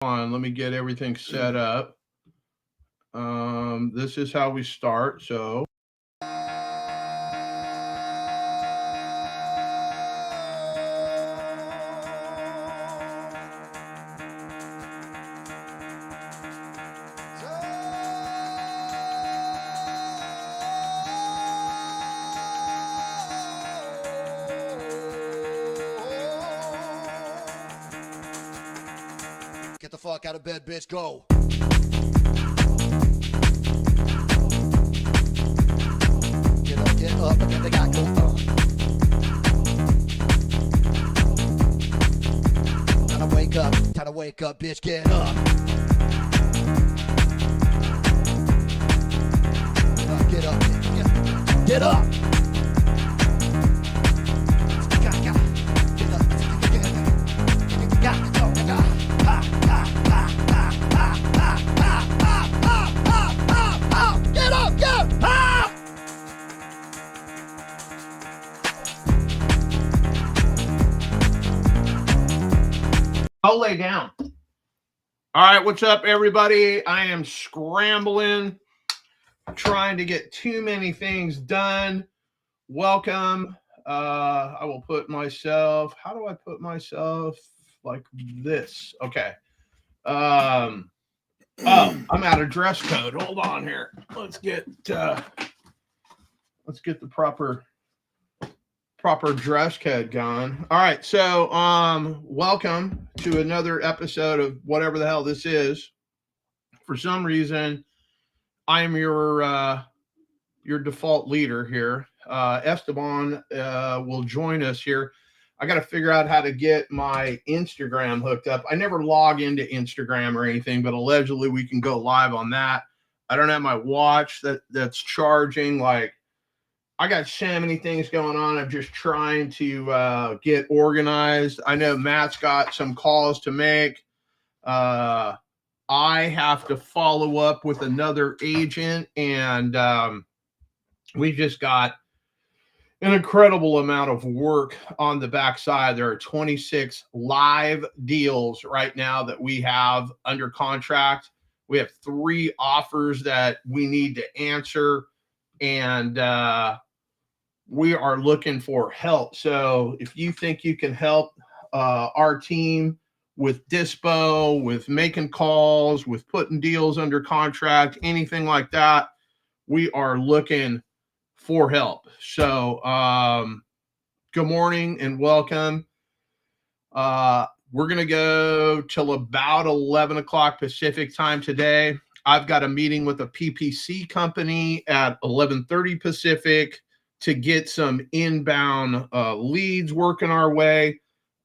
Let me get everything set up. This is how we start. So Get the fuck out of bed, bitch. Go. Get up, and then they got go on. Time to wake up, bitch. Get up. Get up. Get up. I'll lay down. All right, what's up, everybody? I am scrambling, trying to get too many things done. Welcome. I will put myself. How do I put myself like this? Okay. Oh, I'm out of dress code. Hold on here. Let's get the proper dress code going. All right, so welcome to another episode of whatever the hell this is. For some reason, I am your default leader here. Esteban will join us here. I got to figure out how to get my Instagram hooked up. I never log into Instagram or anything, but allegedly we can go live on that. I don't have my watch that's charging. Like, I got so many things going on. I'm just trying to get organized. I know Matt's got some calls to make. I have to follow up with another agent, and we just got an incredible amount of work on the backside. There are 26 live deals right now that we have under contract. We have 3 offers that we need to answer, and we are looking for help. So if you think you can help our team with dispo, with making calls, with putting deals under contract, anything like that, we are looking for help. So good morning and welcome. We're going to go till about 11 o'clock Pacific time today. I've got a meeting with a PPC company at 11:30 Pacific to get some inbound leads working our way.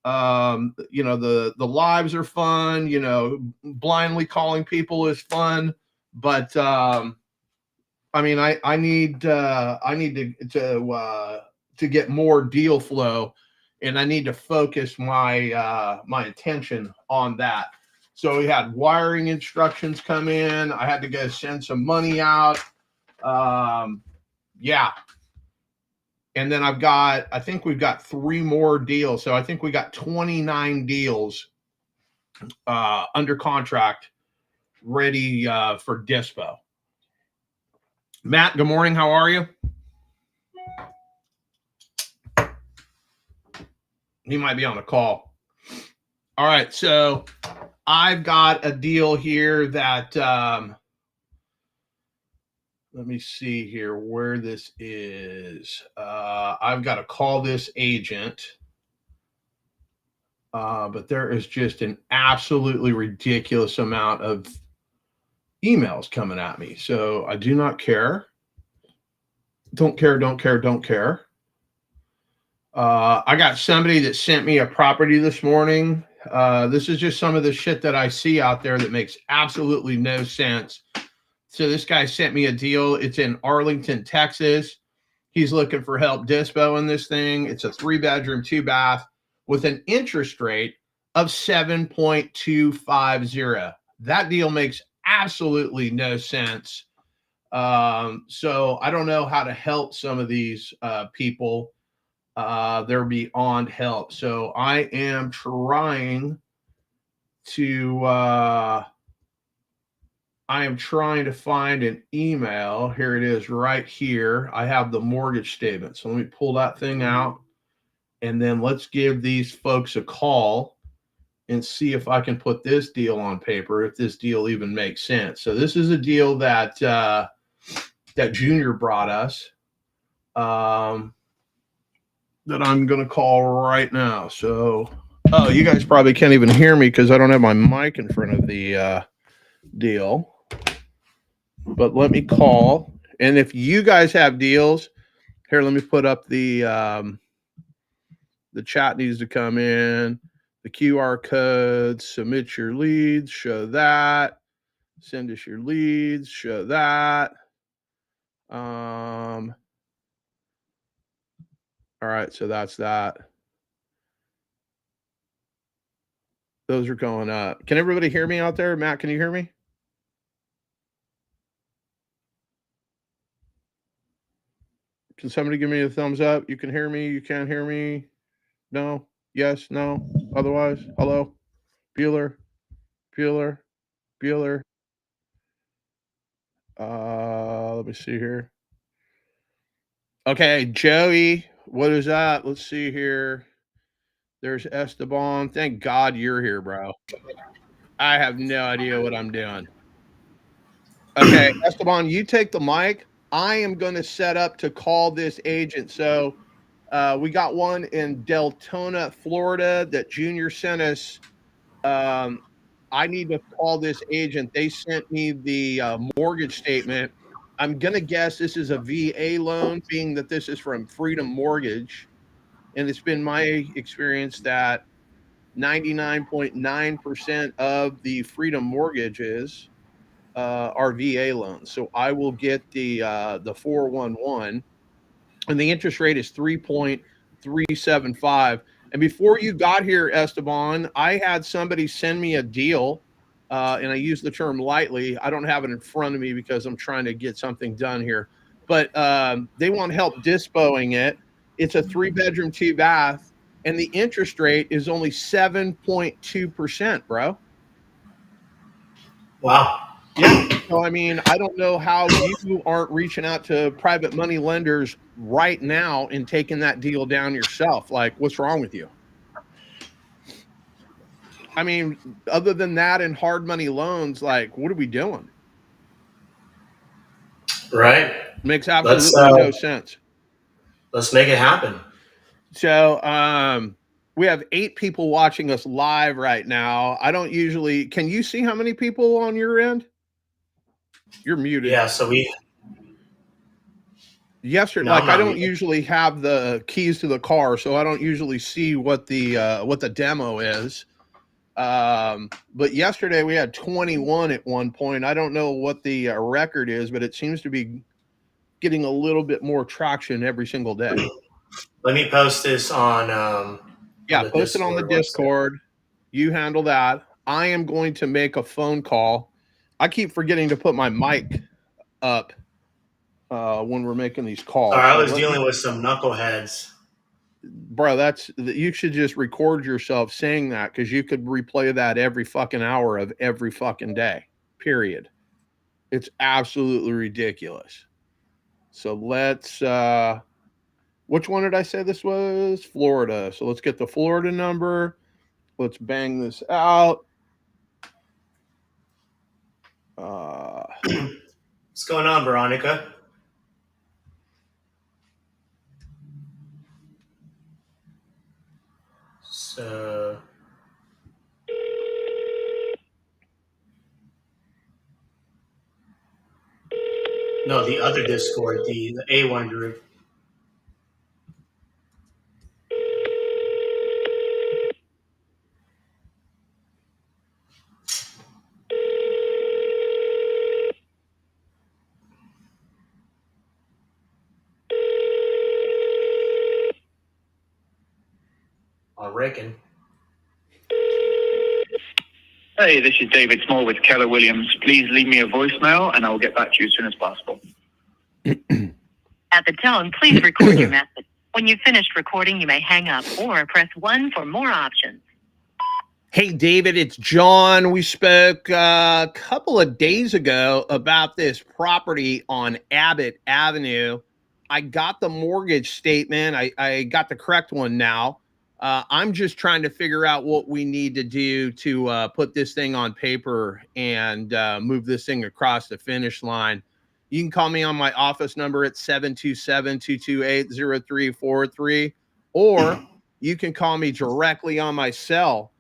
The lives are fun. Blindly calling people is fun, but I need to get more deal flow, and I need to focus my my attention on that. So we had wiring instructions come in. I had to go send some money out. Yeah. And then I think we've got 3 more deals. So I think we got 29 deals under contract ready for dispo. Matt, good morning. How are you? He might be on a call. All right. So I've got a deal here that let me see here where this is. I've got to call this agent. But there is just an absolutely ridiculous amount of emails coming at me. So I do not care. Don't care. I got somebody that sent me a property this morning. This is just some of the shit that I see out there that makes absolutely no sense. So this guy sent me a deal. It's in Arlington, Texas. He's looking for help dispoing this thing. It's a 3-bedroom, 2-bath with an interest rate of 7.250. That deal makes absolutely no sense. So I don't know how to help some of these people. They're beyond help. So I am trying to I am trying to find an email. Here it is right here. I have the mortgage statement. So let me pull that thing out, and then let's give these folks a call and see if I can put this deal on paper, if this deal even makes sense. So this is a deal that that Junior brought us, that I'm going to call right now. So, oh, you guys probably can't even hear me because I don't have my mic in front of the deal. But let me call. And if you guys have deals, here, let me put up the chat needs to come in. The QR code, submit your leads, show that. Send us your leads, show that. All right, so that's that. Those are going up. Can everybody hear me out there? Matt, can you hear me? Can somebody give me a thumbs up? You can hear me? You can't hear me? No? Yes? No? Otherwise? Hello? Bueller? Bueller? Bueller? Let me see here. Okay, Joey, what is that? Let's see here. There's Esteban. Thank God you're here, bro. I have no idea what I'm doing. Okay, Esteban, you take the mic. I am going to set up to call this agent. So we got one in Deltona, Florida that Junior sent us. I need to call this agent. They sent me the mortgage statement. I'm going to guess this is a VA loan, being that this is from Freedom Mortgage. And it's been my experience that 99.9% of the Freedom mortgages are VA loans. So I will get the 411, and the interest rate is 3.375. And before you got here, Esteban, I had somebody send me a deal, and I use the term lightly. I don't have it in front of me because I'm trying to get something done here. But they want help dispoing it. It's a 3-bedroom, 2-bath, and the interest rate is only 7.2%, bro. Wow. Yeah. So, I mean, I don't know how you aren't reaching out to private money lenders right now and taking that deal down yourself. Like, what's wrong with you? I mean, other than that and hard money loans, like, what are we doing? Right. Makes absolutely no sense. Let's make it happen. So, we have 8 people watching us live right now. I don't usually, can you see how many people on your end? You're muted. Yeah, so yesterday, No, like, I'm I not don't muted. usually have the keys to the car, so I don't usually see what the demo is. But yesterday we had 21 at one point. I don't know what the record is, but it seems to be getting a little bit more traction every single day. Let me post this on Yeah, the post it on the Discord. One second. Discord. You handle that. I am going to make a phone call. I keep forgetting to put my mic up when we're making these calls. Sorry, I So was let me, dealing with some knuckleheads. bro, that's, you should just record yourself saying that, because you could replay that every fucking hour of every fucking day, period. It's absolutely ridiculous. So let's which one did I say this was? Florida. So let's get the Florida number. Let's bang this out. What's going on, Veronica? So no, the other Discord, the A1 group. I reckon. Hey, this is David Small with Keller Williams. Please leave me a voicemail and I will get back to you as soon as possible. At the tone, please record your message. When you've finished recording, you may hang up or press 1 for more options. Hey, David, it's John. We spoke a couple of days ago about this property on Abbott Avenue. I got the mortgage statement. I got the correct one now. I'm just trying to figure out what we need to do to put this thing on paper and move this thing across the finish line. You can call me on my office number at 727-228-0343, or you can call me directly on my cell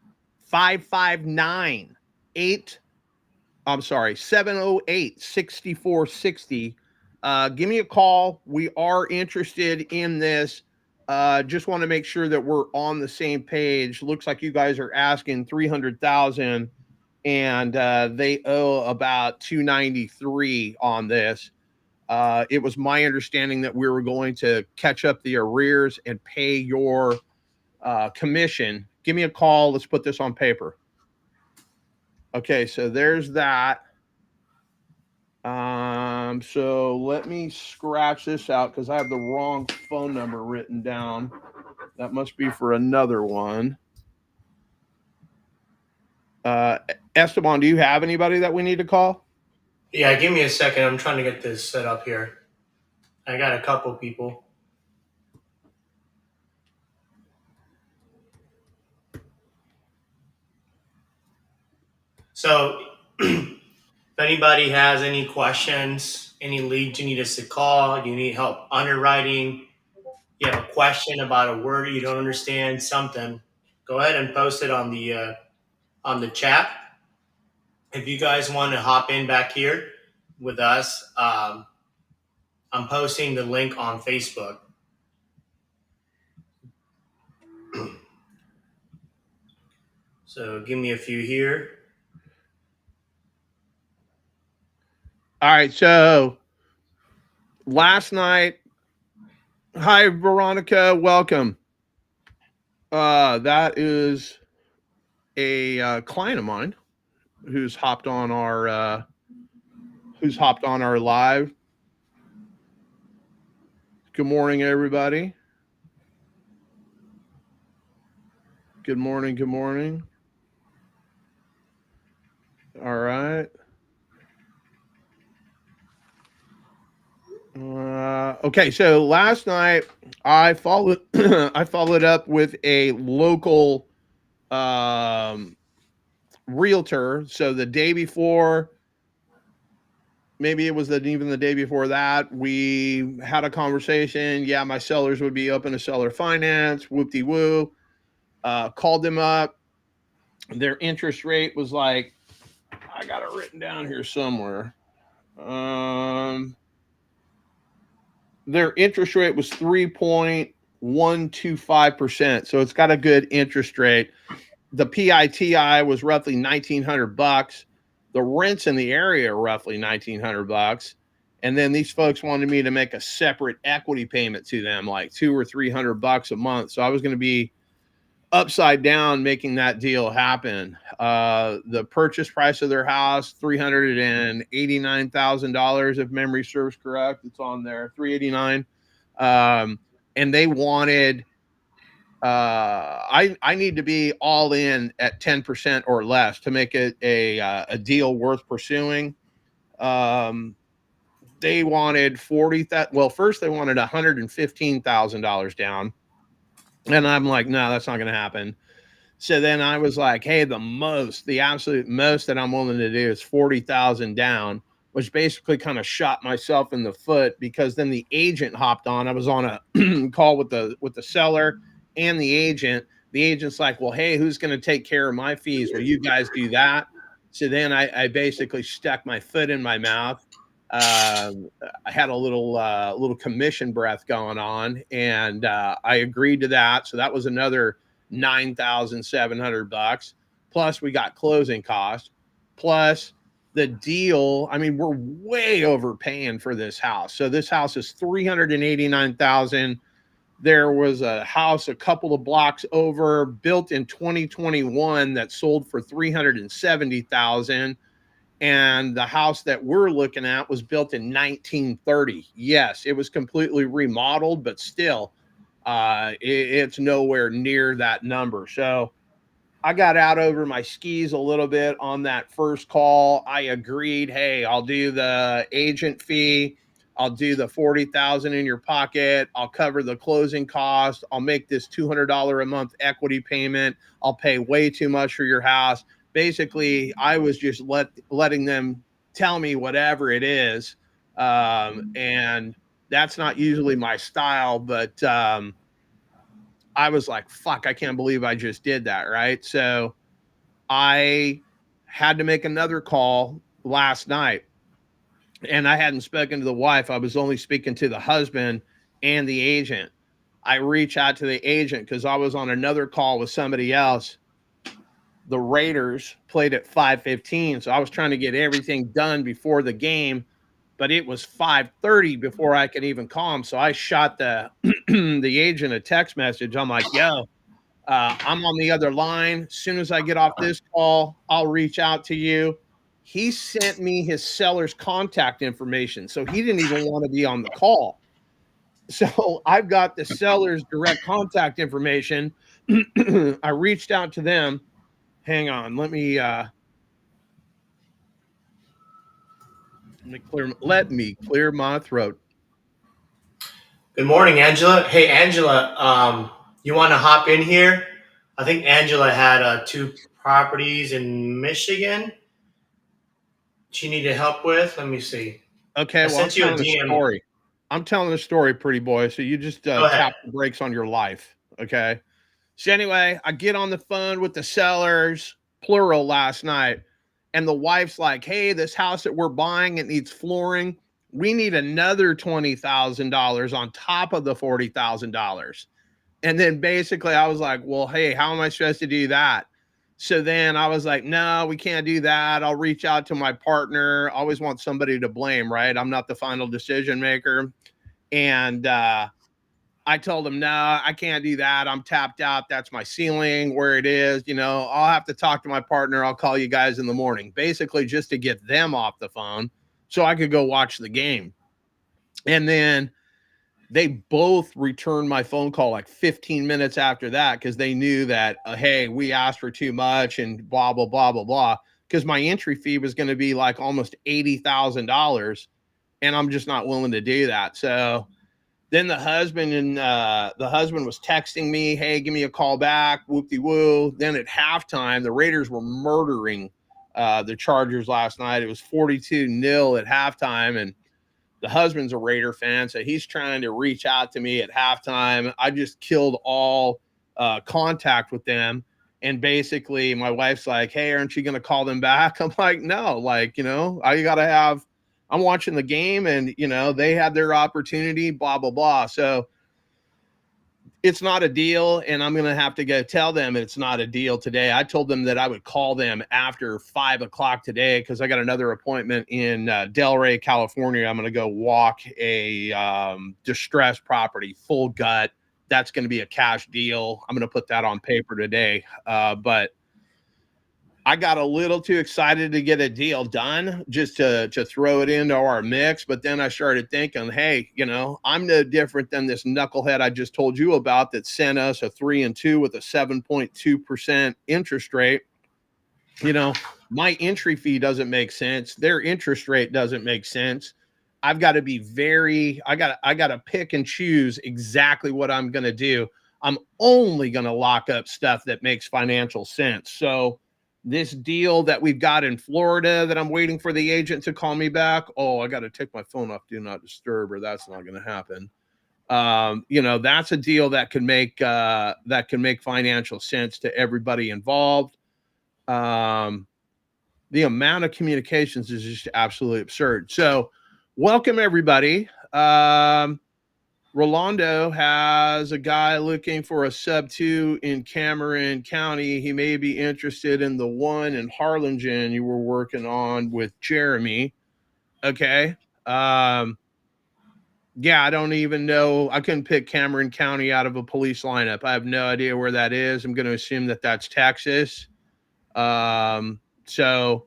559 708 6460. Give me a call. We are interested in this. Just want to make sure that we're on the same page. Looks like you guys are asking 300,000 and they owe about 293 on this. It was my understanding that we were going to catch up the arrears and pay your commission. Give me a call. Let's put this on paper. Okay, so there's that. So let me scratch this out because I have the wrong phone number written down. That must be for another one. Esteban, do you have anybody that we need to call? Yeah, give me a second. I'm trying to get this set up here. I got a couple people. So, if anybody has any questions, any leads you need us to call, you need help underwriting, you have a question about a word you don't understand, something, go ahead and post it on the chat. If you guys want to hop in back here with us, I'm posting the link on Facebook. So give me a few here. All right, so last night, hi Veronica, welcome. That is a client of mine who's hopped on our live. Good morning, everybody. Good morning. Good morning. All right. Okay, so last night I followed I followed up with a local realtor. So the day before, maybe it was even the day before that, we had a conversation. Yeah, my sellers would be open to seller finance. Whoop-de-woo. Called them up. Their interest rate was like, I got it written down here somewhere. Their interest rate was 3.125%. So it's got a good interest rate. The PITI was roughly $1,900. The rents in the area are roughly $1,900. And then these folks wanted me to make a separate equity payment to them, like $200 or $300 a month. So I was going to be upside down making that deal happen. The purchase price of their house, $389,000, if memory serves correct. It's on there, $389,000. And they wanted, I need to be all in at 10% or less to make it a deal worth pursuing. They wanted first they wanted $115,000 down. And I'm like, no, that's not going to happen. So then I was like, hey, the absolute most that I'm willing to do is 40,000 down, which basically kind of shot myself in the foot because then the agent hopped on. I was on a call with the seller and the agent. The agent's like, well, hey, who's going to take care of my fees? Well, you guys do that. So then I basically stuck my foot in my mouth. I had a little commission breath going on, and I agreed to that. So that was another $9,700. Plus we got closing costs. Plus the deal. I mean, we're way overpaying for this house. So this house is $389,000. There was a house a couple of blocks over, built in 2021, that sold for $370,000. And the house that we're looking at was built in 1930. Yes, it was completely remodeled, but still, it's nowhere near that number. So I got out over my skis a little bit on that first call. I agreed, hey, I'll do the agent fee. I'll do the 40,000 in your pocket. I'll cover the closing cost. I'll make this $200 a month equity payment. I'll pay way too much for your house. Basically, I was just letting them tell me whatever it is. And that's not usually my style, but I was like, fuck, I can't believe I just did that. Right. So I had to make another call last night, and I hadn't spoken to the wife. I was only speaking to the husband and the agent. I reach out to the agent because I was on another call with somebody else. The Raiders played at 5:15, so I was trying to get everything done before the game, but it was 5:30 before I could even call him. So I shot the the agent a text message. I'm like, yo, I'm on the other line. As soon as I get off this call, I'll reach out to you. He sent me his seller's contact information, so he didn't even want to be on the call. So I've got the seller's direct contact information. I reached out to them. Hang on, let me clear my throat. Good morning, Angela. Hey, Angela, you want to hop in here? I think Angela had 2 properties in Michigan she needed help with. Let me see. Okay, I well, I'm sent you a telling a DM. story. I'm telling a story, pretty boy. So you just Go ahead. tap the brakes on your life. Okay. So anyway, I get on the phone with the sellers, plural, last night, and the wife's like, hey, this house that we're buying, it needs flooring. We need another $20,000 on top of the $40,000. And then basically I was like, well, hey, how am I supposed to do that? So then I was like, no, we can't do that. I'll reach out to my partner. I always want somebody to blame, right? I'm not the final decision maker. And I told him, no, I can't do that. I'm tapped out. That's my ceiling where it is. You know, I'll have to talk to my partner. I'll call you guys in the morning, basically just to get them off the phone so I could go watch the game. And then they both returned my phone call like 15 minutes after that because they knew that, hey, we asked for too much and blah, blah, blah, blah, blah. Because my entry fee was going to be like almost $80,000. And I'm just not willing to do that. So then the husband was texting me, hey, give me a call back, whoop-de-woo. Then at halftime, the Raiders were murdering the Chargers last night. It was 42-0 at halftime, and the husband's a Raider fan, so he's trying to reach out to me at halftime. I just killed all contact with them. And basically my wife's like, hey, aren't you going to call them back? I'm like, no, like, you know, I'm watching the game and, you know, they had their opportunity, blah, blah, blah. So it's not a deal. And I'm going to have to go tell them it's not a deal today. I told them that I would call them after 5 o'clock today because I got another appointment in Delray, California. I'm going to go walk a distressed property, full gut. That's going to be a cash deal. I'm going to put that on paper today. But I got a little too excited to get a deal done just to throw it into our mix. But then I started thinking, hey, you know, I'm no different than this knucklehead I just told you about that sent us a 3-2 with a 7.2% interest rate. You know, my entry fee doesn't make sense. Their interest rate doesn't make sense. I've got to be I got to pick and choose exactly what I'm going to do. I'm only going to lock up stuff that makes financial sense. So this deal that we've got in Florida that I'm waiting for the agent to call me back. Oh, I got to take my phone off do not disturb, or that's not going to happen. You know, that's a deal that can make financial sense to everybody involved. The amount of communications is just absolutely absurd. So welcome everybody. Rolando has a guy looking for a sub-2 in Cameron County. He may be interested in the one in Harlingen you were working on with Jeremy. Okay. Yeah, I don't even know. I couldn't pick Cameron County out of a police lineup. I have no idea where that is. I'm going to assume that that's Texas. So,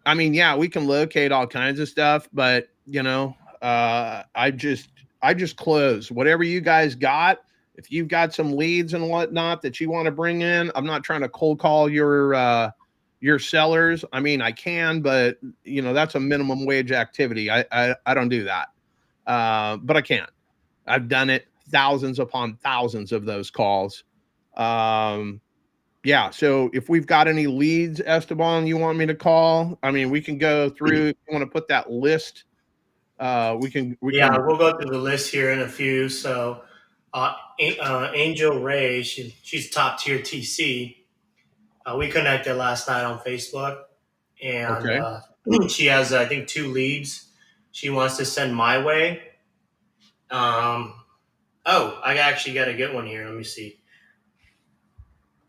I mean, yeah, we can locate all kinds of stuff, but, you know, I just close whatever you guys got. if you've got some leads and whatnot that you want to bring in, I'm not trying to cold call your sellers. I mean, I can, but that's a minimum wage activity. I don't do that. But I can. I've done it thousands upon thousands of those calls. Yeah. So if we've got any leads, Esteban, you want me to call? I mean, we can go through. If you want to put that list, we can. We'll go through the list here in a few. So, Angel Ray, she's top tier TC. We connected last night on Facebook, and she has, I think, 2 leads she wants to send my way. I actually got a good one here. Let me see.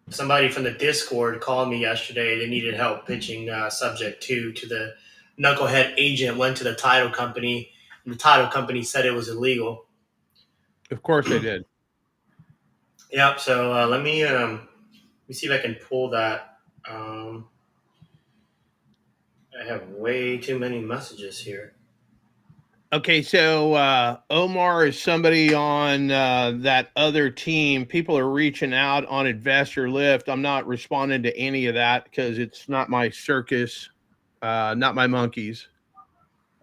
Somebody from the Discord called me yesterday. They needed help pitching subject to the knucklehead agent. Went to the title company, and the title company said it was illegal. Of course they did. Yep. So let me see if I can pull that. I have way too many messages here. Okay, so Omar is somebody on that other team. People are reaching out on Investor Lift. I'm not responding to any of that because it's not my circus, not my monkeys.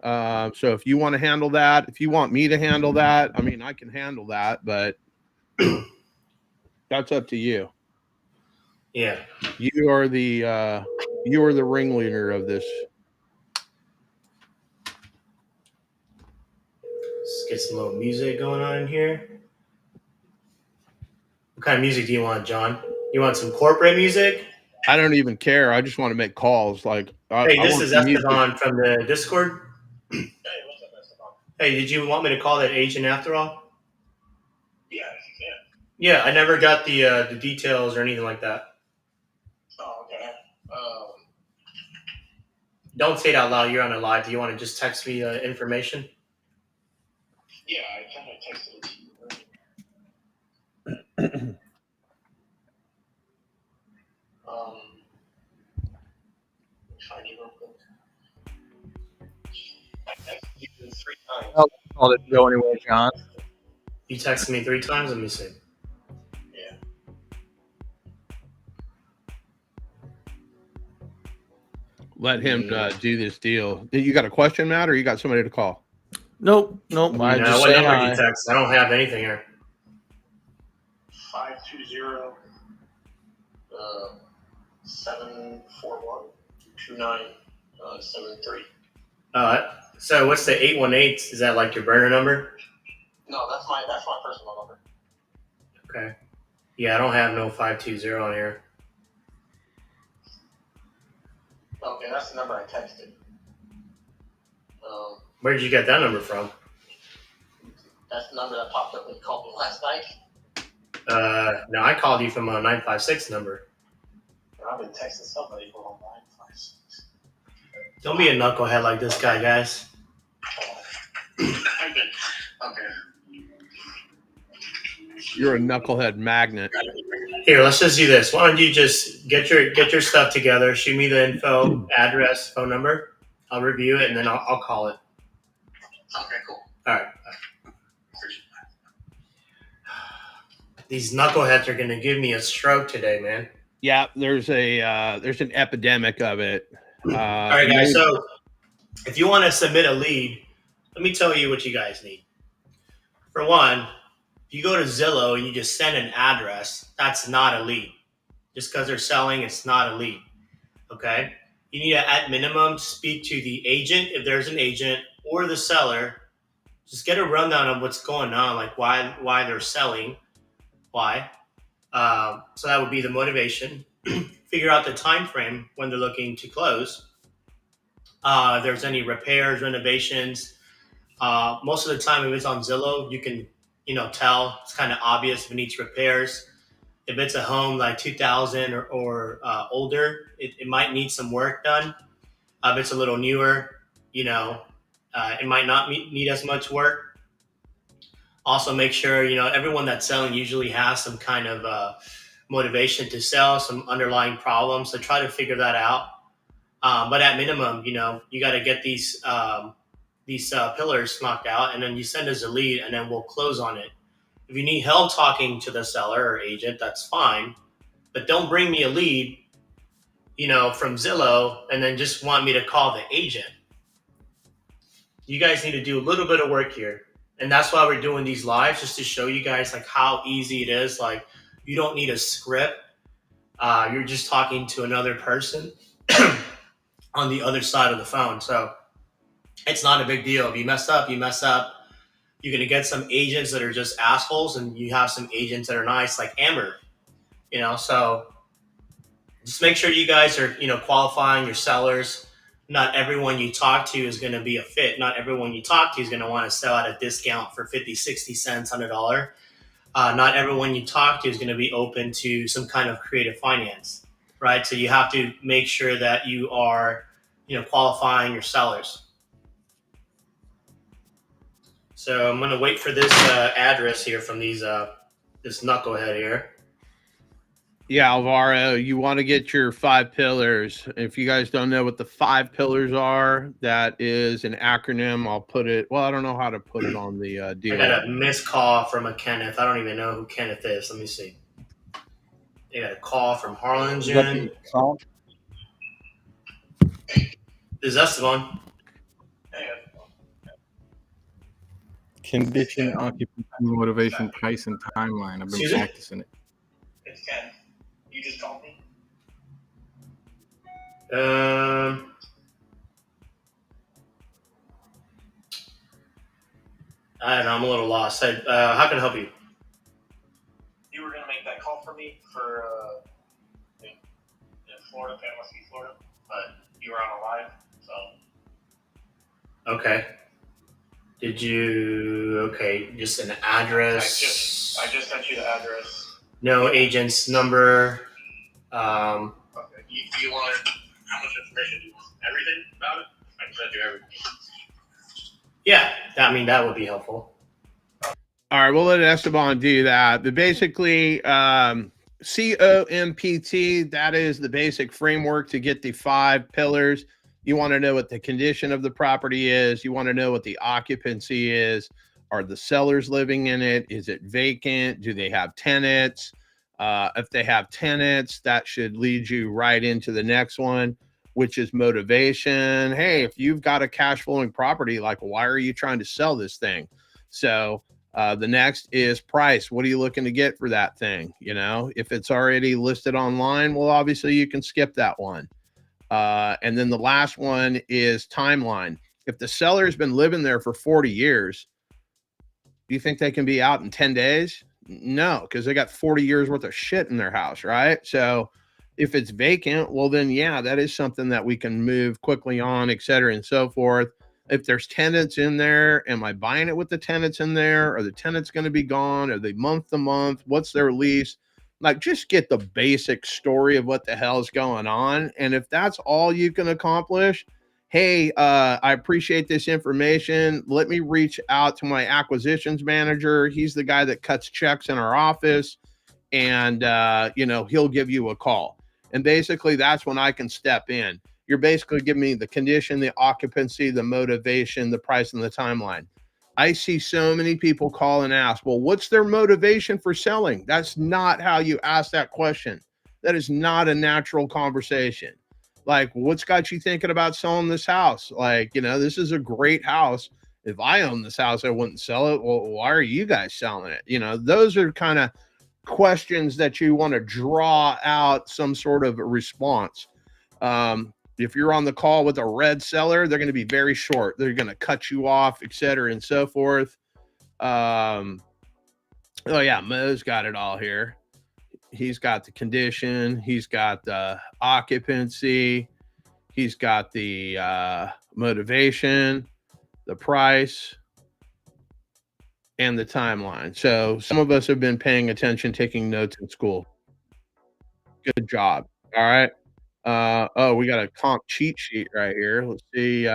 So if you want to handle that, if you want me to handle that, I mean, I can handle that, but that's up to you. Yeah. You are the ringleader of this. Let's get some little music going on in here. What kind of music do you want, John? You want some corporate music? I don't even care. I just want to make calls. Like, this is Esteban from the Discord. Hey, did you want me to call that agent after all? Yeah, if you can. Yeah, I never got the details or anything like that. Oh, okay. Don't say it out loud. You're on a live. Do you want to just text me information? Yeah, I kind of texted it to you earlier. Find you real quick. I texted you 3 times. I'll call it go anyway, John. You texted me 3 times? Let me see. Yeah. Let him do this deal. You got a question, Matt, or you got somebody to call? Nope. What number did you text? I don't have anything here. 520 741 2973. So what's the 818? Is that like your burner number? No, that's my personal number. Okay. Yeah, I don't have no 520 on here. Okay, that's the number I texted. Where did you get that number from? That's the number that popped up when you called me last night. No, I called you from a 956 number. I've been texting somebody from a 956. Don't be a knucklehead like this guy, guys. I've been. Okay. You're a knucklehead magnet. Here, let's just do this. Why don't you just get your stuff together? Shoot me the info, address, phone number. I'll review it and then I'll call it. Okay, cool. All right. These knuckleheads are gonna give me a stroke today, man. Yeah, there's an epidemic of it. All right, guys. So if you want to submit a lead, let me tell you what you guys need. For one, if you go to Zillow and you just send an address, that's not a lead. Just because they're selling, it's not a lead. Okay? You need to, at minimum, speak to the agent, if there's an agent, or the seller. Just get a rundown of what's going on, like why they're selling, why. So that would be the motivation. Figure out the time frame when they're looking to close. If there's any repairs, renovations. Most of the time, if it's on Zillow, you can tell. It's kind of obvious if it needs repairs. If it's a home like 2000 or older, it might need some work done. If it's a little newer, it might not need as much work. Also, make sure, everyone that's selling usually has some kind of motivation to sell, some underlying problems. So try to figure that out. But at minimum, you got to get these pillars knocked out, and then you send us a lead, and then we'll close on it. If you need help talking to the seller or agent, that's fine. But don't bring me a lead, from Zillow and then just want me to call the agent. You guys need to do a little bit of work here. And that's why we're doing these lives, just to show you guys like how easy it is. Like, you don't need a script. You're just talking to another person on the other side of the phone. So it's not a big deal. If you mess up, you mess up. You're going to get some agents that are just assholes, and you have some agents that are nice, like Amber. So just make sure you guys are, qualifying your sellers. Not everyone you talk to is going to be a fit. Not everyone you talk to is going to want to sell at a discount for 50, 60 cents on the dollar. Not everyone you talk to is going to be open to some kind of creative finance, right? So you have to make sure that you are, qualifying your sellers. So I'm going to wait for this address here from this knucklehead here. Yeah, Alvaro, you want to get your 5 pillars. If you guys don't know what the 5 pillars are, that is an acronym. I'll put it, well, I don't know how to put it on the deal. I got a missed call from a Kenneth. I don't even know who Kenneth is. Let me see. They got a call from Harlingen. Is that the one? Condition, occupancy, motivation, price, and timeline. I've been Excuse me? practicing it. It's Ken. You just called me. I don't know. I'm a little lost. How can I help you? You were gonna make that call for me for in Florida, Panama City, Florida, but you were on a live, so. Okay. Did you? Okay, just an address. I just sent you the address. No agent's number. Okay. Do you want how much information do you want? Everything about it? I can send you everything. Yeah, that would be helpful. All right, we'll let Esteban do that. But basically, COMPT, that is the basic framework to get the 5 pillars. You want to know what the condition of the property is. You want to know what the occupancy is. Are the sellers living in it? Is it vacant? Do they have tenants? If they have tenants, that should lead you right into the next one, which is motivation. Hey, if you've got a cash flowing property, like, why are you trying to sell this thing? So the next is price. What are you looking to get for that thing? If it's already listed online, well, obviously you can skip that one. And then the last one is timeline. If the seller's been living there for 40 years, do you think they can be out in 10 days? No, because they got 40 years worth of shit in their house, right? So if it's vacant, well, then, yeah, that is something that we can move quickly on, et cetera, and so forth. If there's tenants in there, am I buying it with the tenants in there? Are the tenants going to be gone? Are they month to month? What's their lease? Like, just get the basic story of what the hell is going on. And if that's all you can accomplish, hey, I appreciate this information. Let me reach out to my acquisitions manager. He's the guy that cuts checks in our office, and he'll give you a call. And basically, that's when I can step in. You're basically giving me the condition, the occupancy, the motivation, the price, and the timeline. I see so many people call and ask, well, what's their motivation for selling? That's not how you ask that question. That is not a natural conversation. Like, what's got you thinking about selling this house? Like, this is a great house. If I owned this house, I wouldn't sell it. Well, why are you guys selling it? Those are kind of questions that you want to draw out some sort of response. If you're on the call with a red seller, they're going to be very short. They're going to cut you off, et cetera, and so forth. Oh yeah, Mo's got it all here. He's got the condition. He's got the occupancy. He's got the motivation, the price, and the timeline. So some of us have been paying attention, taking notes in school. Good job. All right. We got a comp cheat sheet right here. Let's see.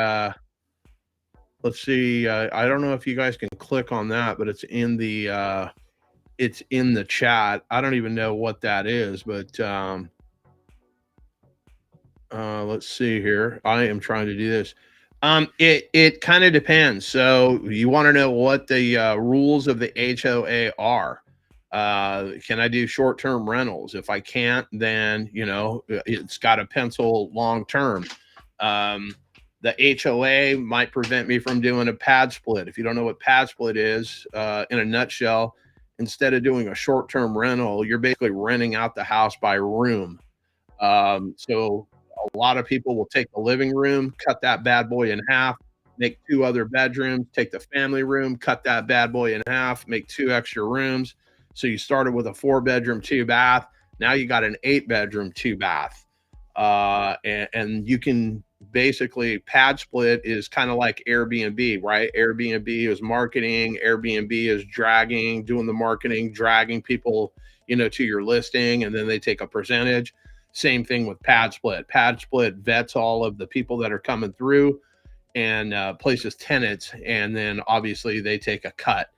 I don't know if you guys can click on that, but it's in the chat. I don't even know what that is, but let's see here. I am trying to do this. It kind of depends. So you want to know what the rules of the HOA are. Can I do short-term rentals? If I can't, then it's got to pencil long-term. The HOA might prevent me from doing a pad split. If you don't know what pad split is, in a nutshell, instead of doing a short-term rental, you're basically renting out the house by room. So a lot of people will take the living room, cut that bad boy in half, make 2 other bedrooms, take the family room, cut that bad boy in half, make 2 extra rooms. So you started with a 4-bedroom, 2-bath. Now you got an 8-bedroom, 2-bath. And you can basically pad split is kind of like Airbnb, right? Airbnb is marketing. Airbnb is doing the marketing, dragging people, to your listing, and then they take a percentage. Same thing with pad split. Pad split vets all of the people that are coming through and places tenants, and then obviously they take a cut.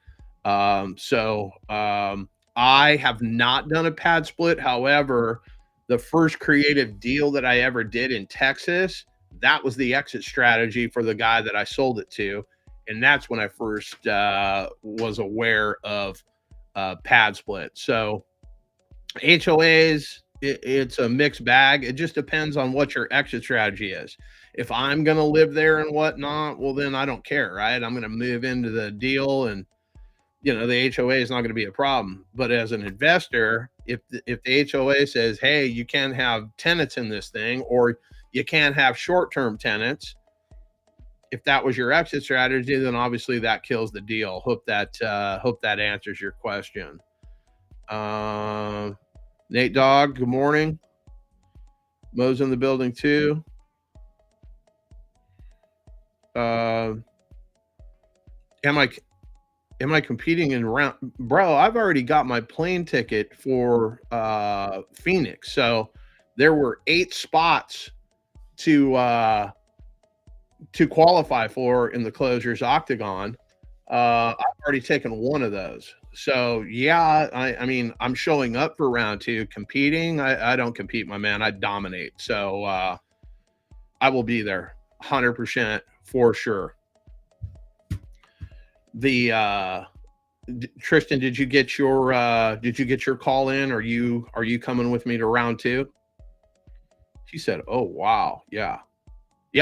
I have not done a pad split. However, the first creative deal that I ever did in Texas, that was the exit strategy for the guy that I sold it to. And that's when I first was aware of pad split. So HOAs, it's a mixed bag. It just depends on what your exit strategy is. If I'm going to live there and whatnot, well, then I don't care, right? I'm going to move into the deal, and the HOA is not going to be a problem. But as an investor, if the HOA says, hey, you can't have tenants in this thing, or you can't have short-term tenants, if that was your exit strategy, then obviously that kills the deal. Hope that answers your question. Nate Dogg, good morning. Mo's in the building too. Am I competing in round? Bro, I've already got my plane ticket for Phoenix. So there were 8 spots to qualify for in the Closures Octagon. I've already taken one of those. So yeah, I mean, I'm showing up for round 2. Competing, I don't compete, my man. I dominate. So I will be there 100% for sure. Tristan, did you get your call in? Are you coming with me to round 2? She said, oh wow, yeah,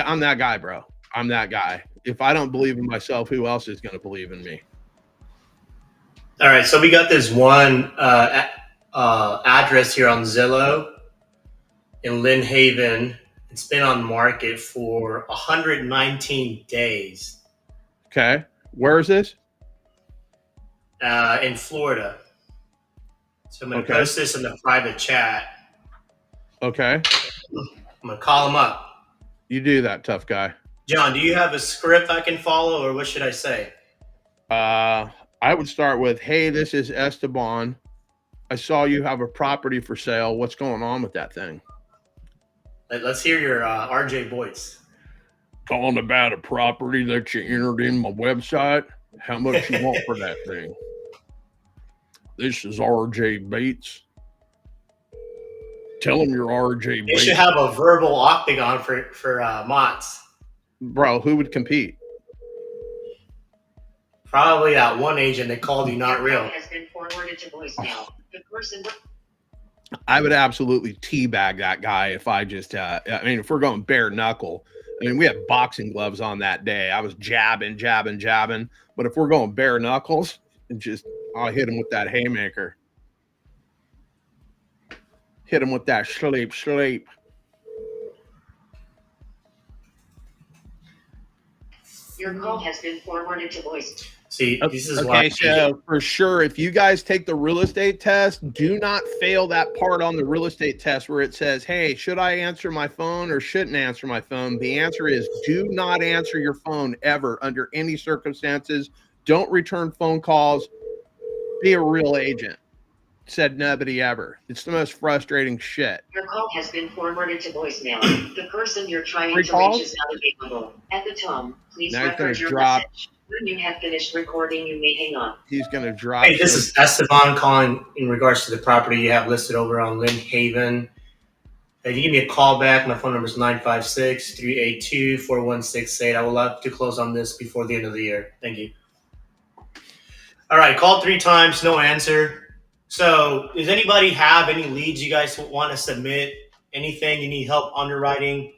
I'm that guy, bro. I'm that guy. If I don't believe in myself, who else is going to believe in me? All right, so we got this one address here on Zillow in Lynn Haven. It's been on the market for 119 days. Okay, where is this? In Florida. So I'm going to post this in the private chat. Okay. I'm going to call him up. You do that, tough guy. John, do you have a script I can follow, or what should I say? I would start with, hey, this is Esteban. I saw you have a property for sale. What's going on with that thing? Let's hear your RJ voice. Calling about a property that you entered in my website. How much you want for that thing? This is RJ Bates. Tell him you're RJ Bates. You should have a verbal octagon for Mott's. Bro, who would compete? Probably that one agent that called you not real. Has been forwarded to voicemail. The person. I would absolutely teabag that guy if I just, if we're going bare knuckle. I mean, we had boxing gloves on that day. I was jabbing. But if we're going bare knuckles, I'll hit him with that haymaker. Hit him with that sleep. Your call has been forwarded to voice. See, this is okay. So for sure, if you guys take the real estate test, do not fail that part on the real estate test where it says, hey, should I answer my phone or shouldn't answer my phone? The answer is do not answer your phone ever under any circumstances. Don't return phone calls. Be a real agent. Said nobody ever. It's the most frustrating shit. Your call has been forwarded to voicemail. The person you're trying to reach is not available. At the tone, please record your message. When you have finished recording, you may hang up. He's going to drop. Hey, this is Esteban calling in regards to the property you have listed over on Lynn Haven. If you give me a call back, my phone number is 956-382-4168. I would love to close on this before the end of the year. Thank you. All right, called 3 times, no answer. So does anybody have any leads you guys want to submit? Anything you need help underwriting?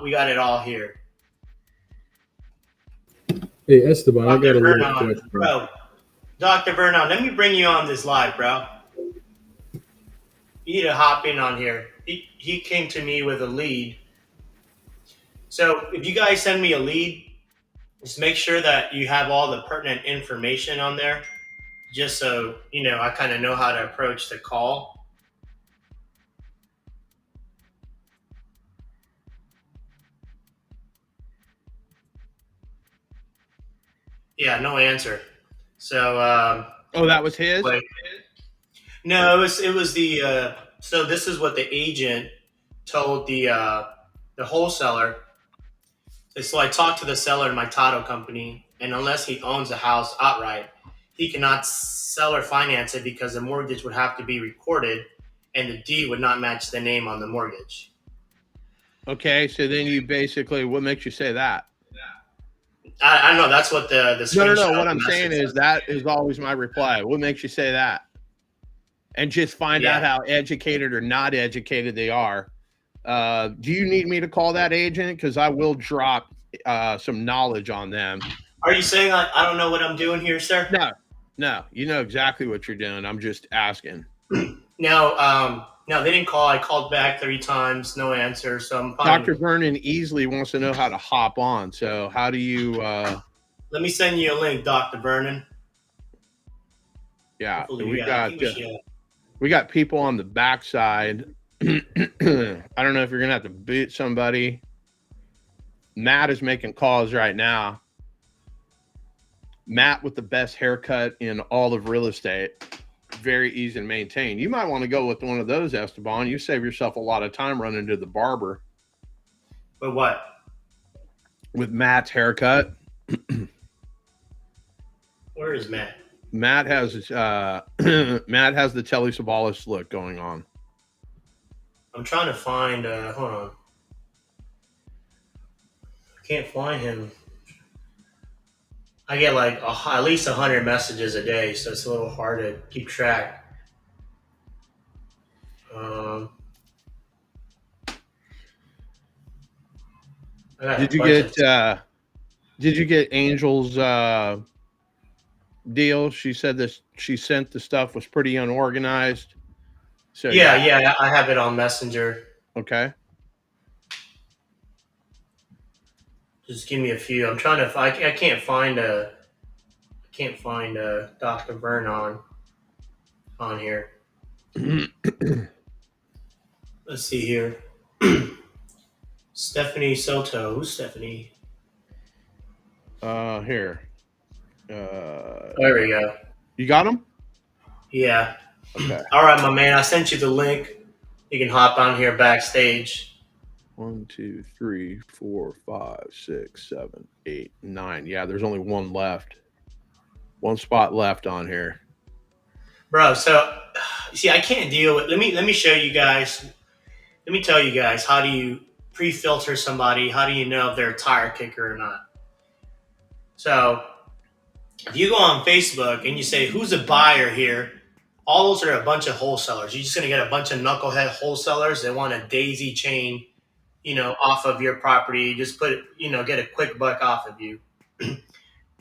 We got it all here. Hey Esteban, I got Dr. a little Vernon, question. bro. Dr. Vernon, let me bring you on this live, bro. You need to hop in on here. He came to me with a lead. So if you guys send me a lead, just make sure that you have all the pertinent information on there, just so I kind of know how to approach the call. Yeah, no answer. So Oh, that was his? wait. No, it was the so this is what the agent told the wholesaler. So I talked to the seller in my title company, and unless he owns the house outright, he cannot sell or finance it because the mortgage would have to be recorded and the deed would not match the name on the mortgage. Okay, so then you basically, what makes you say that? I know that's what the No. screenshot What of the I'm saying message is says. that is always my reply. What makes you say that? And just find out how educated or not educated they are. Do you need me to call that agent? Because I will drop some knowledge on them. Are you saying I don't know what I'm doing here, sir? No, you know exactly what you're doing. I'm just asking. No, they didn't call. I called back 3 times, no answer. So I'm fine. Dr. Vernon easily wants to know how to hop on. So how do you? Let me send you a link, Dr. Vernon. Yeah, Hopefully we got people on the backside. I don't know if you're gonna have to boot somebody. Matt is making calls right now. Matt with the best haircut in all of real estate. Very easy to maintain. You might want to go with one of those, Esteban. You save yourself a lot of time running to the barber. But what? With Matt's haircut. Where is Matt? Matt has Matt has the Telly Savalas look going on. I'm trying to find. Hold on. I can't find him. I get like at least 100 messages a day, so it's a little hard to keep track. Did you get Angel's deal? She said this. She sent the stuff was pretty unorganized. So yeah, I have it on Messenger. Okay. Just give me a few. I'm trying to. I can't find Dr. Vernon on here. Let's see here. Stephanie Soto. Who's Stephanie? Here. There we go. You got him? Yeah. Okay. All right, my man. I sent you the link. You can hop on here backstage. 1, 2, 3, 4, 5, 6, 7, 8, 9. Yeah, there's only one left. One spot left on here. Bro, so see, I can't deal with. Let me show you guys. Let me tell you guys, how do you pre-filter somebody? How do you know if they're a tire kicker or not? So if you go on Facebook and you say, who's a buyer here? All those are a bunch of wholesalers. You're just going to get a bunch of knucklehead wholesalers that want a daisy chain, off of your property. Just put it, get a quick buck off of you.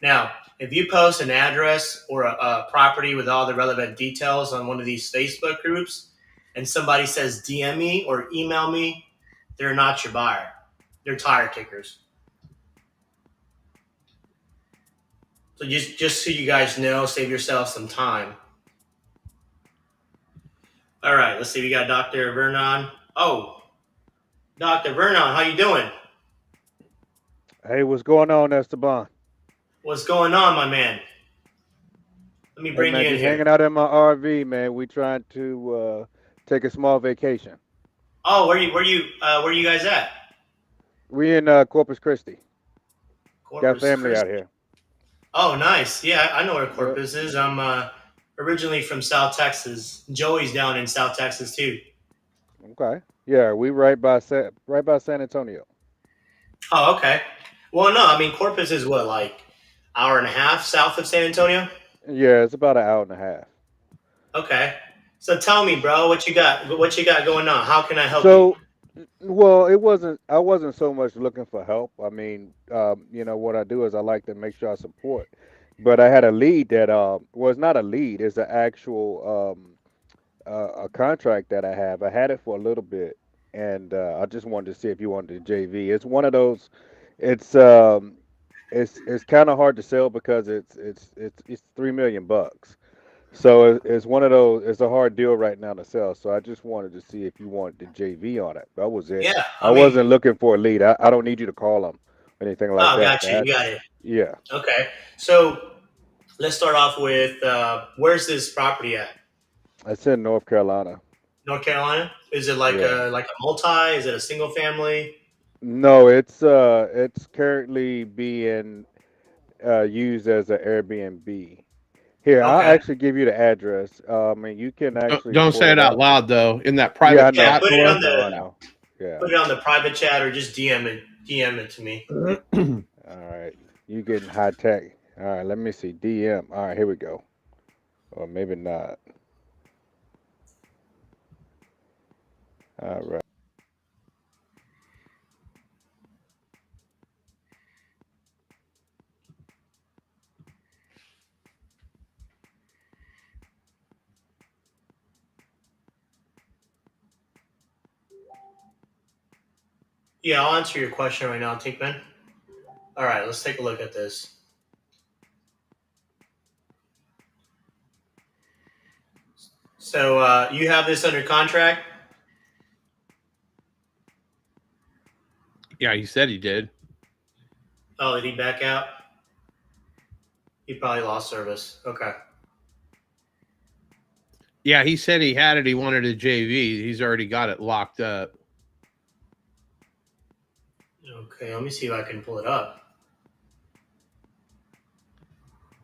Now, if you post an address or a property with all the relevant details on one of these Facebook groups and somebody says DM me or email me, they're not your buyer. They're tire kickers. So just so you guys know, save yourself some time. All right, let's see. We got Dr. Vernon. Oh, Dr. Vernon, how you doing? Hey, what's going on, Esteban? What's going on, my man? Let me bring Hey, man, you in just here. hanging out in my RV, man. We trying to take a small vacation. Oh, where you guys at? We in Corpus Christi. Got family Christi. out here. Oh, nice. Yeah, I know where Corpus is. I'm originally from South Texas. Joey's down in South Texas too. Okay. Yeah, we right by San Antonio. Oh, okay. Well, no, I mean Corpus is what, like hour and a half south of San Antonio. Yeah, it's about an hour and a half. Okay. So tell me, bro, what you got? What you got going on? How can I help you? So, well, it wasn't. I wasn't so much looking for help. I mean, what I do is I like to make sure I support. But I had a lead that well, it's not a lead. It's an actual a contract that I have. I had it for a little bit, and I just wanted to see if you wanted the JV. It's one of those. It's um, it's kind of hard to sell because it's 3 million bucks. So it's one of those. It's a hard deal right now to sell. So I just wanted to see if you wanted the JV on it. That was it. Yeah, I I mean, wasn't looking for a lead. I don't need you to call them, anything like oh, that. got you. You got That's it. yeah. Okay. So let's start off with where's this property at? It's in North Carolina. North Carolina? Is it Yeah. like a multi? Is it a single family? No, it's currently being used as an Airbnb. Here, I'll Okay. actually give you the address. And you can actually Don't pull say it it out up. loud though. In that Yeah, I private Yeah, know. chat put it I on door. know. the I know. Yeah. put it on the private chat or just DM it to me. All right. You getting high tech. All right. Let me see. DM. All right. Here we go. Or maybe not. All right. Yeah, I'll answer your question right now, Tinkman. All right, let's take a look at this. So you have this under contract? Yeah, he said he did. Oh, did he back out? He probably lost service. Okay. Yeah, he said he had it. He wanted a JV. He's already got it locked up. Okay, let me see if I can pull it up.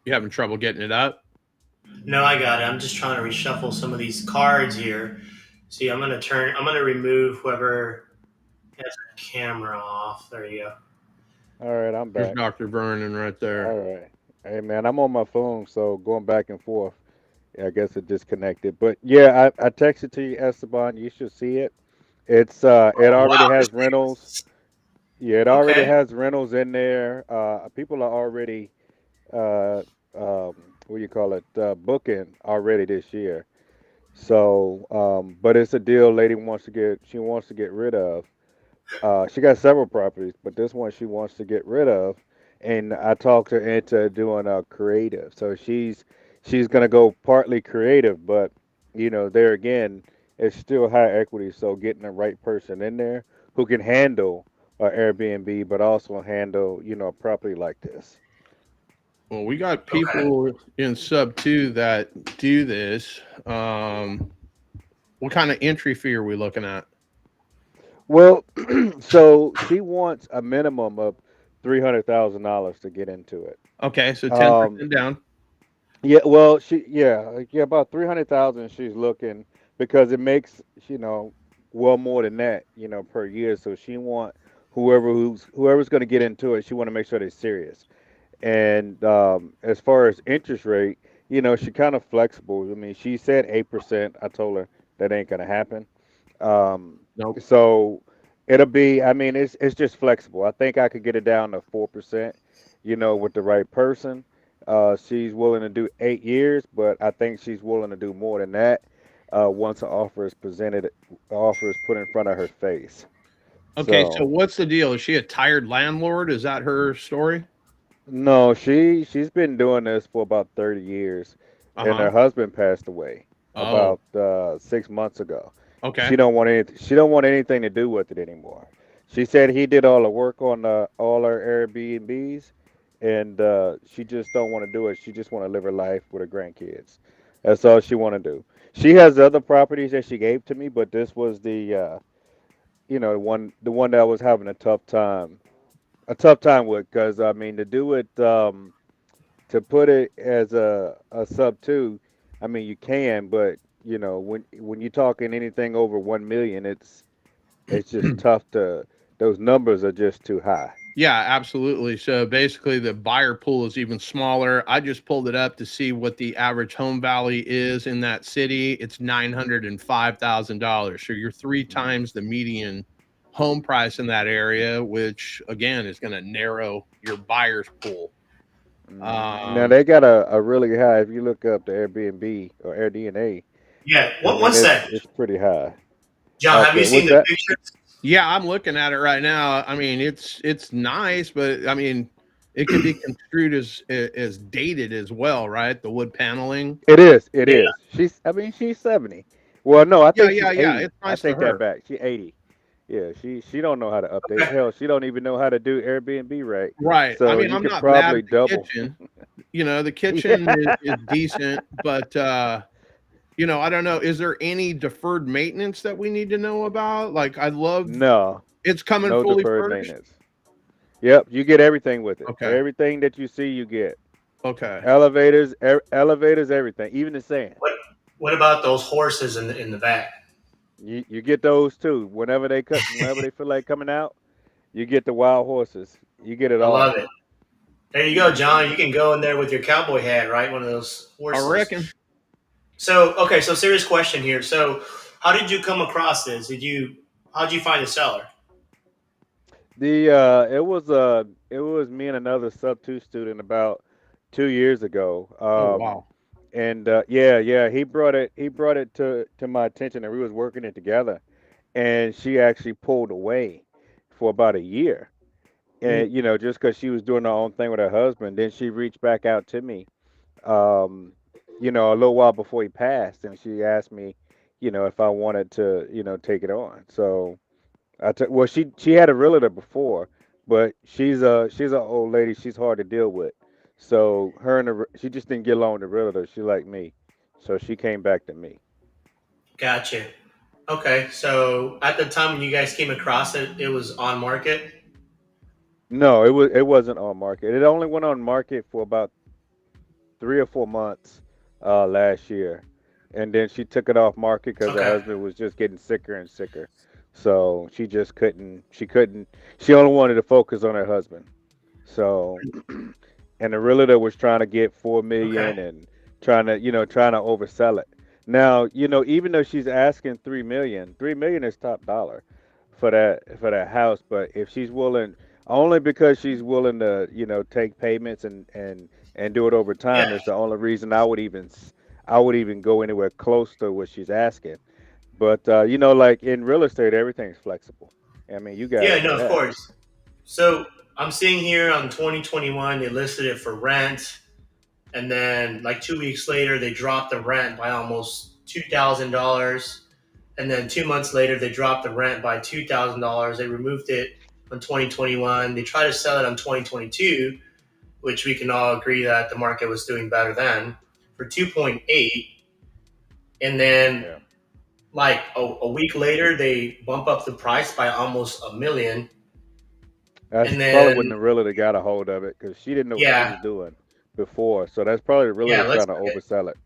You having trouble getting it up? No, I got it. I'm just trying to reshuffle some of these cards here. See, I'm gonna remove whoever has a camera off. There you go. All right. I'm There's back. Dr. Vernon right All there. right. Hey, man, I'm on my phone, so going back and forth. Yeah, I guess it disconnected. But yeah, I texted to you, Esteban. You should see it. It Oh already wow, this has thing rentals. is Yeah, it already okay. has rentals in there. People are already uh, um, what do you call it? Booking already this year. So, but it's a deal lady wants to get. She wants to get rid of. She got several properties, but this one she wants to get rid of. And I talked her into doing a creative. So she's gonna go partly creative, but there again, it's still high equity. So getting the right person in there who can handle Airbnb, but also handle a property like this. Well, we got Okay. people in sub two that do this. What kind of entry fee are we looking at? Well, so she wants a minimum of $300,000 to get into it. Okay, so Um, 10% down. yeah, well, yeah, about 300,000. She's looking because it makes well more than that per year. So she want whoever's going to get into it. She want to make sure they're serious. And as far as interest rate, she kind of flexible. I mean, she said 8%. I told her that ain't going to happen. Um, Nope. so it'll be. I mean, it's just flexible. I think I could get it down to 4%. With the right person. She's willing to do 8 years, but I think she's willing to do more than that. Once an offer is put in front of her face. Okay, so So what's the deal? Is she a tired landlord? Is that her story? no, she's been doing this for about 30 years, Uh and huh. her husband passed away Oh, about 6 months ago. okay. She don't want anything to do with it anymore. She said he did all the work on all her Airbnbs, and she just don't want to do it. She just want to live her life with her grandkids. That's all she want to do. She has other properties that she gave to me, but this was the one that I was having a tough time with, because I mean to do it. To put it as a sub two, I mean you can, but when you're talking anything over 1 million, It's just tough to. Those numbers are just too high. Yeah, absolutely. So basically, the buyer pool is even smaller. I just pulled it up to see what the average home value is in that city. It's $905,000. So you're 3 times the median home price in that area, which again is going to narrow your buyer's pool. Now they got a really high. If you look up the Airbnb or AirDNA, Yeah. I One mean sec. it's pretty high John, out have you there. seen What's the that? pictures? Yeah, I'm looking at it right now. I mean, it's nice, but I mean, it could be construed as dated as well, right? The wood paneling. It is. It Yeah. is. She's 70. Well, no, I Yeah, think she's yeah, yeah. 80. It's I nice for take that her. back. She's 80. Yeah, she don't know how to update. Okay. Hell, she don't even know how to do Airbnb right. Right. I So mean, you I'm could not mad probably at the double. kitchen. You know, the Yeah. kitchen is decent, but you know, I don't know. Is there any deferred maintenance that we need to know about? Like, I love No, it's coming no fully deferred furnished. maintenance. Yep, you get everything with it. Okay. Everything that you see, you get. Okay. Elevators, elevators, everything, even the sand. What about those horses in the back? You get those too. Whenever they feel like coming out, you get the wild horses. You get it I love all. it. There you go, John. You can go in there with your cowboy hat, right? One of those I horses. reckon. So, okay, so serious question here. So, how did you come across this? How'd you find the seller? It was me and another sub two student about 2 years ago. Oh wow. And yeah, he brought it to my attention, and we was working it together. And she actually pulled away for about a year, and just because she was doing her own thing with her husband. Then she reached back out to me, um, a little while before he passed, and she asked me, if I wanted to, take it on. So well, she had a realtor before, but she's an old lady. She's hard to deal with. So she just didn't get along with the realtor. She liked me, so she came back to me. Gotcha. Okay, so at the time when you guys came across it, it was on market. No, it wasn't on market. It only went on market for about 3 or 4 months last year, and then she took it off market because her Okay. husband was just getting sicker and sicker. So she just couldn't. She couldn't. She only wanted to focus on her husband. So, and the realtor was trying to get 4 million Okay. and trying to oversell it. Now, even though she's asking 3 million, 3 million is top dollar for that house. But if she's willing, only because she's willing to, take payments and do it over Yeah. time, is the only reason I would even go anywhere close to what she's asking. But like in real estate, everything's flexible. I mean, you guys Yeah. know No, of that. course. So I'm seeing here on 2021 they listed it for rent, and then like 2 weeks later they dropped the rent by almost $2,000, and then 2 months later they dropped the rent by $2,000. They removed it on 2021. They tried to sell it on 2022, which we can all agree that the market was doing better then, for 2.8, and then Yeah. like a week later they bump up the price by almost a million, That's and probably when then the realtor got a hold of it because she didn't know what she yeah, was doing before. So that's probably the yeah, realtor let's trying to oversell it.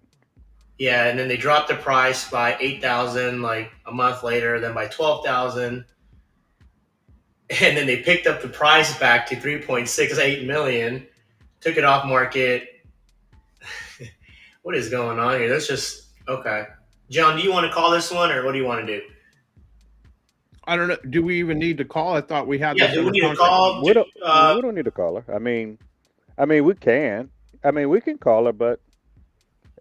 yeah, and then they dropped the price by 8,000 like a month later, then by 12,000, and then they picked up the price back to 3.68 million, took it off market. What is going on here? That's just okay. John, do you want to call this one, or what do you want to do? I don't know. Do we even need to call? I thought we had Yeah, this do we under need to contract. call? We don't need to call her. I mean, we can. I mean, we can call her, but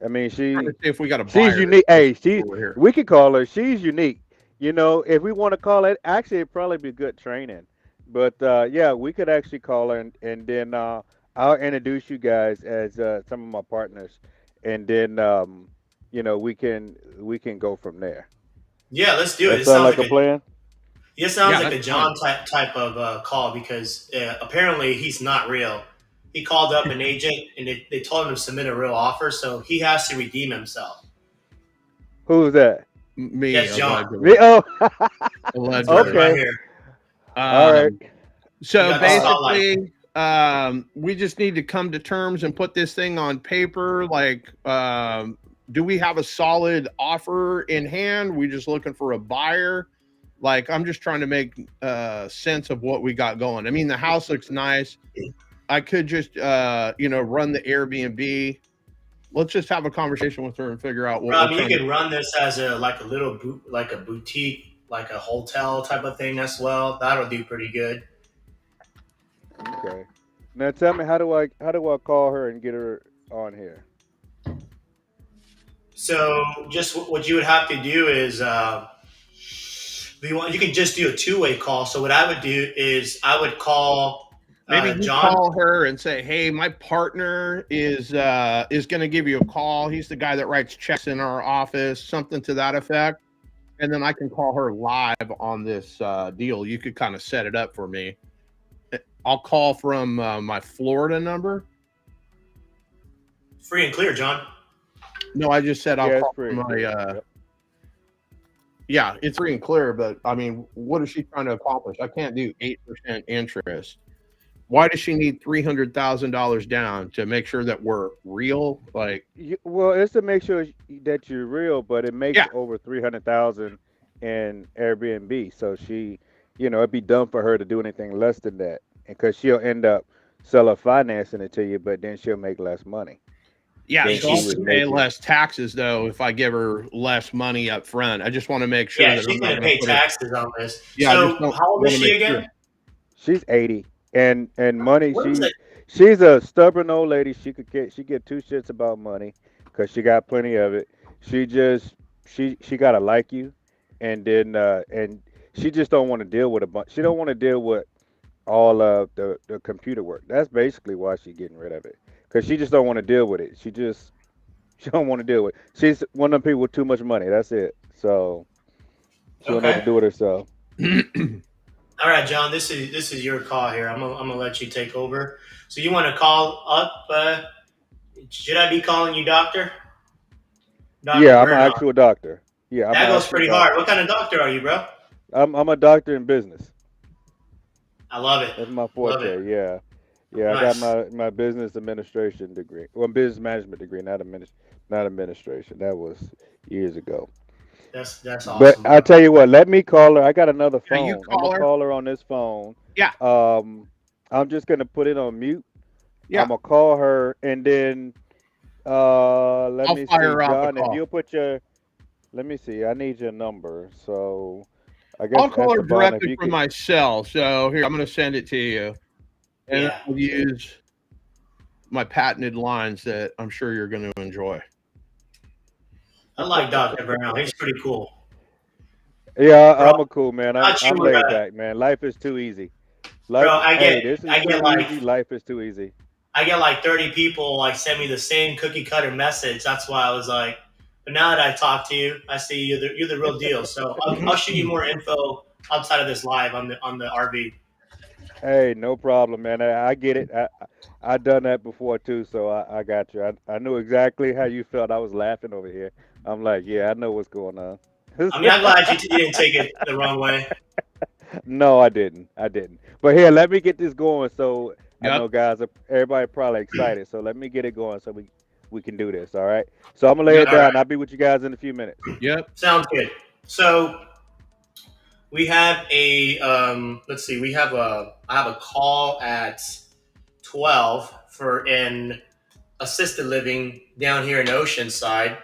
I mean, Trying to see if we got a she's buyer unique. Hey, over here. we can call her. She's unique. If we want to call it, actually, it'd probably be good training. But yeah, we could actually call her, and then I'll introduce you guys as some of my partners, and then we can go from there. Yeah, let's do it. That It sound sounds like like a plan? it sounds Yeah, like that's a fine. John type of call because apparently he's not real. He called up an agent and they told him to submit a real offer, so he has to redeem himself. Who's that? Me, Yes, John. Me? allegedly. Oh, It says Allegedly. right okay. here. All right. You So got the spotlight. basically, we just need to come to terms and put this thing on paper. Like, do we have a solid offer in hand? We just looking for a buyer. Like, I'm just trying to make sense of what we got going. I mean, the house looks nice. I could just run the Airbnb. Let's just have a conversation with her and figure out what we're Rob, you trying to could run this as a boutique, like a hotel type of thing as well. That'll do pretty good. Okay. Now tell me, how do I call her and get her on here? So just what you would have to do is, you can just do a two-way call. So what I would do is I would call maybe you John. call her and say, hey, my partner is going to give you a call. He's the guy that writes checks in our office, something to that effect. And then I can call her live on this deal. You could kind of set it up for me. I'll call from my Florida number. Free and clear, John. No, I just said I'll call from my Yep. yeah, it's free and clear, but I mean, what is she trying to accomplish? I can't do 8% interest. Why does she need $300,000 down to make sure that we're real? Like, Well, it's to make sure that you're real, but it makes Yeah. over 300,000 in Airbnb. So she, it'd be dumb for her to do anything less than that, because she'll end up seller financing it to you, but then she'll make less money. yeah, Then she'll she also would pay make it. less taxes though if I give her less money up front. I just want to make sure Yeah, that she's I'm not going to going pay to put it. taxes on this. Yeah, I So just don't how old is wanna she make again? sure. She's 80, and money. What is it? She's a stubborn old lady. She get two shits about money because she got plenty of it. She just she gotta like you, and then and she just don't want to deal with a bunch. She don't want to deal with all of the computer work. That's basically why she's getting rid of it, because she just don't want to deal with it. She don't want to deal with it. She's one of them people with too much money. That's it. So she don't know what to Okay. do with herself. All right, John. This is your call here. I'm gonna let you take over. So you want to call up? Should I be calling you doctor? Doctor Yeah, I'm an Bernard. actual doctor. Yeah, I'm That an goes actual pretty hard. doctor. What kind of doctor are you, bro? I'm a doctor in business. I love it. That's my Love it. forte. Yeah, yeah. I got Nice. my business administration degree, well, business management degree, not administration. That was years ago. That's But awesome, I bro. tell you what, let me call her. I got another Yeah, you phone. I'm gonna call her. call her on this phone. Yeah, I'm just gonna put it on mute. yeah. I'm gonna call her, and then let I'll me see, fire off a John. If call. you'll put your, let me see. I need your number. So I I'll guess call her Esteban, if directly you from could. my cell. So here, I'm going to send it to you. And Yeah. I'll use my patented lines that I'm sure you're going to enjoy. I like Dr. Brown. He's pretty cool. Yeah, Bro, I'm a cool man. I'm not you, laid back, man. Life is too easy. bro. Hey, this is I too get like easy. Life is too easy. I get like 30 people like send me the same cookie cutter message. That's why I was like, but now that I talk to you, I see you're the real deal. So I'll shoot you more info outside of this live on the RV. Hey, no problem, man. I get it. I done that before too, so I got you. I knew exactly how you felt. I was laughing over here. I'm like, yeah, I know what's going on. I mean, I'm glad you didn't take it the wrong way. No, I didn't. I didn't. But here, let me get this going. So I Yep. know everybody probably excited. So let me get it going so we can do this. All right. So I'm gonna lay it All down. right. I'll be with you guys in a few minutes. Yep. Sounds good. So we have a let's see, I have a call at 12 for an assisted living down here in Oceanside.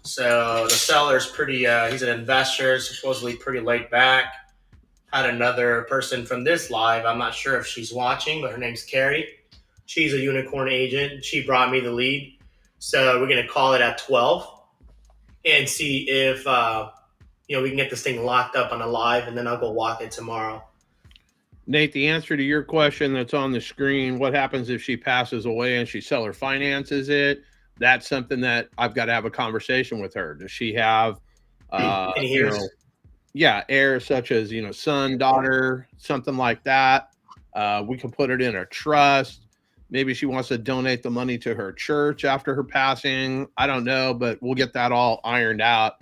So the seller's pretty he's an investor, supposedly pretty laid back. Had another person from this live. I'm not sure if she's watching, but her name's Carrie. She's a unicorn agent. She brought me the lead. So we're gonna call it at 12 and see if we can get this thing locked up on a live, and then I'll go walk it tomorrow. Nate, the answer to your question that's on the screen, what happens if she passes away and she seller finances it? That's something that I've got to have a conversation with her. Does she have, Any heirs? heirs such as, son, daughter, something like that? We can put it in a trust. Maybe she wants to donate the money to her church after her passing. I don't know, but we'll get that all ironed out.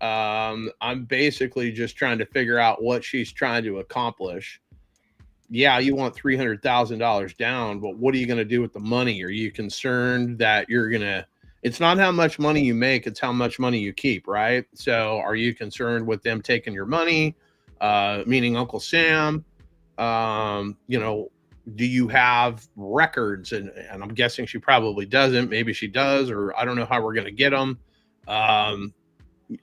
I'm basically just trying to figure out what she's trying to accomplish. Yeah, you want $300,000 down, but what are you going to do with the money? Are you concerned that it's not how much money you make, it's how much money you keep, right? So are you concerned with them taking your money? meaning Uncle Sam? You know, do you have records? And I'm guessing she probably doesn't. Maybe she does, or I don't know how we're going to get them.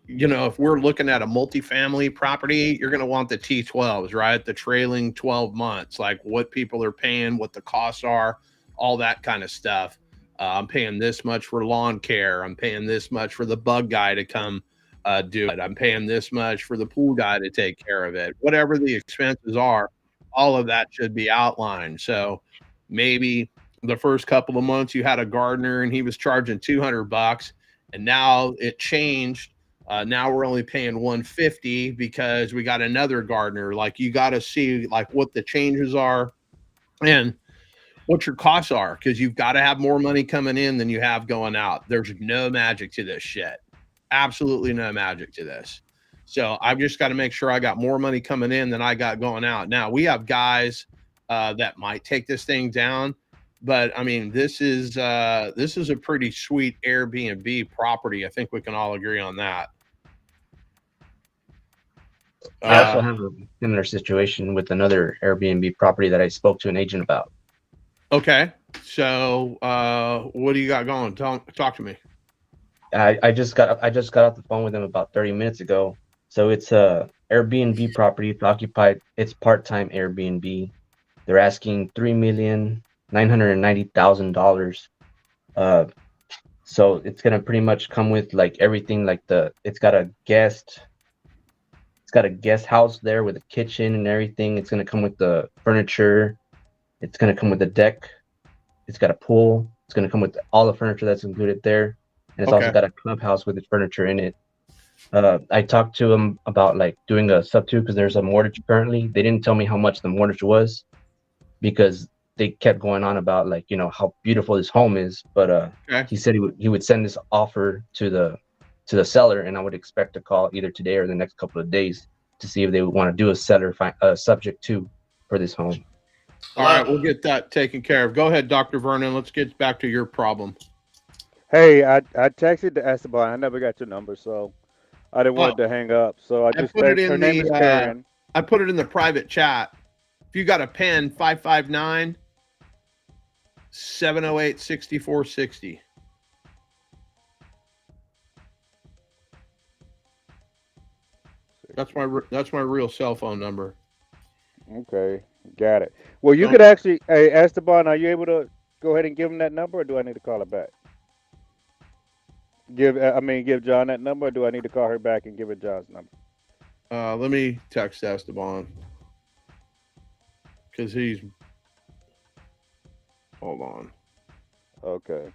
You know, if we're looking at a multifamily property, you're going to want the T12s, right? The trailing 12 months, like what people are paying, what the costs are, all that kind of stuff. I'm paying this much for lawn care. I'm paying this much for the bug guy to come do it. I'm paying this much for the pool guy to take care of it. Whatever the expenses are, all of that should be outlined. So maybe the first couple of months you had a gardener and he was charging $200, and now it changed. Now we're only paying $150 because we got another gardener. Like, you got to see like what the changes are and what your costs are, because you've got to have more money coming in than you have going out. There's no magic to this shit. Absolutely no magic to this. So I've just got to make sure I got more money coming in than I got going out. Now we have guys that might take this thing down, but I mean, this is a pretty sweet Airbnb property. I think we can all agree on that. I also have a similar situation with another Airbnb property that I spoke to an agent about. Okay, so what do you got going? Talk to me. I just got off the phone with them about 30 minutes ago. So it's a Airbnb property. It's occupied. It's part-time Airbnb. They're asking $3,990,000. So it's gonna pretty much come with like everything. Like it's got a guest house there with a kitchen and everything. It's gonna come with the furniture. It's gonna come with a deck. It's got a pool. It's gonna come with all the furniture that's included there. And it's also got a clubhouse with its furniture in it. I talked to them about like doing a sub-2 because there's a mortgage currently. They didn't tell me how much the mortgage was because they kept going on about like, you know, how beautiful this home is. But he said he would send this offer to the seller, and I would expect a call either today or the next couple of days to see if they would want to do a seller subject to for this home. All right, we'll get that taken care of. Go ahead, Dr. Vernon. Let's get back to your problem. Hey, I texted to Esteban. I never got your number, so I didn't want it to hang up. So I just put it in her name is Karen. I put it in the private chat. If you got a pen, 559-708-6460. That's my real cell phone number. Okay, got it. Well, you could actually, hey Esteban, are you able to go ahead and give him that number, or do I need to call her back? Give John that number, or do I need to call her back and give her John's number? Let me text Esteban because hold on. Okay.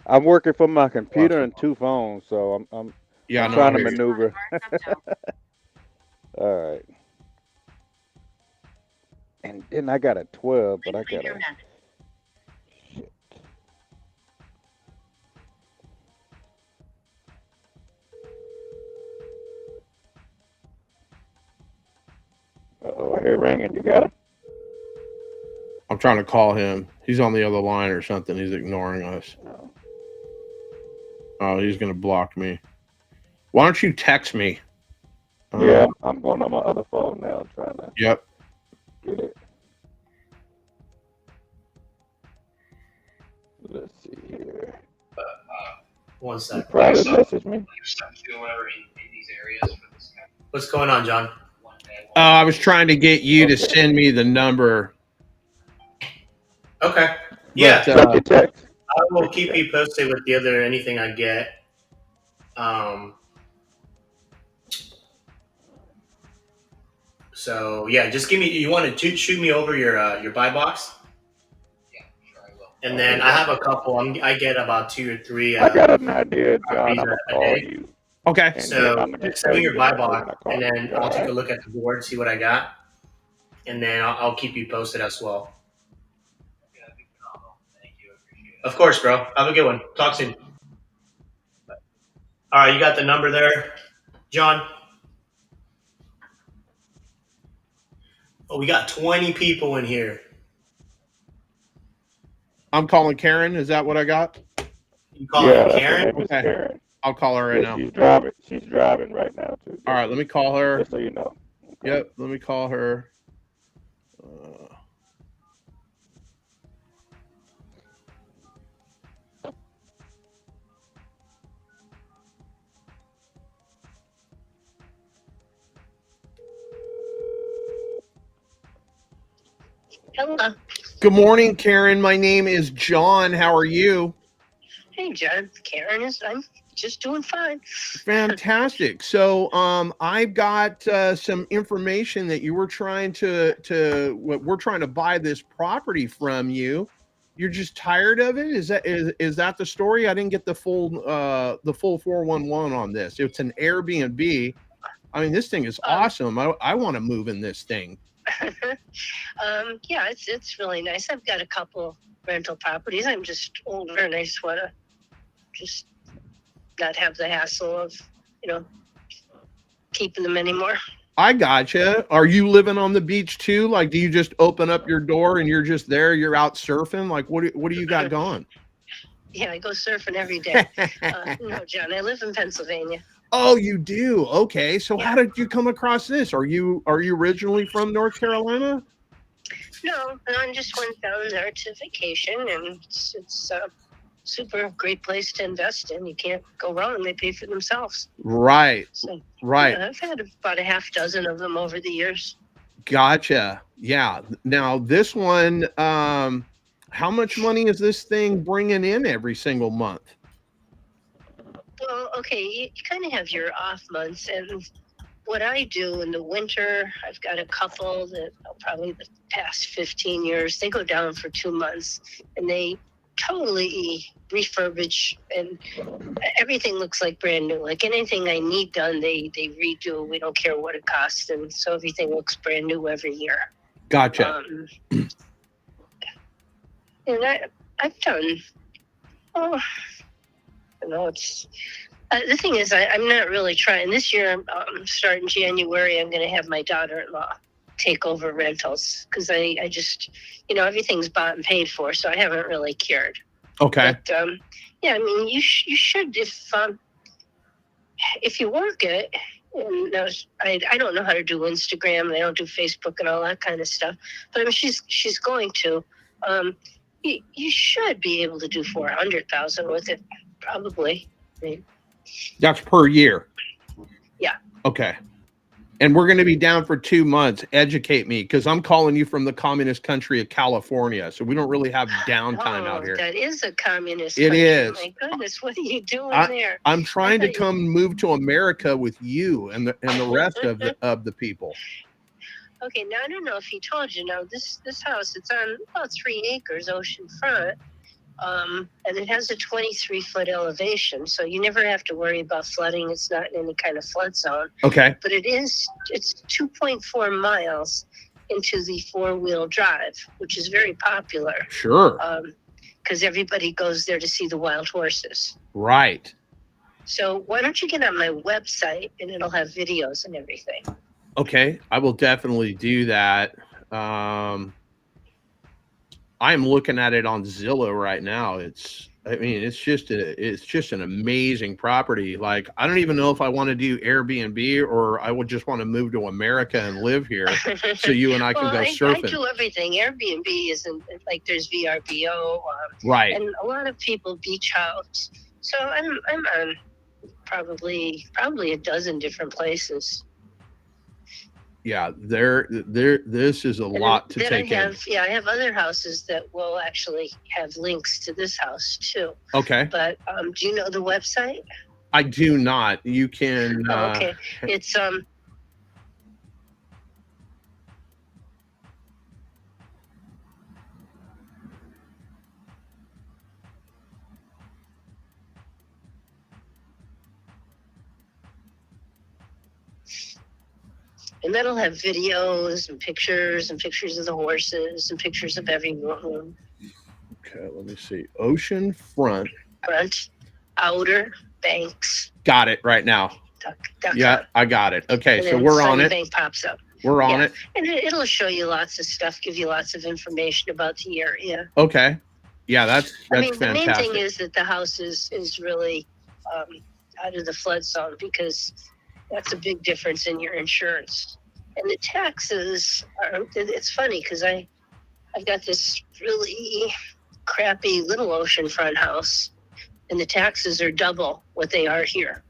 I'm working from my computer and 2 phones, so I'm trying to maneuver. All right. And then I got a 12, but I got a... Shit. Uh-oh, I hear ringing. You got it? I'm trying to call him. He's on the other line or something. He's ignoring us. Oh, he's going to block me. Why don't you text me? Yeah, I'm going on my other phone now trying to get it. Let's see here. One second. Private message me. What's going on, John? I was trying to get you to send me the number. Okay. Yeah. But, I will keep you posted with anything I get. So yeah, just give me. You want to shoot me over your buy box? Yeah, sure I will. And then I have a couple. I get about 2 or 3. I got an idea, John. I'm gonna call you. Okay. So send me your buy box, and then I'll take a look at the board, see what I got, and then I'll keep you posted as well. Yeah, that'd be phenomenal. Thank you. I appreciate it. Of course, bro. Have a good one. Talk soon. All right, you got the number there, John? Oh, we got 20 people in here. I'm calling Karen. Is that what I got? You calling Karen? Okay. I'll call her right now. She's driving. She's driving right now too. All right, let me call her. Just so you know. Okay. Yep, let me call her. Hello. Good morning, Karen. My name is John. How are you? Hey, John. I'm just doing fine. Fantastic. So, I've got some information that you were trying we're trying to buy this property from you. You're just tired of it? Is that the story? I didn't get the full 411 on this. It's an Airbnb. I mean, this thing is awesome. I want to move in this thing. Yeah, it's really nice. I've got a couple rental properties. I'm just older and I just want to just not have the hassle of, keeping them anymore. I gotcha. Are you living on the beach too? Like, do you just open up your door and you're just there? You're out surfing? Like, what do you got going? Yeah, I go surfing every day. No, John, I live in Pennsylvania. Oh, you do? Okay. So Yeah. how did you come across this? Are you originally from North Carolina? No, I just went down there to vacation, and it's a super great place to invest in. You can't go wrong. They pay for themselves. Right. So, Right. yeah, I've had about a half dozen of them over the years. Gotcha. Yeah. Now this one, how much money is this thing bringing in every single month? Well, okay, you kind of have your off months, and what I do in the winter, I've got a couple that probably the past 15 years, they go down for 2 months, and they totally refurbish, and everything looks like brand new. Like anything I need done, they redo. We don't care what it costs, and so everything looks brand new every year. Gotcha. And I've done, it's the thing is, I'm not really trying. This year, starting January, I'm going to have my daughter-in-law take over rentals because I just, everything's bought and paid for, so I haven't really cared. Okay. But, yeah, I mean, you should if you work it. And I don't know how to do Instagram, and I don't do Facebook and all that kind of stuff. But I mean, she's going to. You should be able to do 400,000 with it, probably. I mean, That's per year. Yeah. Okay. And we're going to be down for 2 months. Educate me, because I'm calling you from the communist country of California, so we don't really have downtime out here. That is a communist It country. is. My goodness, what are you doing there? I'm trying to come move to America with you and the rest of the people. Okay, now I don't know if he told you. Now this house, it's on about 3 acres oceanfront, and it has a 23-foot elevation, so you never have to worry about flooding. It's not in any kind of flood zone. Okay. But it's 2.4 miles into the 4-wheel drive, which is very popular. Sure. Because everybody goes there to see the wild horses. Right. So why don't you get on my website, and it'll have videos and everything. Okay, I will definitely do that. I'm looking at it on Zillow right now. It's just an amazing property. Like, I don't even know if I want to do Airbnb or I would just want to move to America and live here so you and I can go surfing. I do everything. Airbnb isn't like there's VRBO, right? And a lot of people beach house. So I'm on probably a dozen different places. Yeah, this is a lot to take in. Yeah, I have other houses that will actually have links to this house too. Okay. But do you know the website? I do not. You can. Okay, it's and that'll have videos and pictures of the horses and pictures of every room. Okay, let me see. Oceanfront. Front, Outer Banks. Got it right now. Yeah, I got it. Okay, so we're on it. Bank pops up. We're on it. And it'll show you lots of stuff, give you lots of information about the area. Okay. Yeah, that's I mean, fantastic. the main thing is that the house is really, out of the flood zone, because that's a big difference in your insurance. And the taxes are, it's funny because I've got this really crappy little oceanfront house, and the taxes are double what they are here,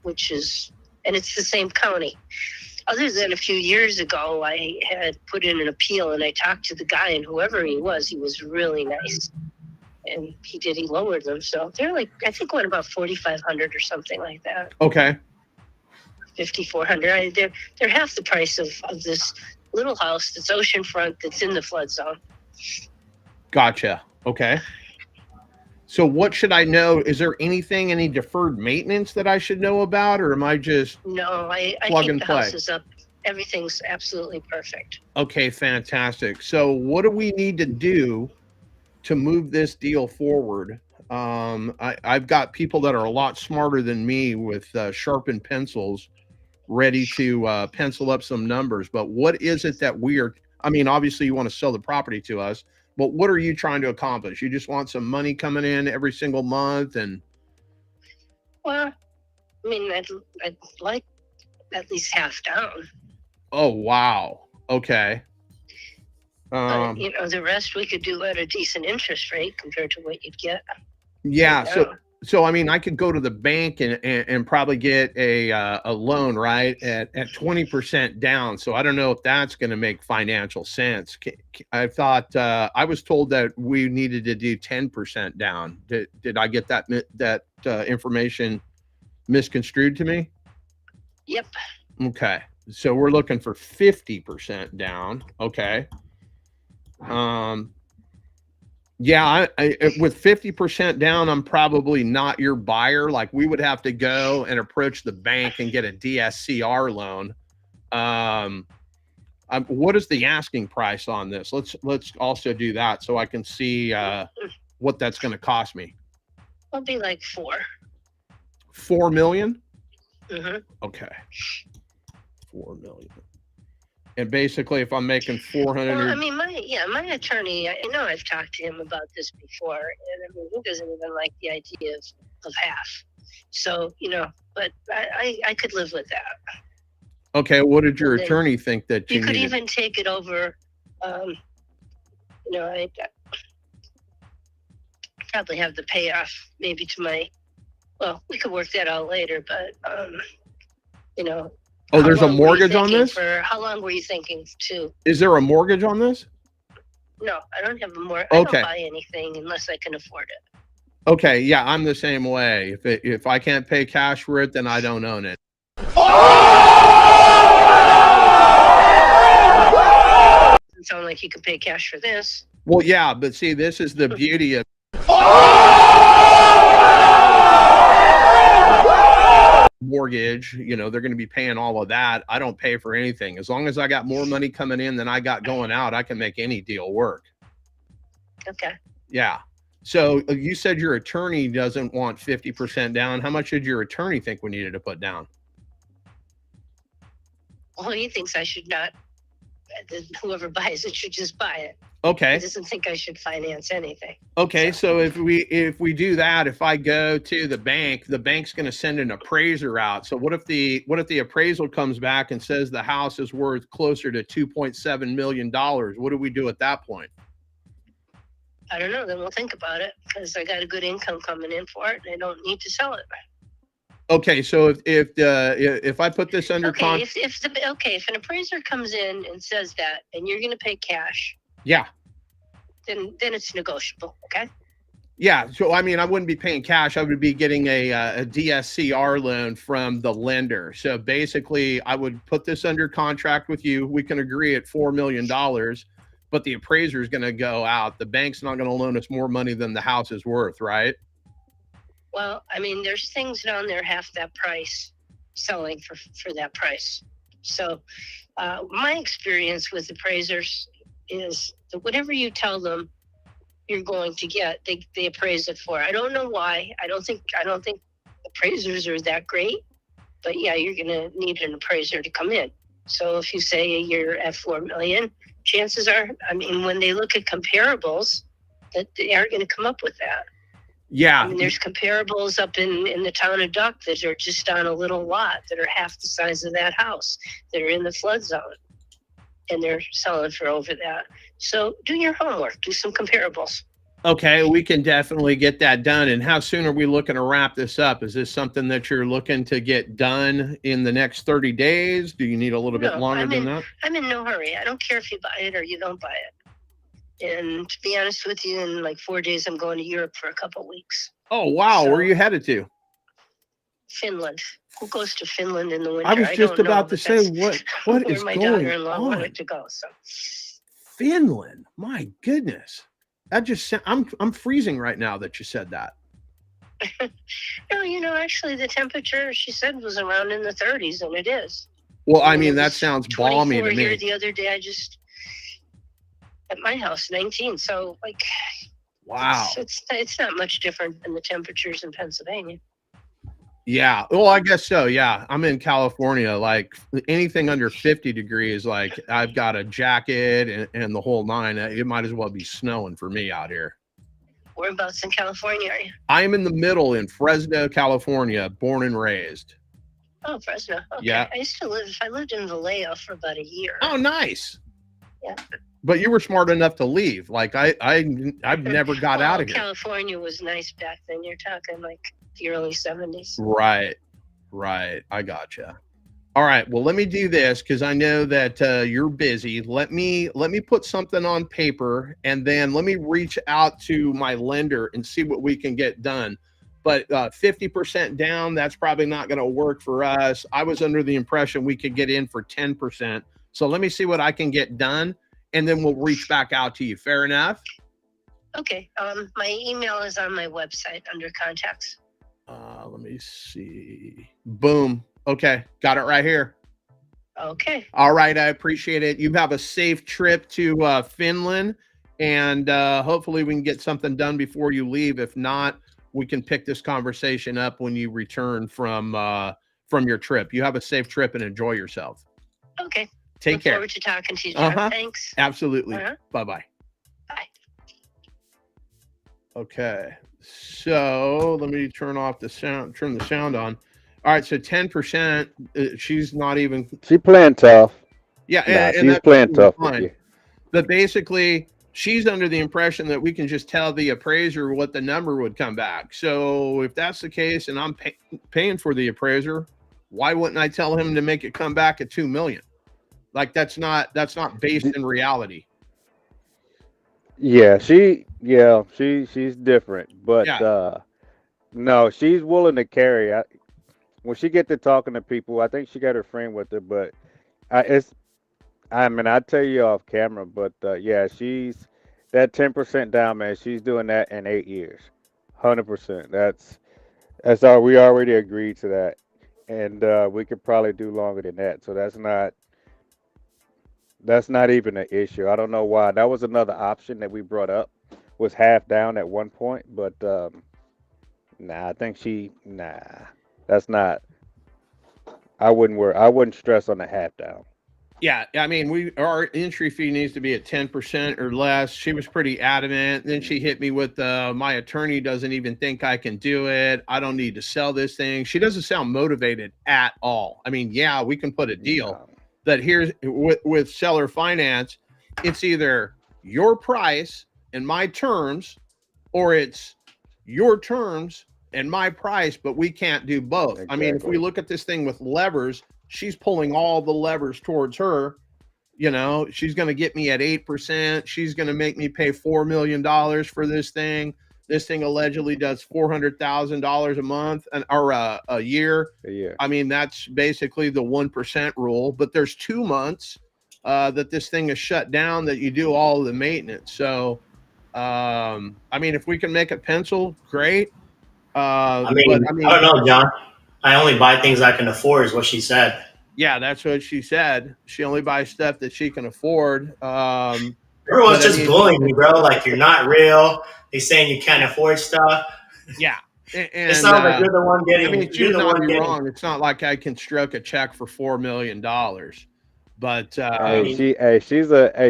which is, and it's the same county. Other than a few years ago, I had put in an appeal, and I talked to the guy, and whoever he was really nice. And he lowered them. So they're like, I think what, about 4,500 or something like that. Okay. 5,400. They're half the price of this little house that's oceanfront that's in the flood zone. Gotcha. Okay. So what should I know? Is there any deferred maintenance that I should know about, or am I just No, I plug keep and the play? houses up. Everything's absolutely perfect. Okay, fantastic. So what do we need to do to move this deal forward? I've got people that are a lot smarter than me with sharpened pencils ready to pencil up some numbers. But what is it that we are, I mean, obviously you want to sell the property to us, but what are you trying to accomplish? You just want some money coming in every single month? And Well, I mean, I'd like at least half down. oh, wow. Okay. But, the rest we could do at a decent interest rate compared to what you'd get. Yeah. down. So I mean, I could go to the bank and probably get a loan, right, at 20% down. So I don't know if that's going to make financial sense. I thought I was told that we needed to do 10% down. Did I get that information misconstrued to me? Yep. Okay. So we're looking for 50% down. Okay. Yeah, I with 50% down, I'm probably not your buyer. Like, we would have to go and approach the bank and get a DSCR loan. What is the asking price on this? Let's also do that so I can see what that's going to cost me. It'll be like 4 million. Mm-hmm. Okay, 4 million. And basically, if I'm making 400, Well, I mean, my attorney, I know I've talked to him about this before, and I mean, he doesn't even like the idea of half. So, but I could live with that. okay, what did your attorney think that You could needed? even take it over. I probably have the payoff maybe to my. Well, we could work that out later, but Oh, there's a how long were you mortgage on thinking this? how long were you thinking to? Is there a mortgage on this? No, I don't have a mortgage. Okay. I don't buy anything unless I can afford it. Okay, yeah, I'm the same way. If I can't pay cash for it, then I don't own it. Doesn't sound like you can pay cash for this. Well, yeah, but see, this is the beauty of mortgage. They're going to be paying all of that. I don't pay for anything. As long as I got more money coming in than I got going out, I can make any deal work. Okay. Yeah. So you said your attorney doesn't want 50% down. How much did your attorney think we needed to put down? Well, he thinks I should not. Whoever buys it should just buy it. Okay. He doesn't think I should finance anything. Okay, so if we do that, if I go to the bank's going to send an appraiser out. So what if the appraisal comes back and says the house is worth closer to $2.7 million? What do we do at that point? I don't know. Then we'll think about it, because I got a good income coming in for it, and I don't need to sell it. Okay, so if I put this under Okay, if an appraiser comes in and says that, and you're going to pay cash, yeah. then it's negotiable. Okay. Yeah. So, I mean, I wouldn't be paying cash. I would be getting a DSCR loan from the lender. So basically, I would put this under contract with you. We can agree at $4 million, but the appraiser is going to go out. The bank's not going to loan us more money than the house is worth, right? Well, I mean, there's things down there half that price selling for that price. So my experience with appraisers is that whatever you tell them you're going to get, they appraise it for. I don't know why. I don't think appraisers are that great, but yeah, you're going to need an appraiser to come in. So if you say you're at 4 million, chances are, I mean, when they look at comparables, that they are going to come up with that. Yeah. I mean, there's comparables up in the town of Duck that are just on a little lot that are half the size of that house that are in the flood zone, and they're selling for over that. So do your homework, do some comparables. Okay, we can definitely get that done. And how soon are we looking to wrap this up? Is this something that you're looking to get done in the next 30 days? Do you need a little bit longer than that? I'm in no hurry. I don't care if you buy it or you don't buy it. And to be honest with you, in like 4 days, I'm going to Europe for a couple of weeks. Oh, wow. Where are you headed to? Finland. Who goes to Finland in the winter? I was just about to say, what where is my going daughter-in-law on? wanted to go. So Finland. My goodness. That just I'm freezing right now that you said that. No, actually the temperature she said was around in the 30s, and it is. Well, I mean, that sounds balmy to me. Here the other day, at my house, 19. So like, wow, it's not much different than the temperatures in Pennsylvania. Yeah. Well, I guess so. Yeah. I'm in California. Like anything under 50 degrees, like I've got a jacket and the whole nine. It might as well be snowing for me out here. Whereabouts in California are you? I'm in the middle in Fresno, California, born and raised. Oh, Fresno. Okay. Yeah. I lived in Vallejo for about a year. Oh, nice. Yeah. But you were smart enough to leave. Like I've never got out of here. California was nice back then. You're talking like the early 70s. Right. I gotcha. All right. Well, let me do this because I know that you're busy. Let me put something on paper and then let me reach out to my lender and see what we can get done. But 50% down, that's probably not going to work for us. I was under the impression we could get in for 10%. So let me see what I can get done, and then we'll reach back out to you. Fair enough? Okay. My email is on my website under contacts. Let me see. Boom. Okay. Got it right here. Okay. All right. I appreciate it. You have a safe trip to Finland, and hopefully we can get something done before you leave. If not, we can pick this conversation up when you return from your trip. You have a safe trip and enjoy yourself. Okay. Take care. Look forward to talking to you, John. Thanks. Absolutely. Uh-huh. Bye-bye. Bye. Okay. So let me turn the sound on. All right. So 10%, she's not even. She's playing tough. Yeah. Nah, she's playing tough with you. But basically, she's under the impression that we can just tell the appraiser what the number would come back. So if that's the case, and I'm paying for the appraiser, why wouldn't I tell him to make it come back at $2 million? Like that's not based in reality. Yeah, she's different, but yeah. No, she's willing to carry. When she get to talking to people, I think she got her friend with her, but I tell you off camera, but yeah, she's that 10% down, man. She's doing that in 8 years, 100%. That's all. We already agreed to that, and we could probably do longer than that. So that's not even an issue. I don't know why. That was another option that we brought up, was half down at one point, but I think that's not. I wouldn't stress on the half down. Yeah, I mean, our entry fee needs to be at 10% or less. She was pretty adamant. Then she hit me with my attorney doesn't even think I can do it. I don't need to sell this thing. She doesn't sound motivated at all. I mean, yeah, we can put a deal. That here's with seller finance, it's either your price and my terms, or it's your terms and my price, but we can't do both. Exactly. I mean, if we look at this thing with levers, she's pulling all the levers towards her. You know, she's going to get me at 8%. She's going to make me pay $4 million for this thing. This thing allegedly does $400,000 a month or a year. I mean, that's basically the 1% rule. But there's 2 months that this thing is shut down that you do all of the maintenance. So, I mean, if we can make it pencil, great. I don't know, John. I only buy things I can afford, is what she said. Yeah, that's what she said. She only buys stuff that she can afford. Everyone's just bullying me, bro. Like, you're not real. They saying you can't afford stuff. Yeah. And, it sounds like you're the one getting. I mean, she would not be wrong. It's not like I can stroke a check for $4 million. But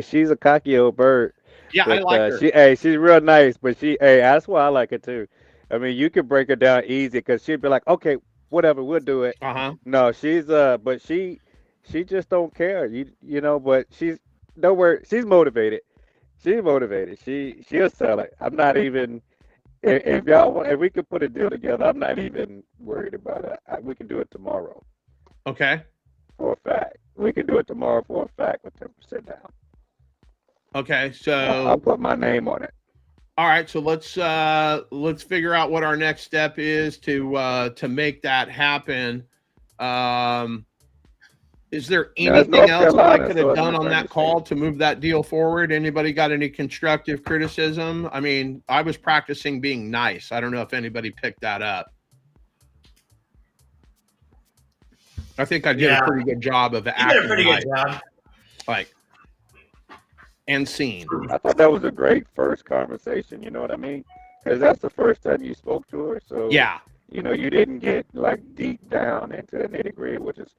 she's a cocky old bird. Yeah, but, I like her. She's real nice, but that's why I like her too. I mean, you could break her down easy because she'd be like, okay, whatever, we'll do it. No, she's but she just don't care. You know, but don't worry, she's motivated. She's motivated. She'll sell it. I'm not even if y'all want, if we could put a deal together, I'm not even worried about it. We can do it tomorrow. Okay. For a fact, we can do it tomorrow for a fact with 10% down. Okay, so I'll put my name on it. All right, so let's figure out what our next step is to make that happen. Is there anything else that I could have done on that call to move that deal forward? Anybody got any constructive criticism? I mean, I was practicing being nice. I don't know if anybody picked that up. I think I did a pretty good job of acting. You did a pretty good job. Like, and seen. I thought that was a great first conversation. You know what I mean? Because that's the first time you spoke to her. So yeah, you know, you didn't get like deep down into the nitty gritty, which is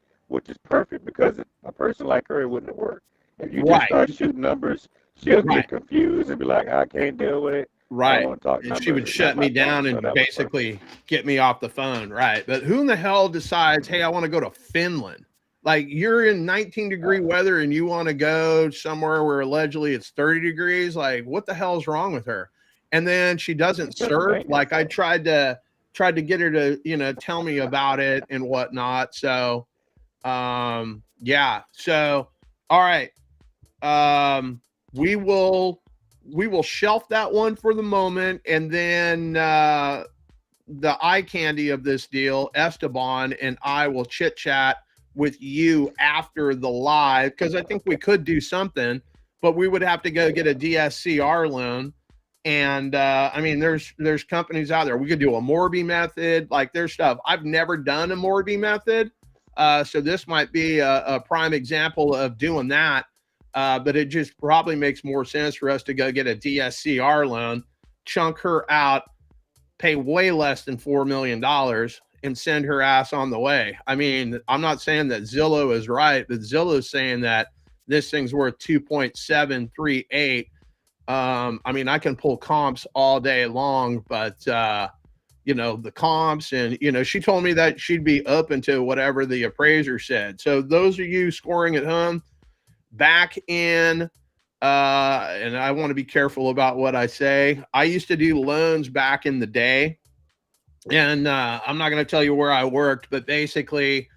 perfect because a person like her, it wouldn't have worked. If you just start shooting numbers, she'll get confused and be like, I can't deal with it. Right. And she would shut me down and basically get me off the phone. Right. But who in the hell decides, hey, I want to go to Finland? Like, you're in 19-degree weather and you want to go somewhere where allegedly it's 30 degrees. Like, what the hell's wrong with her? And then she doesn't surf. Like, I tried to get her to, you know, tell me about it and whatnot. So, yeah. So, all right. We will shelf that one for the moment. And then, the eye candy of this deal, Esteban and I will chit chat with you after the live, because I think we could do something, but we would have to go get a DSCR loan. And I mean, there's companies out there. We could do a Morby method. Like, there's stuff. I've never done a Morby method. So this might be a prime example of doing that. But it just probably makes more sense for us to go get a DSCR loan, chunk her out, pay way less than $4 million, and send her ass on the way. I mean, I'm not saying that Zillow is right, but Zillow is saying that this thing's worth 2.738. I mean, I can pull comps all day long, but you know, the comps, and you know, she told me that she'd be open to whatever the appraiser said. So those of you scoring at home, back in and I want to be careful about what I say. I used to do loans back in the day. And I'm not going to tell you where I worked, but basically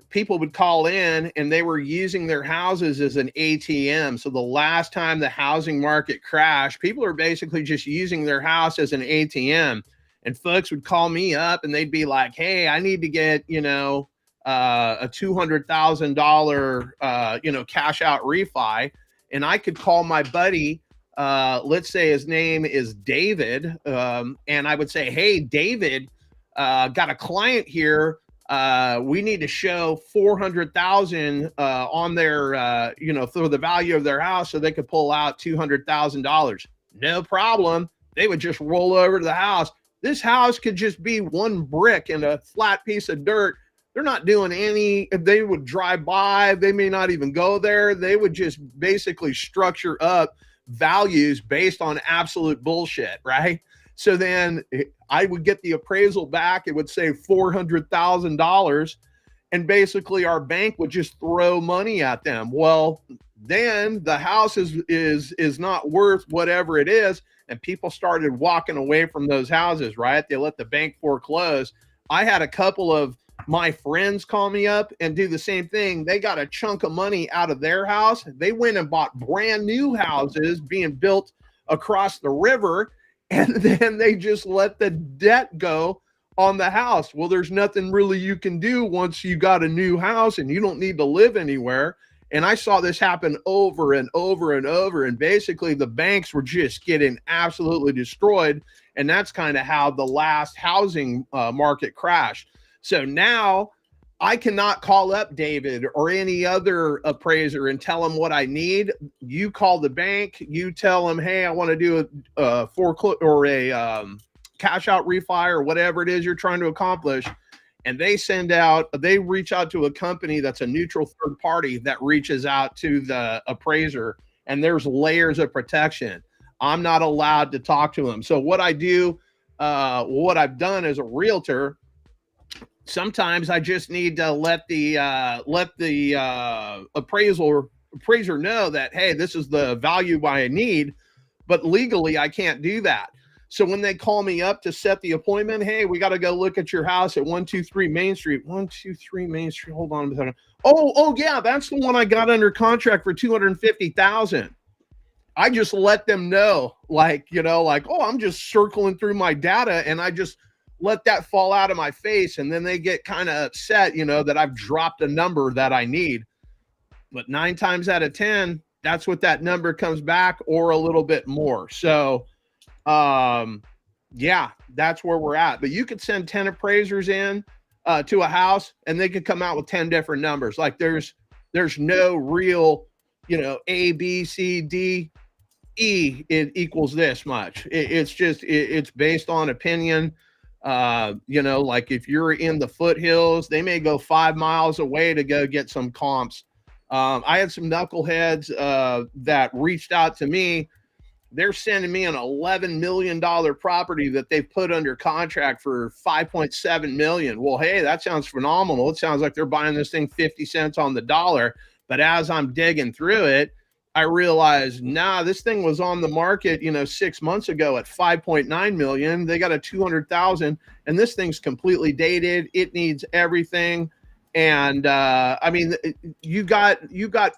people would call in and they were using their houses as an ATM. So the last time the housing market crashed, people are basically just using their house as an ATM. And folks would call me up and they'd be like, hey, I need to get, you know, a $200,000, you know, cash out refi. And I could call my buddy, let's say his name is David. And I would say, hey, David, got a client here. We need to show 400,000 on their, you know, for the value of their house so they could pull out $200,000. No problem. They would just roll over to the house. This house could just be one brick and a flat piece of dirt. They're not doing any, they would drive by. They may not even go there. They would just basically structure up values based on absolute bullshit, right? So then I would get the appraisal back. It would say $400,000, and basically our bank would just throw money at them. Well, then the house is not worth whatever it is, and people started walking away from those houses, right? They let the bank foreclose. I had a couple of my friends call me up and do the same thing. They got a chunk of money out of their house. They went and bought brand new houses being built across the river, and then they just let the debt go on the house. Well, there's nothing really you can do once you got a new house and you don't need to live anywhere. And I saw this happen over and over and over. And basically the banks were just getting absolutely destroyed. And that's kind of how the last housing market crashed. So now I cannot call up David or any other appraiser and tell him what I need. You call the bank, you tell them, hey, I want to do a foreclosure or a cash out refi or whatever it is you're trying to accomplish. And they reach out to a company that's a neutral third party that reaches out to the appraiser, and there's layers of protection. I'm not allowed to talk to them. So what I do, what I've done as a realtor, sometimes I just need to let the appraiser know that, hey, this is the value I need, but legally I can't do that. So when they call me up to set the appointment, hey, we got to go look at your house at 123 Main Street. 123 Main Street. Hold on a second. Oh yeah, that's the one I got under contract for $250,000. I just let them know, like, oh, I'm just circling through my data, and I just let that fall out of my face, and then they get kind of upset, that I've dropped a number that I need. But 9 times out of 10, that's what that number comes back, or a little bit more. So yeah, that's where we're at. But you could send 10 appraisers in to a house, and they could come out with 10 different numbers. Like there's no real, A, B, C, D, E, it equals this much. It's just, it's based on opinion. Like if you're in the foothills, they may go 5 miles away to go get some comps. I had some knuckleheads that reached out to me. They're sending me an $11 million property that they've put under contract for $5.7 million. Well, hey, that sounds phenomenal. It sounds like they're buying this thing 50 cents on the dollar. But as I'm digging through it, I realized, this thing was on the market, 6 months ago at 5.9 million. They got a 200,000, and this thing's completely dated. It needs everything. And I mean, you got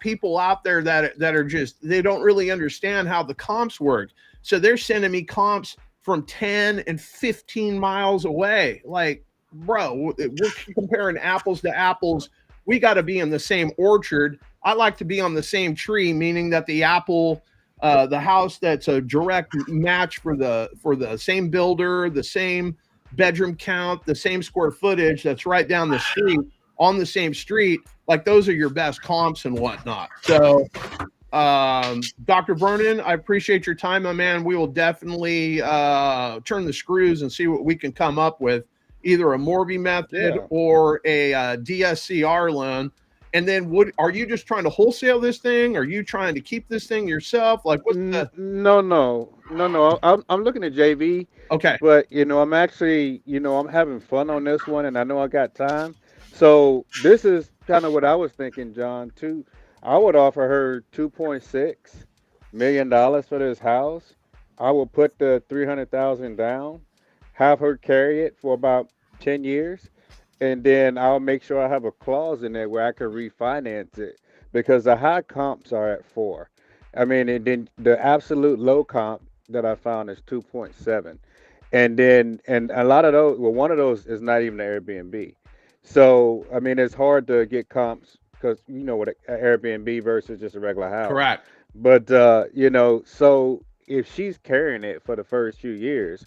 people out there that are just, they don't really understand how the comps work. So they're sending me comps from 10 and 15 miles away. Like, bro, we're comparing apples to apples. We got to be in the same orchard. I like to be on the same tree, meaning that the apple, the house that's a direct match for the same builder, the same bedroom count, the same square footage, that's right down the street on the same street. Like those are your best comps and whatnot. So, Dr. Vernon, I appreciate your time, my man. We will definitely turn the screws and see what we can come up with, either a Morby method or a DSCR loan. And then are you just trying to wholesale this thing? Are you trying to keep this thing yourself? Like what's the... No. I'm looking at JV. Okay. But I'm actually, I'm having fun on this one, and I know I got time. So this is kind of what I was thinking, John, too. I would offer her $2.6 million for this house. I will put the $300,000 down, have her carry it for about 10 years. And then I'll make sure I have a clause in there where I can refinance it, because the high comps are at 4. I mean, and then the absolute low comp that I found is 2.7. And a lot of those, well, one of those is not even an Airbnb. So, I mean, it's hard to get comps because, what an Airbnb versus just a regular house. Correct. But, so if she's carrying it for the first few years,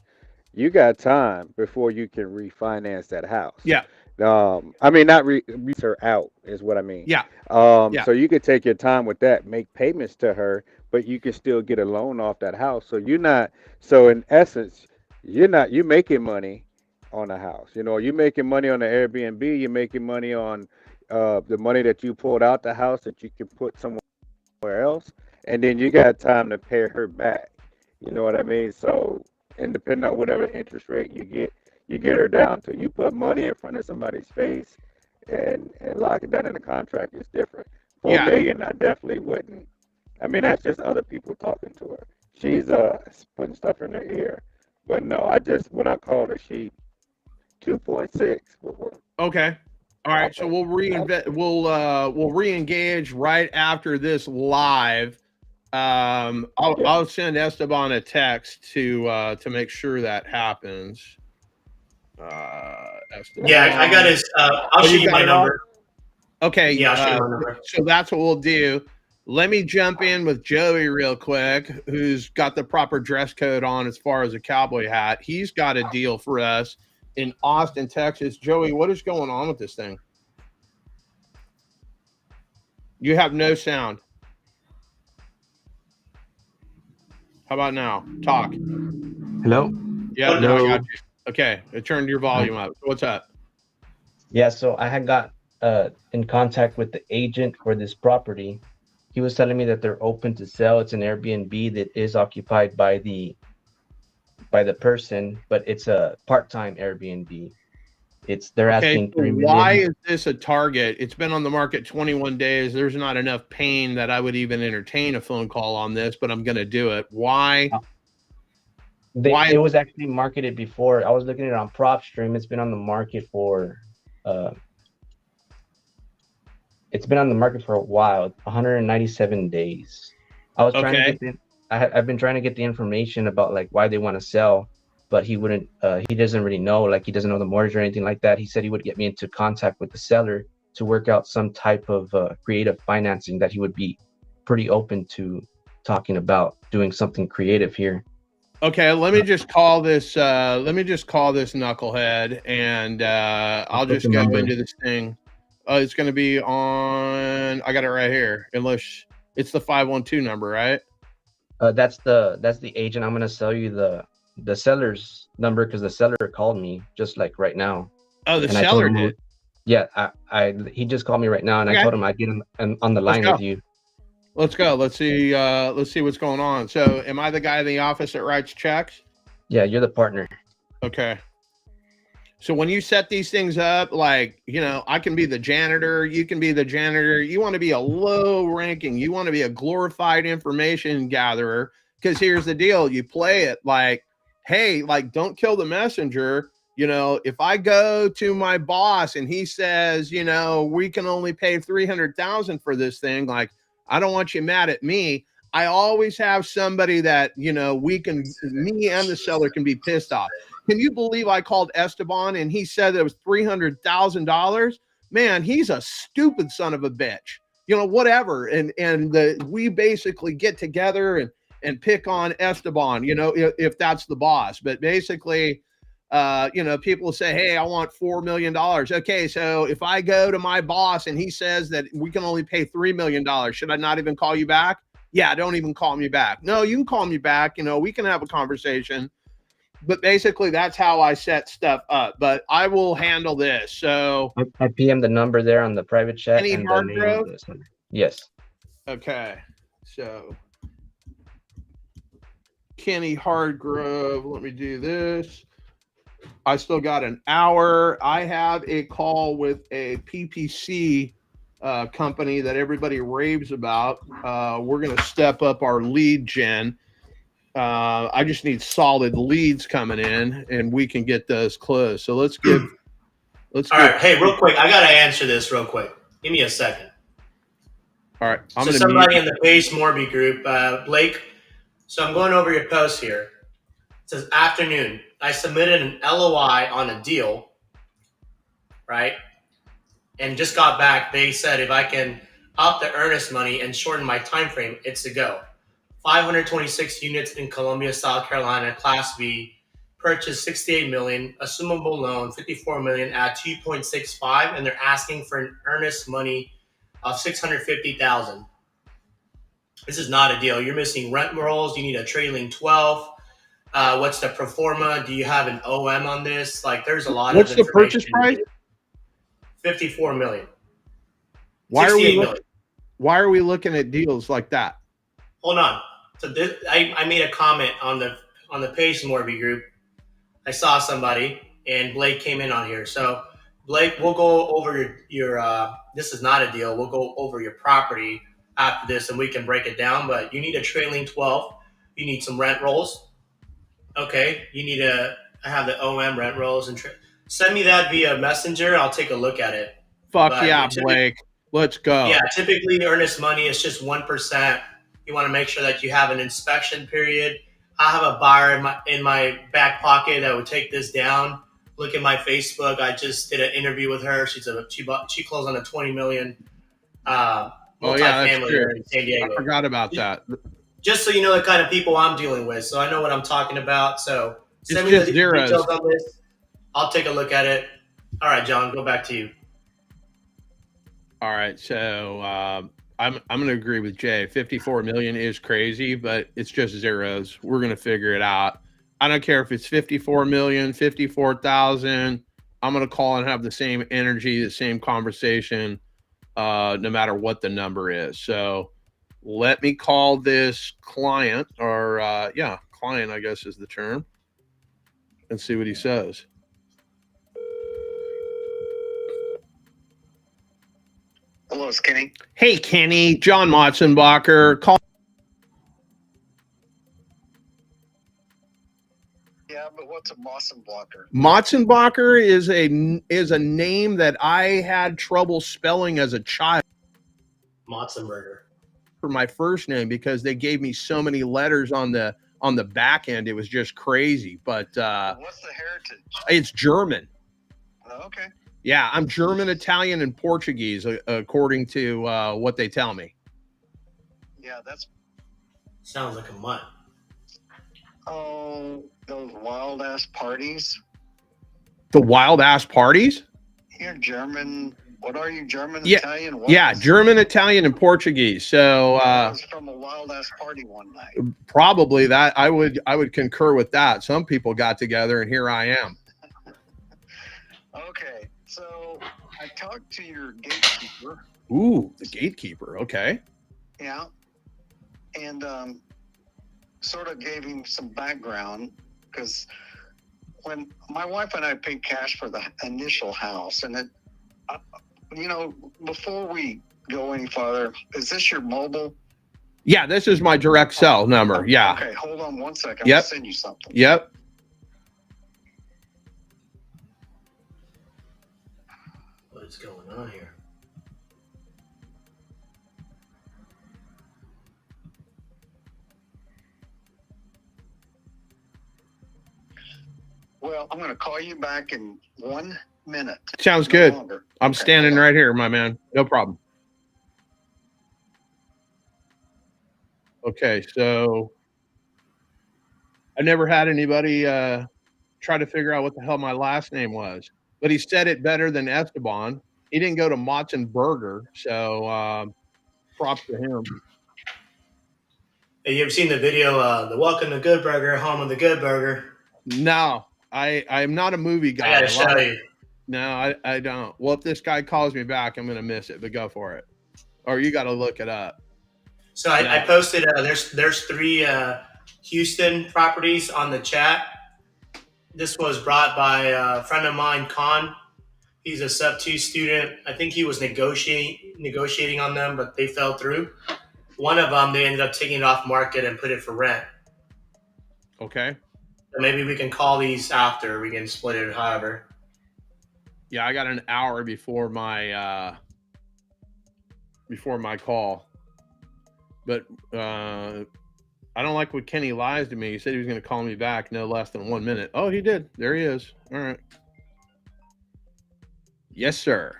you got time before you can refinance that house. Yeah. I mean, not lease her out is what I mean. Yeah. So you could take your time with that, make payments to her, but you can still get a loan off that house. So so in essence, you're making money on a house. You're making money on the Airbnb. You're making money on the money that you pulled out the house that you can put somewhere else. And then you got time to pay her back. You know what I mean? So, and depending on whatever interest rate you get her down to. You put money in front of somebody's face and lock it down in the contract. It's different. $4 million, I definitely wouldn't. I mean, that's just other people talking to her. She's putting stuff in her ear. But no, when I called her, she 2.6. Okay. All right. So we'll re-engage right after this live. I'll send Esteban a text to make sure that happens. Yeah, I got his. I'll show you my number. Okay. Yeah, I'll show you my number. So that's what we'll do. Let me jump in with Joey real quick, who's got the proper dress code on as far as a cowboy hat. He's got a deal for us in Austin, Texas. Joey, what is going on with this thing? You have no sound. How about now? Talk. Hello? Yeah, Hello. no, I got you. Okay, I turned your volume up. What's up? Yeah, so I had got in contact with the agent for this property, He was telling me that they're open to sell. It's an Airbnb that is occupied by the person, but it's a part-time Airbnb. They're Okay, asking so 3 why million. is this a target? It's been on the market 21 days. There's not enough pain that I would even entertain a phone call on this, but I'm going to do it. Why? It was actually marketed before. I was looking at it on PropStream. It's been on the market for a while, 197 days. I was trying to get I've been trying to get the information about like why they want to sell, but he wouldn't. He doesn't really know. Like he doesn't know the mortgage or anything like that. He said he would get me into contact with the seller to work out some type of creative financing that he would be pretty open to talking about doing something creative here. Okay, let me just call this. Let me just call this knucklehead, and I'll just go into this thing. It's going to be on. I got it right here. Unless it's the 512 number, right? That's the agent. I'm going to sell you the seller's number because the seller called me just like right now. Oh, the seller did. Yeah, he just called me right now, and I told him I'd get him on the line with you. Let's go. Let's see what's going on. So, am I the guy in the office that writes checks? Yeah, you're the partner. Okay. So when you set these things up, like, you know, I can be the janitor, you can be the janitor. You want to be a low ranking, you want to be a glorified information gatherer. Because here's the deal, you play it like, hey, like, don't kill the messenger. You know, if I go to my boss and he says, you know, we can only pay 300,000 for this thing, like, I don't want you mad at me. I always have somebody that, you know, me and the seller can be pissed off. Can you believe I called Esteban and he said it was $300,000? Man, he's a stupid son of a bitch. You know, whatever. We basically get together and pick on Esteban, you know, if that's the boss. But basically, you know, people say, hey, I want $4 million. Okay, so if I go to my boss and he says that we can only pay $3 million, should I not even call you back? Yeah, don't even call me back. No, you can call me back. You know, we can have a conversation. But basically, that's how I set stuff up. But I will handle this. So I PM the number there on the private chat. Kenny and Hardgrove? The name of yes. Okay. So Kenny Hardgrove. Let me do this. I still got an hour. I have a call with a PPC company that everybody raves about. We're going to step up our lead gen. I just need solid leads coming in, and we can get those closed. So let's get. All right. Hey, real quick, I gotta answer this real quick. Give me a second. All right. So somebody in the Pace Morby group, Blake. So I'm going over your post here. It says afternoon. I submitted an LOI on a deal, right? And just got back. They said if I can up the earnest money and shorten my time frame, it's a go. 526 units in Columbia, South Carolina, Class B, purchased 68 million, assumable loan 54 million at 2.65, and they're asking for an earnest money of 650,000. This is not a deal. You're missing rent rolls. You need a trailing 12. What's the pro forma? Do you have an OM on this? Like, there's a lot of information. What's the purchase price? 54 million. Why are we looking at deals like that? Hold on. So this, I made a comment on the Pace Morby group. I saw somebody, and Blake came in on here. So Blake, we'll go over your this is not a deal. We'll go over your property after this, and we can break it down. But you need a trailing 12. You need some rent rolls. Okay. You need I have the OM rent rolls and send me that via Messenger. I'll take a look at it. Fuck yeah, Blake. Let's go. Yeah, typically earnest money is just 1%. You want to make sure that you have an inspection period. I have a buyer in my back pocket that would take this down. Look at my Facebook. I just did an interview with her. She closed on a $20 million multifamily here in San Diego. I forgot about that. Just so you know the kind of people I'm dealing with, so I know what I'm talking about. So send me the zeros. details on this. I'll take a look at it. All right, John, go back to you. All right, so I'm going to agree with Jay. 54 million is crazy, but it's just zeros. We're going to figure it out. I don't care if it's 54 million, 54,000. I'm going to call and have the same energy, the same conversation, no matter what the number is. So Let me call this client, or client, I guess is the term, and see what he says. Hello, it's Kenny. Hey, Kenny, John Motzenbacher. Call. Yeah, but what's a Mawson blocker? Motzenbacher is a name that I had trouble spelling as a child. Motzenberger. For my first name, because they gave me so many letters on the back end, it was just crazy. But what's the heritage? It's German. Okay. Yeah, I'm German, Italian, and Portuguese, according to what they tell me. Yeah, that's. Sounds like a mutt. Oh, those wild ass parties. The wild ass parties? You're German. What are you, German, Yeah, Italian? What yeah, German, Italian, and Portuguese. So I was from a wild ass party one night. Probably that I would concur with that. Some people got together, and here I am. Okay, so I talked to your gatekeeper. Ooh, the gatekeeper. Okay. Yeah, and sort of gave him some background, because when my wife and I paid cash for the initial house, and it, before we go any farther, is this your mobile? Yeah, this is my direct cell number. Yeah. Okay, hold on one second. Yep. I'll send you something. Yep. What's going on here? Well, I'm going to call you back in 1 minute. Sounds good. I'm standing right here, my man. No problem. Okay, so I never had anybody try to figure out what the hell my last name was, but he said it better than Esteban. He didn't go to Motzenberger, so props to him. Hey, you ever seen the video, the Welcome to Good Burger, home of the Good Burger? No, I'm not a movie guy. I gotta show you. No, I don't. Well, if this guy calls me back, I'm going to miss it, but go for it. Or you got to look it up. So I posted, there's 3 Houston properties on the chat. This was brought by a friend of mine, Con. He's a sub-2 student. I think he was negotiating on them, but they fell through. One of them, they ended up taking it off market and put it for rent. Okay. So maybe we can call these after. We can split it however. Yeah, I got an hour before my call. But I don't like when Kenny lies to me. He said he was going to call me back no less than 1 minute. Oh, he did. There he is. All right. Yes, sir.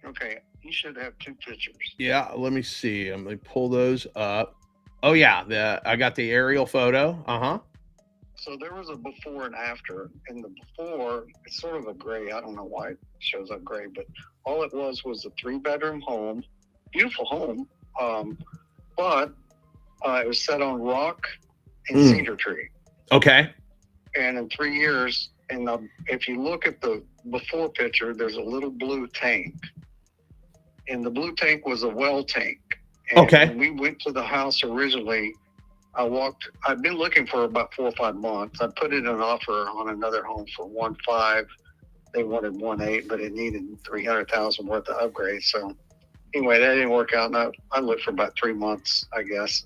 Okay, you should have 2 pictures. Yeah, let me see. I'm going to pull those up. Oh, yeah. I got the aerial photo. Uh-huh. So there was a before and after. And the before, it's sort of a gray. I don't know why it shows up gray, but all it was a 3-bedroom home. Beautiful home. But it was set on rock and cedar tree. Okay. And in 3 years, and if you look at the before picture, there's a little blue tank. And the blue tank was a well tank. And okay. When we went to the house originally, I've been looking for about 4 or 5 months. I put in an offer on another home for 1.5. They wanted 1.8, but it needed 300,000 worth of upgrades. So anyway, that didn't work out. And I looked for about 3 months, I guess.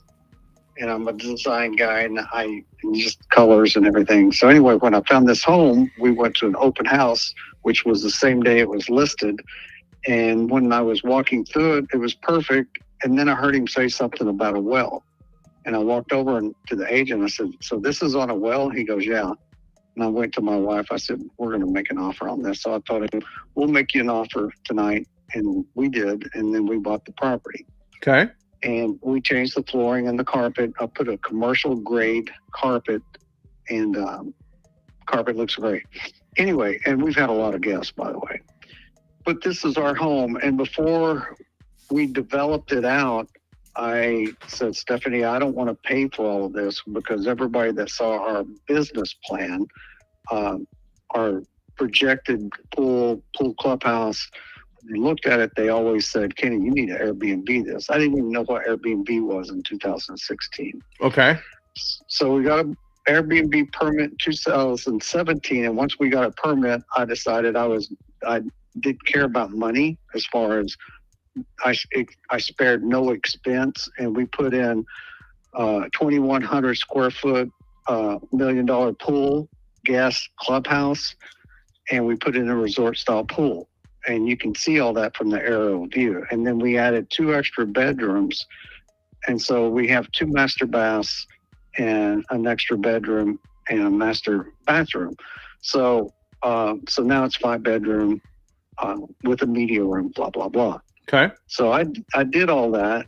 And I'm a design guy, and I just colors and everything. So anyway, when I found this home, we went to an open house, which was the same day it was listed. And when I was walking through it, it was perfect. And then I heard him say something about a well. And I walked over to the agent. I said, so this is on a well? He goes, yeah. And I went to my wife. I said, we're going to make an offer on this. So I told him, we'll make you an offer tonight. And we did. And then we bought the property. Okay. And we changed the flooring and the carpet. I put a commercial grade carpet, and carpet looks great. Anyway, and we've had a lot of guests, by the way. But this is our home. And before we developed it out, I said, Stephanie, I don't want to pay for all of this, because everybody that saw our business plan, our projected pool clubhouse, they looked at it, they always said, Kenny, you need to Airbnb this. I didn't even know what Airbnb was in 2016. Okay. So we got an Airbnb permit in 2017. And once we got a permit, I decided I didn't care about money as far as I spared no expense. And we put in 2,100 square foot, $1 million pool, gas clubhouse, and we put in a resort style pool. And you can see all that from the aerial view. And then we added 2 extra bedrooms. And so we have 2 master baths and an extra bedroom and a master bathroom. So now it's 5 bedroom with a media room, blah, blah, blah. Okay. So I did all that,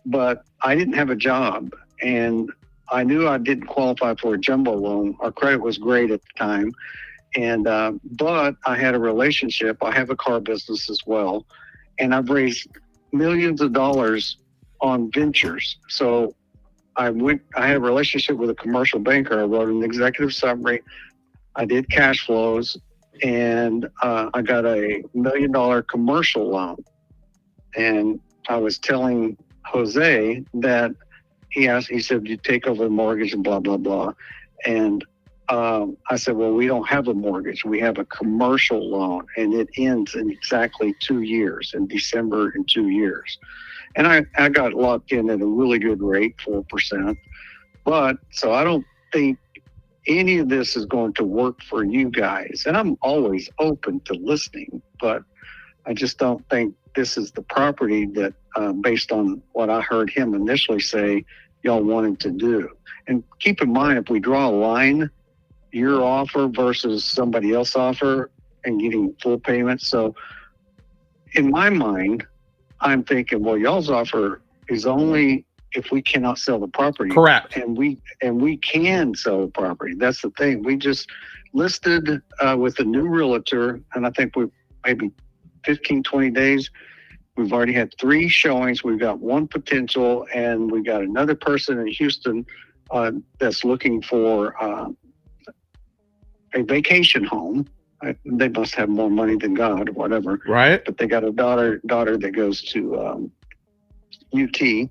but I didn't have a job, and I knew I didn't qualify for a jumbo loan. Our credit was great at the time. And, but I had a relationship. I have a car business as well. And I've raised millions of dollars on ventures. So I had a relationship with a commercial banker. I wrote an executive summary. I did cash flows, and I got a $1 million commercial loan. And I was telling Jose that he said, you take over the mortgage and blah, blah, blah. And I said, well, we don't have a mortgage. We have a commercial loan, and it ends in exactly 2 years, in December in 2 years. And I got locked in at a really good rate, 4%. But so I don't think any of this is going to work for you guys. And I'm always open to listening, but I just don't think this is the property that, based on what I heard him initially say, y'all wanted to do. And keep in mind, if we draw a line, your offer versus somebody else's offer and getting full payment. So in my mind, I'm thinking, well, y'all's offer is only if we cannot sell the property. Correct. And we can sell the property. That's the thing. We just listed with a new realtor, and I think we maybe 15, 20 days. We've already had 3 showings. We've got 1 potential, and we've got another person in Houston that's looking for a vacation home. They must have more money than God or whatever. Right. But they got a daughter that goes to UT.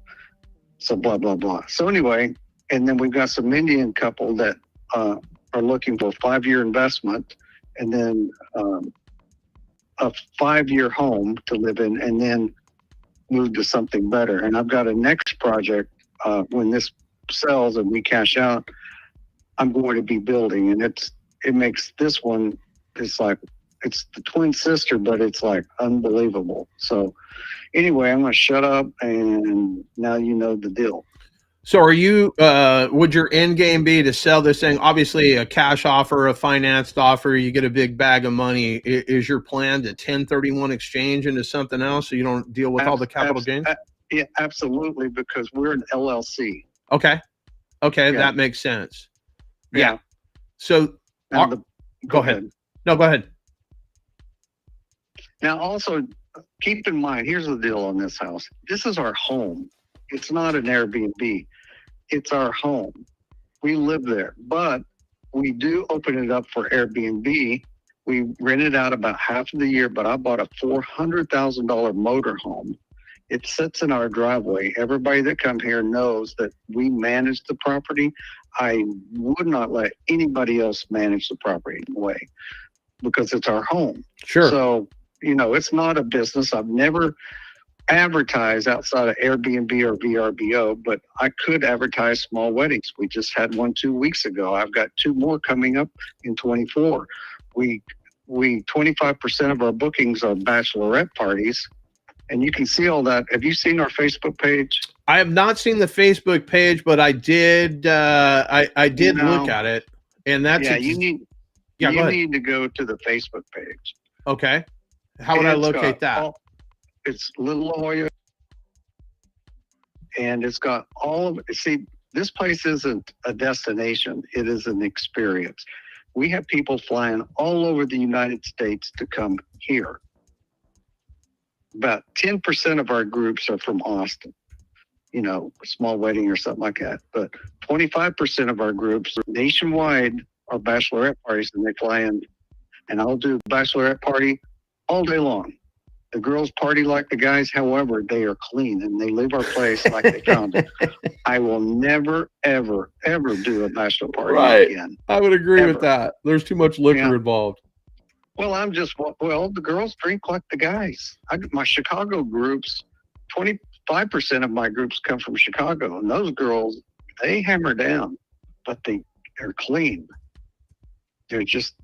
So blah, blah, blah. So anyway, and then we've got some Indian couple that are looking for a 5-year investment, and then a 5-year home to live in, and then move to something better. And I've got a next project when this sells and we cash out, I'm going to be building, and it makes this one, it's like, it's the twin sister, but it's like unbelievable. So anyway, I'm going to shut up, and now you know the deal. So are you, would your end game be to sell this thing? Obviously a cash offer, a financed offer, you get a big bag of money. Is your plan to 1031 exchange into something else so you don't deal with all the capital gains? Yeah, absolutely, because we're an LLC. Okay. Okay. Yeah. That makes sense. Yeah. So go ahead. No, go ahead. Now, also keep in mind, here's the deal on this house. This is our home. It's not an Airbnb. It's our home. We live there, but we do open it up for Airbnb. We rent it out about half of the year, but I bought a $400,000 motor home. It sits in our driveway. Everybody that comes here knows that we manage the property. I would not let anybody else manage the property away because it's our home. Sure. So, it's not a business. I've never advertised outside of Airbnb or VRBO, but I could advertise small weddings. We just had one 2 weeks ago. I've got 2 more coming up in 24. We 25% of our bookings are bachelorette parties, and you can see all that. Have you seen our Facebook page? I have not seen the Facebook page, but I did. I did look at it, and that's you need to go to the Facebook page. Okay, how would I locate that? It's Little La Jolla, and it's got all of it. See, this place isn't a destination. It is an experience. We have people flying all over the United States to come here. About 10% of our groups are from Austin, a small wedding or something like that. But 25% of our groups nationwide are bachelorette parties, and they fly in. And I'll do a bachelorette party all day long. The girls party like the guys. However, they are clean and they leave our place like they found it. I will never, ever, ever do a bachelor party again. I would agree with Ever. that. There's too much liquor Yeah. involved. Well, the girls drink like the guys. My Chicago groups, 25% of my groups come from Chicago, and those girls, they hammer down, but they're clean. They're just,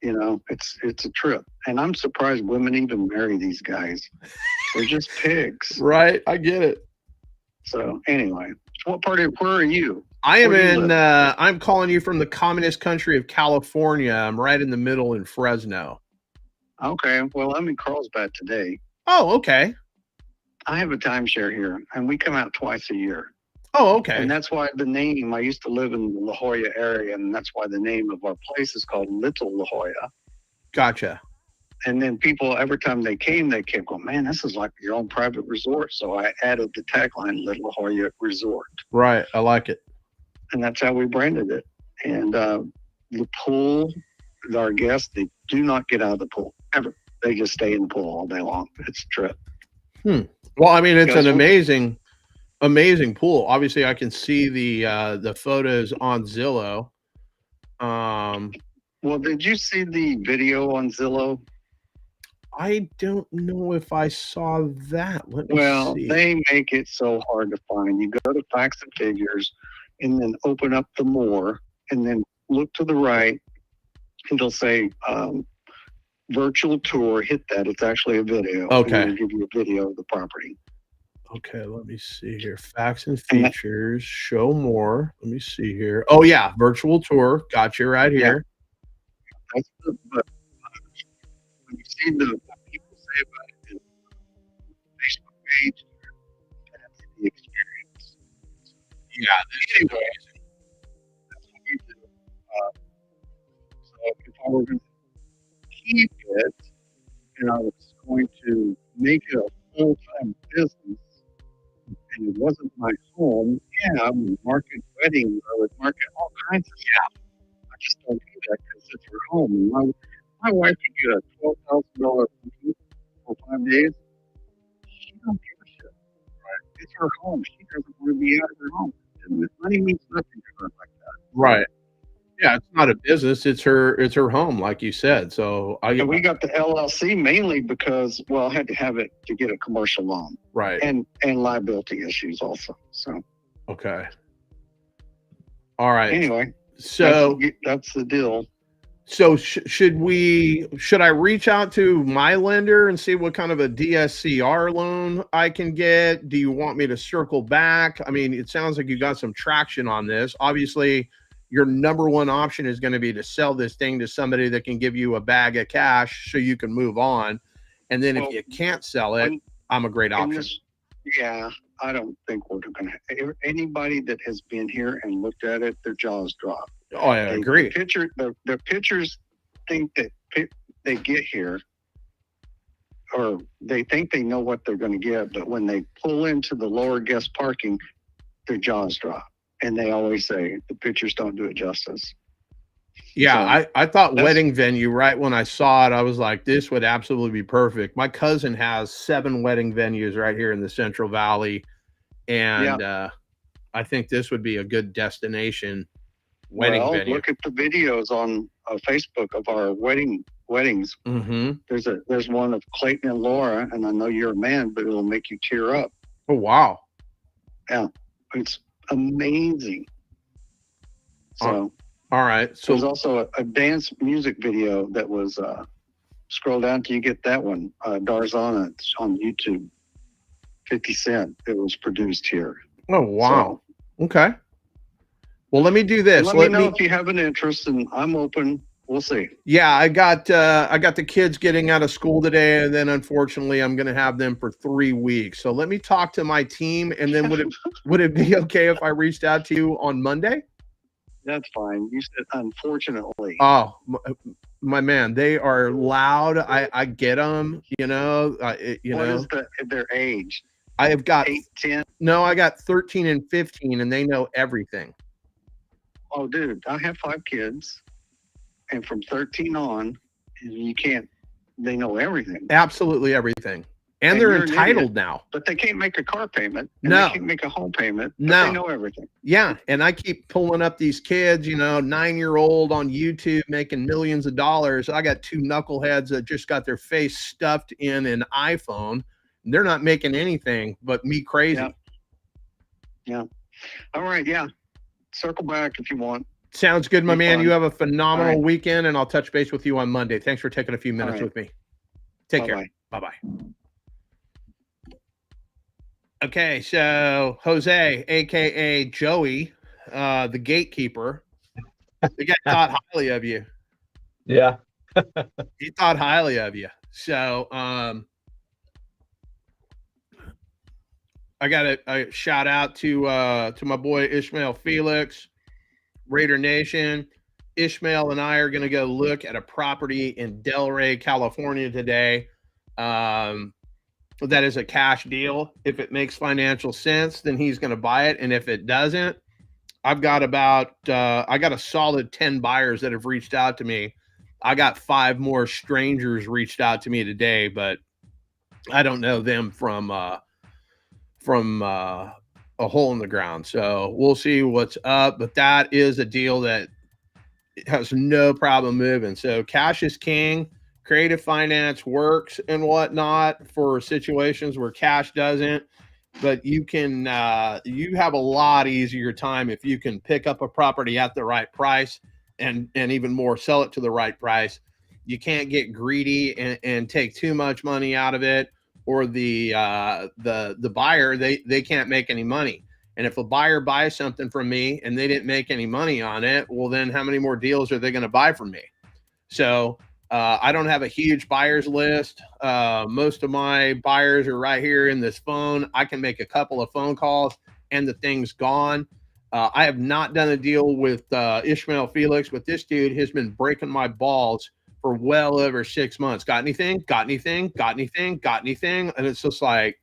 it's a trip. And I'm surprised women even marry these guys. They're just pigs. Right. I get it. So anyway, where are you? I am Where do you in, live? I'm calling you from the communist country of California. I'm right in the middle in Fresno. Okay. Well, I'm in Carlsbad today. Oh, okay. I have a timeshare here, and we come out twice a year. Oh, okay. And that's why the name, I used to live in the La Jolla area, and that's why the name of our place is called Little La Jolla. Gotcha. And then people, every time they came, they kept going, man, this is like your own private resort. So I added the tagline, Little La Jolla Resort. Right. I like it. And that's how we branded it. And the pool, our guests, they do not get out of the pool, ever. They just stay in the pool all day long. It's a trip. Well, I mean, it's Guys, an amazing pool. Obviously, I can see the photos on Zillow. Well, did you see the video on Zillow? I don't know if I saw that. Let me see. They make it so hard to find. You go to Facts and Figures and then open up the more and then look to the right. It'll say virtual tour. Hit that. It's actually a video. Okay. And it'll give you a video of the property. Okay, let me see here. Facts and features, show more. Let me see here. Oh, yeah, virtual tour. Got you right here. That's but when you see what people say about it in the Facebook page, that's the experience. Yeah, this is amazing. That's what we do. So if I were going to keep it and I was going to make it a full-time business and it wasn't my home, I would market weddings. I would market all kinds of stuff. I just don't do that because it's her home. My wife could get a $12,000 fee for 5 days. She don't give a shit. Right? It's her home. She doesn't want to be out of her home. And money means nothing to her like that. Right. Yeah, it's not a business. It's her home, like you said. So and we got the LLC mainly because, I had to have it to get a commercial loan. Right. And liability issues also. So. Okay. All right. Anyway. So that's the deal. So should I reach out to my lender and see what kind of a DSCR loan I can get? Do you want me to circle back? I mean, it sounds like you got some traction on this. Obviously, your number one option is going to be to sell this thing to somebody that can give you a bag of cash so you can move on. And then if you can't sell it, I'm a great option. I don't think we're going to. Anybody that has been here and looked at it, their jaws drop. Oh, I agree. The pitchers think that they get here, or they think they know what they're going to get, but when they pull into the lower guest parking, their jaws drop. And they always say the pictures don't do it justice. Yeah, I thought wedding venue, right when I saw it, I was like, this would absolutely be perfect. My cousin has 7 wedding venues right here in the Central Valley. And I think this would be a good destination wedding venue. Look at the videos on Facebook of our weddings. Mm-hmm. There's one of Clayton and Laura, and I know you're a man, but it'll make you tear up. Oh, wow. Yeah, it's amazing. So, all right. So there's also a dance music video that was scroll down till you get that one. Darzana, it's on YouTube. 50 Cent. It was produced here. Oh wow. So, okay. Well, let me do this. Let me know if you have an interest, and I'm open. We'll see. Yeah, I got the kids getting out of school today, and then unfortunately, I'm going to have them for 3 weeks. So let me talk to my team, and then would it be okay if I reached out to you on Monday? That's fine. You said unfortunately. Oh, my man, they are loud. I get them. What is their age? I have got 8, 10. No, I got 13 and 15, and they know everything. Oh, dude, I have 5 kids, and from 13 on, you can't they know everything. Absolutely everything. And they're entitled now. But they can't make a car payment. And No. They can't make a home payment. But No. They know everything. Yeah. And I keep pulling up these kids, 9-year-old on YouTube making millions of dollars. I got 2 knuckleheads that just got their face stuffed in an iPhone. And they're not making anything but me crazy. Yeah. All right. Yeah. Circle back if you want. Sounds good, my man. Fun. You have a phenomenal weekend, and I'll touch base with you on Monday. Thanks for taking a few minutes with me. Take care. Bye-bye. Okay, so Jose, a.k.a. Joey, the gatekeeper, the guy thought highly of you. Yeah. He thought highly of you. So I got a shout out to my boy Ishmael Felix, Raider Nation. Ishmael and I are going to go look at a property in Delray, California today. That is a cash deal. If it makes financial sense, then he's going to buy it. And if it doesn't, I've got I got a solid 10 buyers that have reached out to me. I got 5 more strangers reached out to me today, but I don't know them from a hole in the ground. So we'll see what's up, but that is a deal that has no problem moving. So cash is king. Creative finance works and whatnot for situations where cash doesn't, but you can you have a lot easier time if you can pick up a property at the right price and even more sell it to the right price. You can't get greedy and take too much money out of it, or the buyer they can't make any money. And if a buyer buys something from me and they didn't make any money on it, well, then how many more deals are they going to buy from me? So I don't have a huge buyers list. Most of my buyers are right here in this phone. I can make a couple of phone calls and the thing's gone. I have not done a deal with Ishmael Felix, but this dude has been breaking my balls for well over 6 months. Got anything? Got anything? Got anything? Got anything? And it's just like,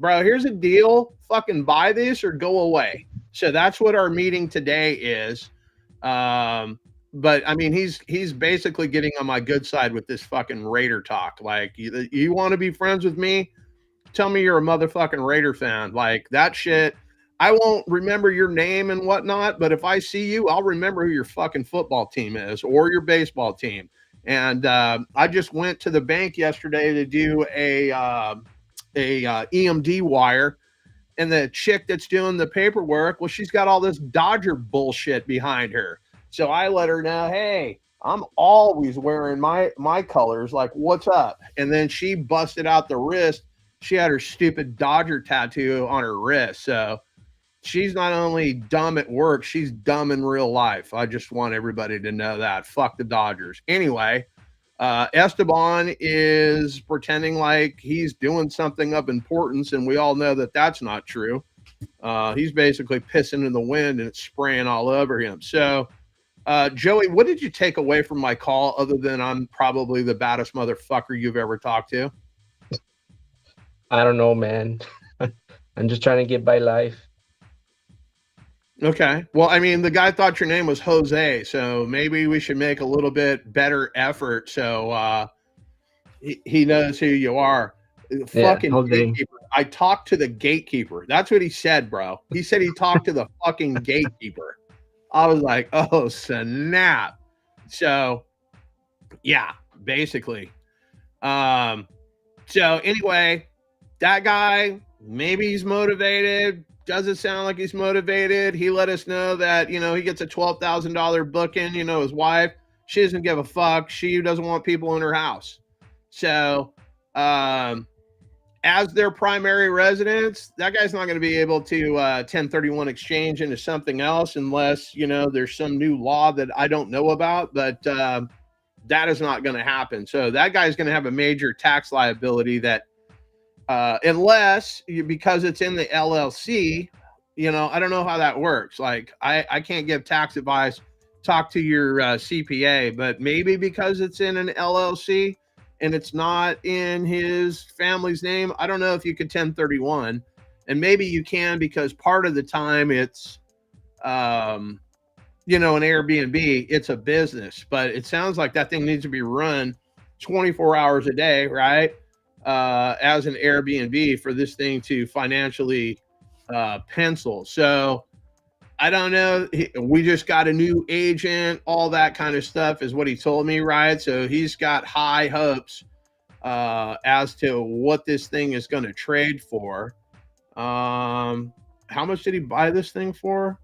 bro, here's a deal. Fucking buy this or go away. So that's what our meeting today is. But I mean, he's basically getting on my good side with this fucking Raider talk. Like, you want to be friends with me? Tell me you're a motherfucking Raider fan. Like, that shit, I won't remember your name and whatnot, but if I see you, I'll remember who your fucking football team is or your baseball team. And I just went to the bank yesterday to do a EMD wire. And the chick that's doing the paperwork, well, she's got all this Dodger bullshit behind her. So I let her know, hey, I'm always wearing my colors. Like, what's up? And then she busted out the wrist. She had her stupid Dodger tattoo on her wrist. So she's not only dumb at work, she's dumb in real life. I just want everybody to know that. Fuck the Dodgers. Anyway, Esteban is pretending like he's doing something of importance, and we all know that that's not true. He's basically pissing in the wind and it's spraying all over him. So, Joey, what did you take away from my call other than I'm probably the baddest motherfucker you've ever talked to? I don't know, man. I'm just trying to get by life. Okay. Well, I mean, the guy thought your name was Jose, so maybe we should make a little bit better effort so he knows who you are. Fucking gatekeeper. I talked to the gatekeeper. That's what he said, bro. He said he talked to the fucking gatekeeper. I was like, oh, snap. So, yeah, basically. So anyway, that guy, maybe he's motivated. Doesn't sound like he's motivated. He let us know that, he gets a $12,000 booking. His wife, she doesn't give a fuck. She doesn't want people in her house. So, as their primary residence, that guy's not going to be able to 1031 exchange into something else unless, there's some new law that I don't know about, but that is not going to happen. So that guy's going to have a major tax liability that because it's in the LLC, I don't know how that works. Like, I can't give tax advice. Talk to your CPA, but maybe because it's in an LLC and it's not in his family's name, I don't know if you could 1031, and maybe you can because part of the time it's, an Airbnb, it's a business, but it sounds like that thing needs to be run 24 hours a day, right? As an Airbnb for this thing to financially pencil. So I don't know. We just got a new agent, all that kind of stuff is what he told me, right? So he's got high hopes as to what this thing is going to trade for. How much did he buy this thing for?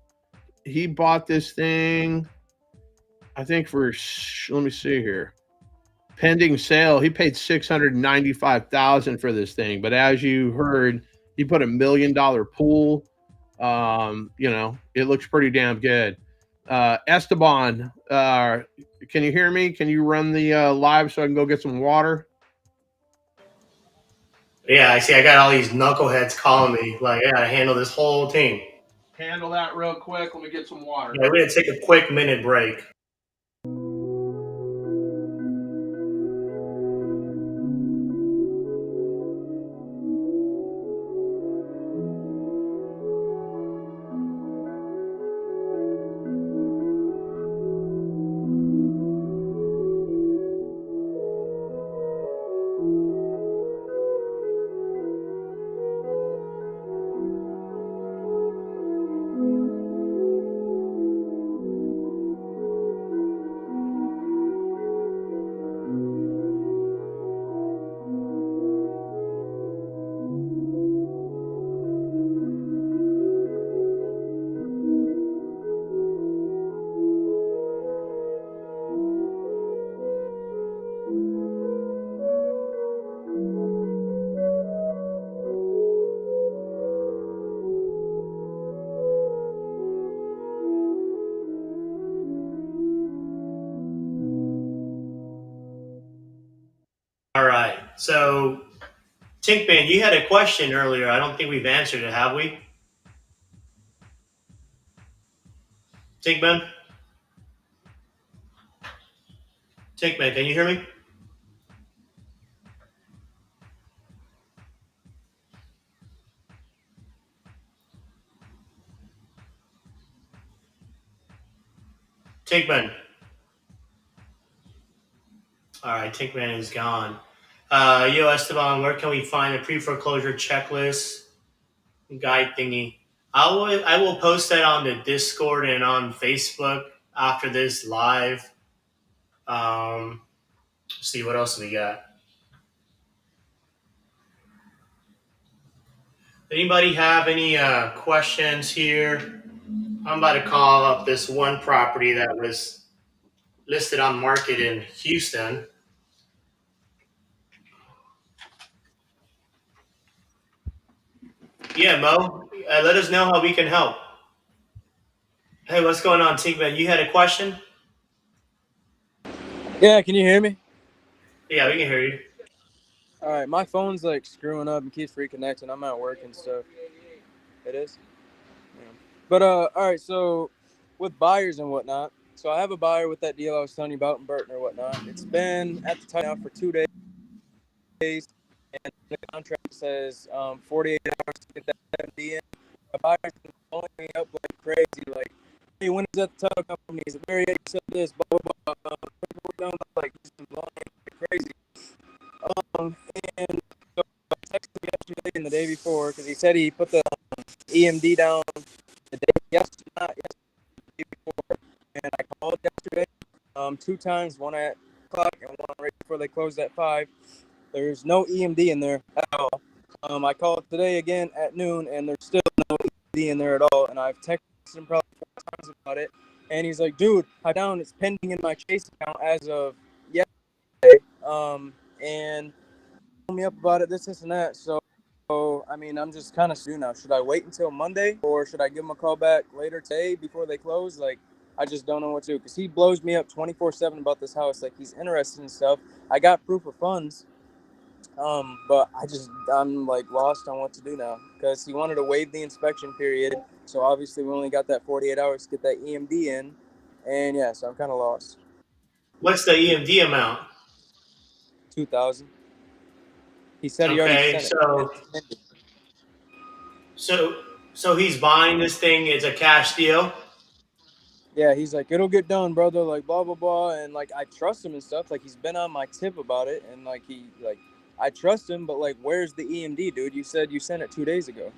He bought this thing, I think, for, let me see here, pending sale. He paid $695,000 for this thing. But as you heard, he put $1 million pool. It looks pretty damn good. Esteban, can you hear me? Can you run the live so I can go get some water? Yeah, I see. I got all these knuckleheads calling me. Like, I gotta handle this whole thing. Handle that real quick. Let me get some water. Yeah, we're gonna take a quick minute break. All right. So, Tinkman, you had a question earlier. I don't think we've answered it, have we? Tinkman? Tinkman, can you hear me? Tinkman. All right, Tinkman is gone. Yo, Esteban, where can we find a pre-foreclosure checklist guide thingy? I will post that on the Discord and on Facebook after this live. Let's see what else we got. Anybody have any questions here? I'm about to call up this one property that was listed on market in Houston. Yeah, Mo, let us know how we can help. Hey, what's going on, Tinkman? You had a question? Yeah, can you hear me? Yeah, we can hear you. All right, my phone's like screwing up and keeps reconnecting. I'm at work and stuff. It is. Yeah. But all right. So with buyers and whatnot, so I have a buyer with that deal I was telling you about in Burton or whatnot. It's been at the time now for 2 days, and the contract says 48 hours to get that 70 in. The buyer's been blowing me up like crazy. Like, hey, when is that the title company? Is it Mary? You said this, blah blah blah. Like, he's been blowing me up like crazy. And so I texted him yesterday and the day before because he said he put the EMD down the day yesterday before, and I called yesterday 2 times, one at o'clock and one right before they closed at 5. There's no EMD in there at all. I called today again at noon, and there's still no EMD in there at all. And I've texted him probably 4 times about it, and he's like, "Dude, I down. It's pending in my Chase account as of yesterday." And told me up about it, this and that. So I mean, I'm just kind of now. Should I wait until Monday, or should I give him a call back later today before they close? Like, I just don't know what to do because he blows me up 24/7 about this house. Like, he's interested in stuff. I got proof of funds, but I'm like lost on what to do now because he wanted to waive the inspection period. So obviously we only got that 48 hours to get that EMD in, and yeah, so I'm kind of lost. What's the EMD amount? 2,000. He said he already Okay, sent it. so he's buying this thing. It's a cash deal. Yeah, he's like, it'll get done, brother, like blah blah blah, and like I trust him and stuff. Like he's been on my tip about it, and like I trust him, but like where's the EMD, dude? You said you sent it 2 days ago.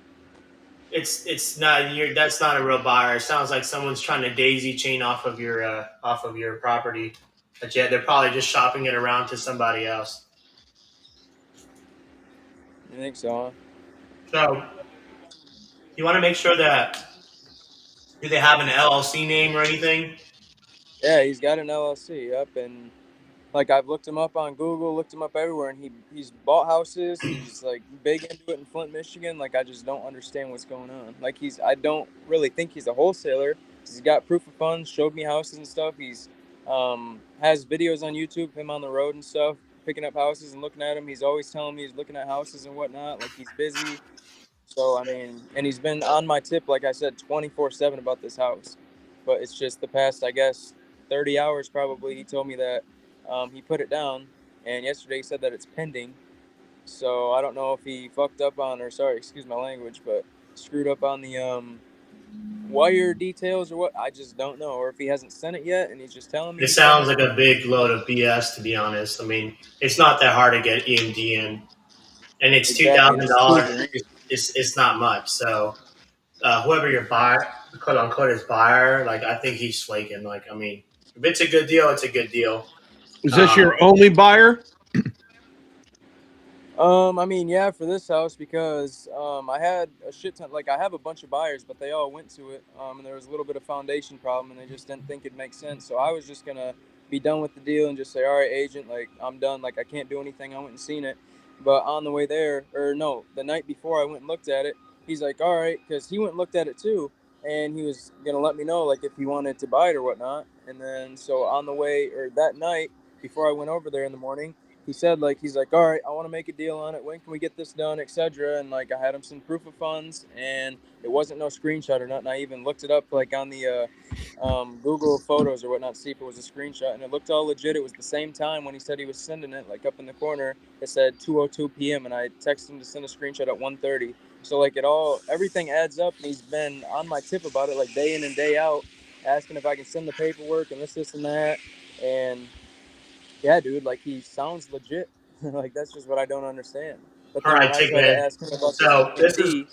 It's not that's not a real buyer. It sounds like someone's trying to daisy chain off of your property. But yeah, they're probably just shopping it around to somebody else. You think so? Huh? So you want to make sure that do they have an LLC name or anything? Yeah, he's got an LLC. Yep, and like I've looked him up on Google, looked him up everywhere, and he's bought houses. He's like big into it in Flint, Michigan. Like I just don't understand what's going on. Like I don't really think he's a wholesaler. He's got proof of funds, showed me houses and stuff. He's has videos on YouTube, him on the road and stuff, picking up houses and looking at them. He's always telling me he's looking at houses and whatnot. Like he's busy. So I mean, and he's been on my tip, like I said, 24/7 about this house. But it's just the past, I guess, 30 hours probably. He told me that he put it down, and yesterday he said that it's pending. So I don't know if he fucked up on, or sorry, excuse my language, but screwed up on the wire details or what. I just don't know, or if he hasn't sent it yet and he's just telling me It he sent sounds it. like a big load of BS, to be honest. I mean, it's not that hard to get EMD in, and it's two Exactly, thousand just 2 dollars. grand. It's not much. So whoever your buyer, quote unquote, is buyer, like I think he's flaking. Like I mean, if it's a good deal, it's a good deal. Is this Um, your only buyer? I mean, yeah, for this house because I had a shit ton. Like, I have a bunch of buyers, but they all went to it, and there was a little bit of foundation problem, and they just didn't think it'd make sense. So I was just gonna be done with the deal and just say, all right, agent, like I'm done. Like I can't do anything. I went and seen it, but on the way there, or no, the night before I went and looked at it, he's like, all right, because he went and looked at it too, and he was gonna let me know like if he wanted to buy it or whatnot. And then so on the way or that night before I went over there in the morning he said like he's like, all right, I want to make a deal on it. When can we get this done, etc. And like I had him some proof of funds, and it wasn't no screenshot or nothing. I even looked it up like on the Google Photos or whatnot to see if it was a screenshot, and it looked all legit. It was the same time when he said he was sending it, like up in the corner. It said 2:02 p.m. and I texted him to send a screenshot at 1:30. So like everything adds up, and he's been on my tip about it like day in and day out, asking if I can send the paperwork and this and that, and yeah, dude, like he sounds legit. Like that's just what I don't understand. But all then right, when I Chick try to Man. ask him about this So EMD,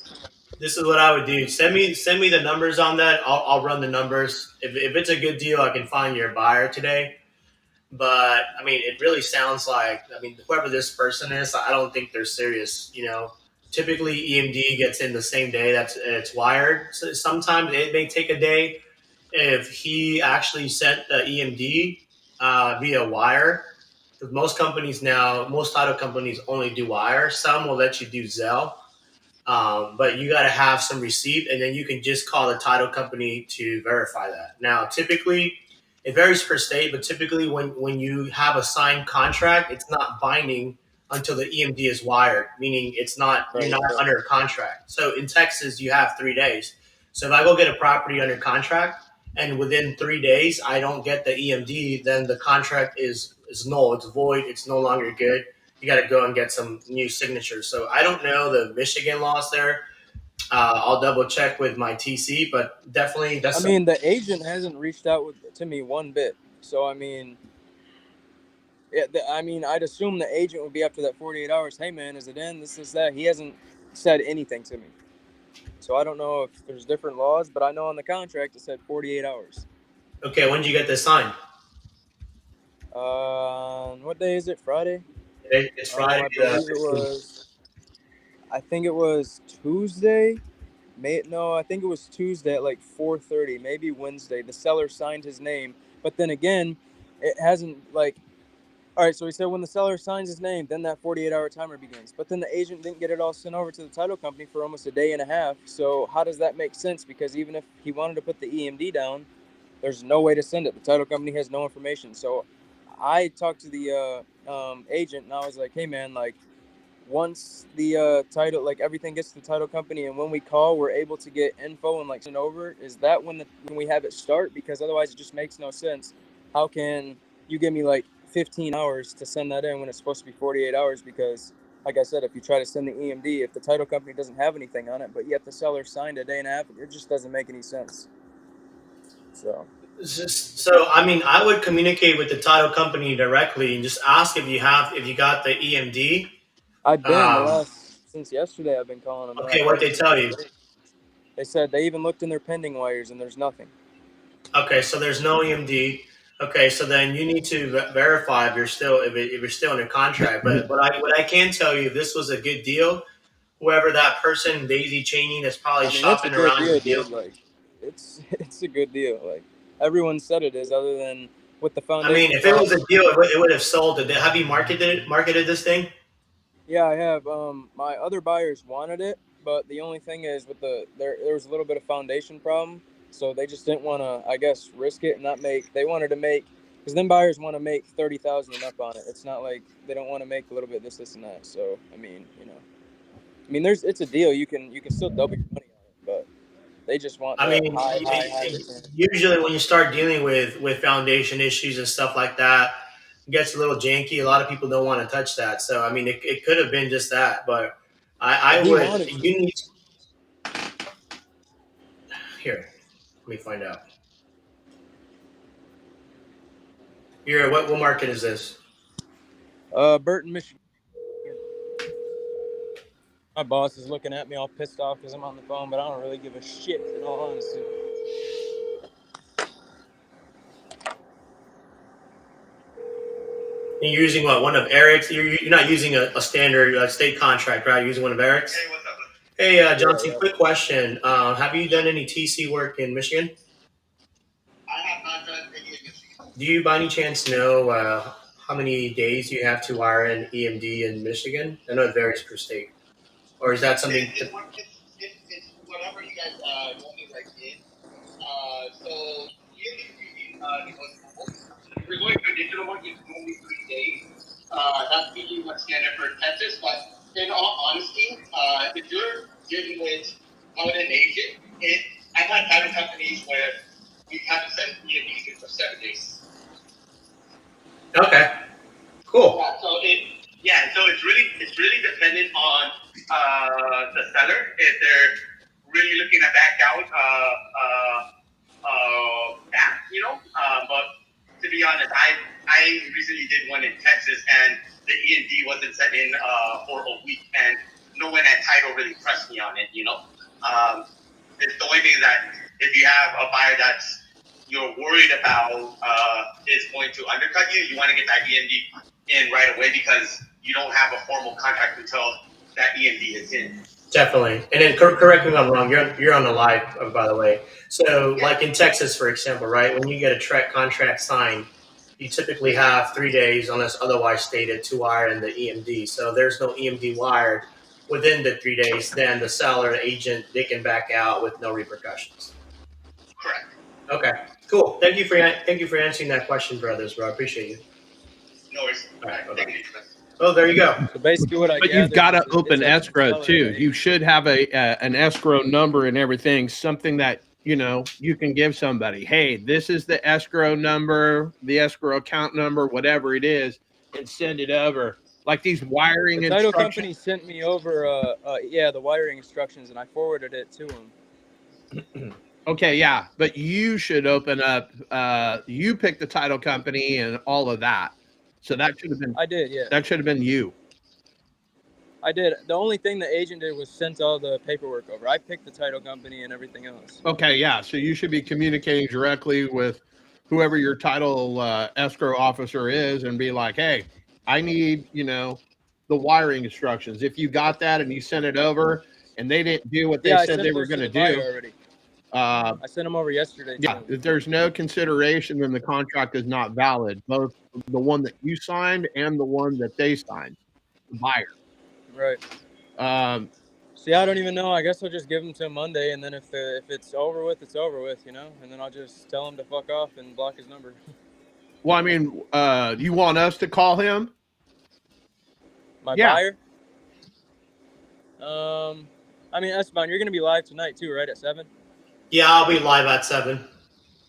this is what I would do. Send me the numbers on that. I'll run the numbers. If it's a good deal, I can find your buyer today. But I mean, it really sounds like I mean, whoever this person is, I don't think they're serious. You know, typically EMD gets in the same day that's it's wired. So sometimes it may take a day. If he actually sent the EMD via wire, because most companies now, most title companies only do wire. Some will let you do Zelle. But you got to have some receipt, and then you can just call the title company to verify that. Now, typically, it varies per state, but typically, when you have a signed contract, it's not binding until the EMD is wired, meaning it's not you're right? not under a contract. So in Texas, you have 3 days. So if I go get a property under contract, and within 3 days I don't get the EMD, then the contract is null. It's void. It's no longer good. You got to go and get some new signatures. So I don't know the Michigan laws there. I'll double check with my TC, but definitely I that's some, mean, the agent hasn't reached out to me one bit. So I mean, yeah, I mean, I'd assume the agent would be after that 48 hours. Hey, man, is it in? This, that. He hasn't said anything to me. So I don't know if there's different laws, but I know on the contract it said 48 hours. okay. When did you get this signed? What day is it? Friday? It's Friday. I believe it was. I think it was Tuesday. No, I think it was Tuesday at like 4:30, maybe Wednesday. The seller signed his name, but then again, it hasn't like. All right, so he said when the seller signs his name, then that 48-hour timer begins. But then the agent didn't get it all sent over to the title company for almost a day and a half. So how does that make sense? Because even if he wanted to put the EMD down, there's no way to send it. The title company has no information. So I talked to the agent and I was like, hey man, like once the title, like everything gets to the title company, and when we call, we're able to get info and like send over. Is that when we have it start? Because otherwise, it just makes no sense. How can you give me like 15 hours to send that in when it's supposed to be 48 hours? Because, like I said, if you try to send the EMD, if the title company doesn't have anything on it, but yet the seller signed a day and a half, it just doesn't make any sense. So So, I mean, I would communicate with the title company directly and just ask if you got the EMD. I've been since yesterday. I've been calling them. Okay, what they tell you? They said they even looked in their pending wires and there's nothing. Okay, so there's no EMD. Okay, so then you need to verify if you're still under contract. But what I can tell you, this was a good deal. Whoever that person daisy chaining is probably It's a shopping good around deal, your deal. dude. Like, it's a good deal. Like, everyone said it is, other than with the I foundation. mean, if it was a deal, it would have sold it. Have you marketed this thing? Yeah, I have. My other buyers wanted it, but the only thing is with there was a little bit of foundation problem, so they just didn't want to, I guess, risk it and not make. They wanted to make, because then buyers want to make 30,000 and up on it. It's not like they don't want to make a little bit this and that. So I mean, it's a deal. You can still double your money on it, but they just want I the mean, high return. usually when you start dealing with foundation issues and stuff like that, it gets a little janky. A lot of people don't want to touch that. So I mean, it could have been just that, but I He would. wanted to. You need here. Let me find out. Here, what market is this? Burton, Michigan. My boss is looking at me all pissed off because I'm on the phone, but I don't really give a shit, in all honesty. You're using what? One of Eric's? You're not using a standard state contract, right? You're using one of Eric's? Hey, what's up? Hey, Johnson, Yeah. quick question. Have you done any TC work in Michigan? I have not done any of this. Do you by any chance know how many days you have to wire in EMD in Michigan? I know it varies per state. Or is that something? It's whatever you guys normally like in. So usually if you're going to a digital one, it's only 3 days. That's usually what's standard for Texas. But in all honesty, if you're dealing with an agent, I've had title companies where we haven't sent EMDs for 7 days. Okay, cool. Yeah, so it's really dependent on the seller if they're really looking to back out but to be honest, I recently did one in Texas and the E&D wasn't set in for a week and no one at title really pressed me on it. It's the only thing that if you have a buyer that's you're worried about is going to undercut you, you want to get that E&D in right away because you don't have a formal contract until that E&D is in. Definitely. And then correct me if I'm wrong. You're on the live, by the way. So, like in Texas, for example, right? When you get a contract signed, you typically have 3 days, unless otherwise stated, to wire in the EMD. So there's no EMD wired within the 3 days. Then the seller, the agent, they can back out with no repercussions. Correct. Okay. Cool. Thank you for answering that question, brothers. Bro, I appreciate you. No worries. All right. Bye-bye. Thank you. Oh, there you go. So basically, what I But you've got to open it's escrow too. You should have an escrow number and everything, something that you can give somebody. Hey, this is the escrow number, the escrow account number, whatever it is, and send it over. Like these wiring the title instructions. company sent me over, the wiring instructions, and I forwarded it to them. Okay, yeah, but you should open up. You pick the title company and all of that. So that should have been. I did, yeah. That should have been you. I did. The only thing the agent did was sent all the paperwork over. I picked the title company and everything else. Okay, yeah. So you should be communicating directly with whoever your title escrow officer is and be like, hey, I need, the wiring instructions. If you got that and you sent it over and they didn't do what they said they were going to do. Already. I sent them over yesterday. Yeah, if there's no consideration, then the contract is not valid. Both the one that you signed and the one that they signed, the buyer. Right. See, I don't even know. I guess I'll just give them till Monday, and then if it's over with, it's over with, and then I'll just tell him to fuck off and block his number. Well, I mean, you want us to call him? My buyer? I mean, that's fine. You're going to be live tonight too, right, at 7? Yeah, I'll be live at 7.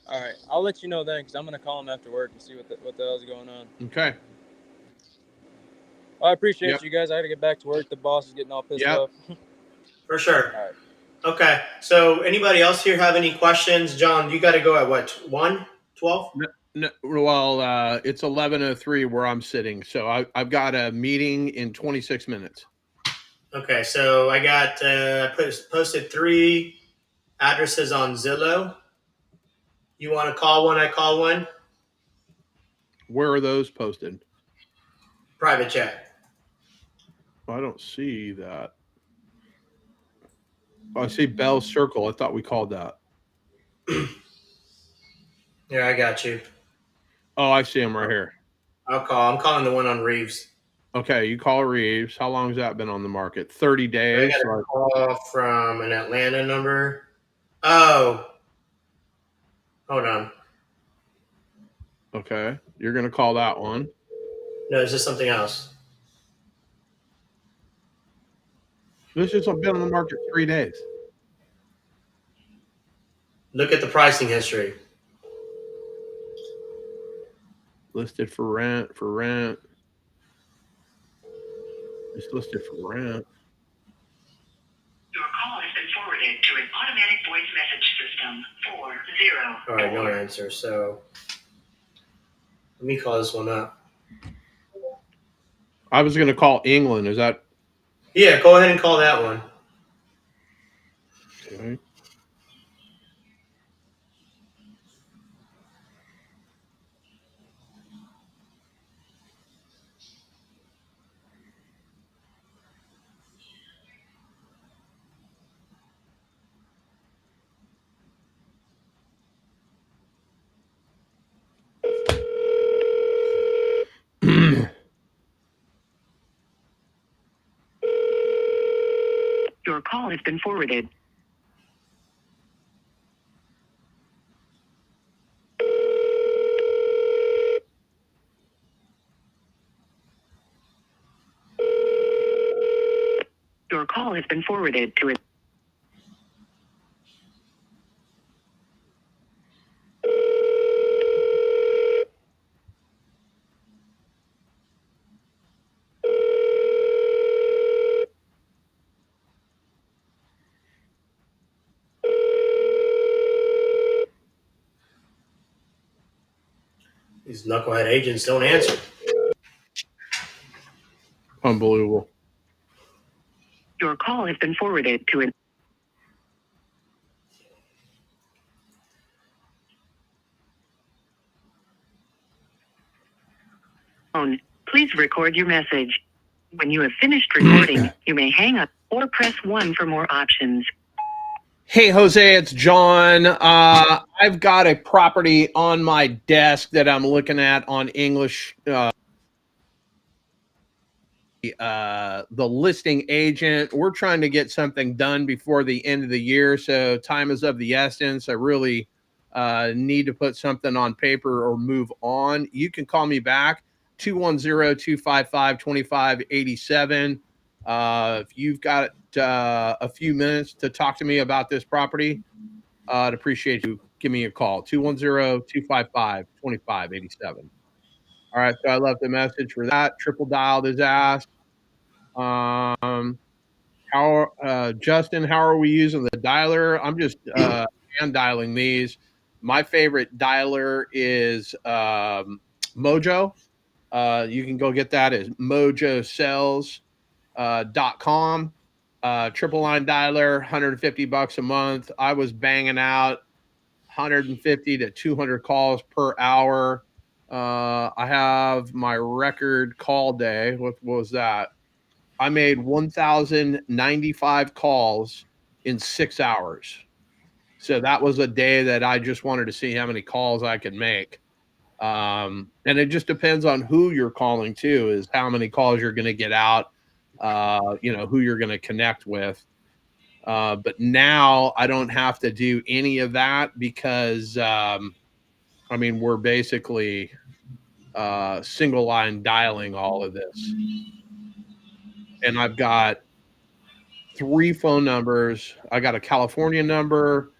All right. I'll let you know then because I'm going to call him after work and see what the hell's going on. Okay. Well, I appreciate you guys. I got to get back to work. The boss is getting all pissed off. For sure. All right. Okay. So anybody else here have any questions? John, you got to go at what, 1? 12? No, well, it's 11:03 where I'm sitting, so I've got a meeting in 26 minutes. Okay, so I got posted 3 addresses on Zillow. You want to call one? I call one. Where are those posted? Private chat. I don't see that. Oh, I see Bell Circle. I thought we called that. Yeah, I got you. Oh, I see him right here. I'll call. I'm calling the one on Reeves. Okay, you call Reeves. How long has that been on the market? 30 days. I got a call from an Atlanta number. Oh, hold on. Okay, you're gonna call that one. No, it's just something else. This has been on the market 3 days. Look at the pricing history. Listed for rent. It's listed for rent. Your call has been forwarded to an automatic voice message system. 40. All right, no answer. So let me call this one up. I was gonna call England. Is that? Yeah, go ahead and call that one. Okay. Your call has been forwarded. Your call has been forwarded to a These knucklehead agents don't answer. Unbelievable. Your call has been forwarded to an phone. Please record your message. When you have finished recording, you may hang up or press 1 for more options. Hey, Jose, it's John. I've got a property on my desk that I'm looking at on English. The listing agent. We're trying to get something done before the end of the year, so time is of the essence. I really need to put something on paper or move on. You can call me back, 210-255-2587. If you've got a few minutes to talk to me about this property, I'd appreciate you. Give me a call, 210-255-2587. All right, so I left a message for that. Triple dialed his ass. Justin, how are we using the dialer? I'm just hand dialing these. My favorite dialer is Mojo. You can go get that at mojosales.com. Triple line dialer, $150 a month. I was banging out 150 to 200 calls per hour. I have my record call day. What was that? I made 1,095 calls in 6 hours. So that was a day that I just wanted to see how many calls I could make. And it just depends on who you're calling too, is how many calls you're going to get out, who you're going to connect with. But now I don't have to do any of that because, we're basically single line dialing all of this. And I've got 3 phone numbers. I got a California number,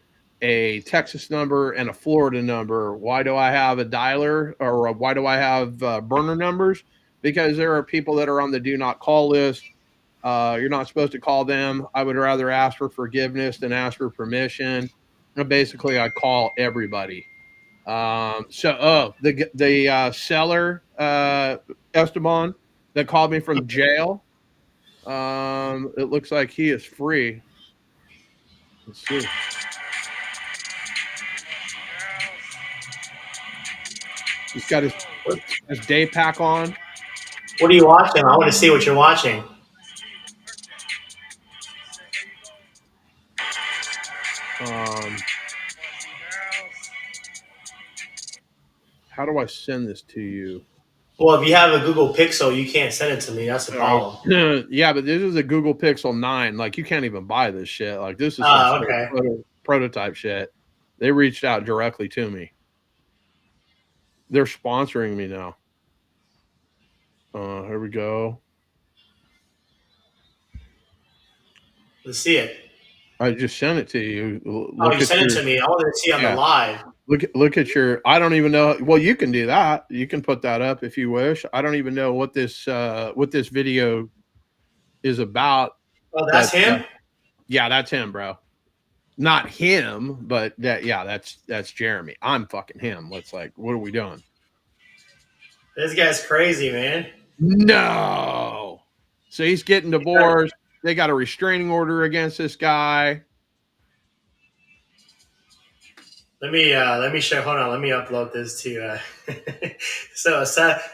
a Texas number, and a Florida number. Why do I have a dialer, or why do I have burner numbers? Because there are people that are on the do not call list. You're not supposed to call them. I would rather ask for forgiveness than ask for permission. And basically, I call everybody. The seller, Esteban, that called me from jail. It looks like he is free. Let's see. He's got his day pack on. What are you watching? I want to see what you're watching. How do I send this to you? Well, if you have a Google Pixel, you can't send it to me. That's the problem. Yeah, but this is a Google Pixel 9. Like, you can't even buy this shit. Like, this is some Okay. prototype shit. They reached out directly to me. They're sponsoring me now. Here we go. Let's see it. I just sent it to you. You sent it to me. I wanted to see on the live. Look at your. I don't even know. Well, you can do that. You can put that up if you wish. I don't even know what this video is about. Oh, that's him. Yeah, that's him, bro. Not him, but that's Jeremy. I'm fucking him. What are we doing? This guy's crazy, man. No. So he's getting divorced. They got a restraining order against this guy. Let me show. Hold on. Let me upload this to. So Seth,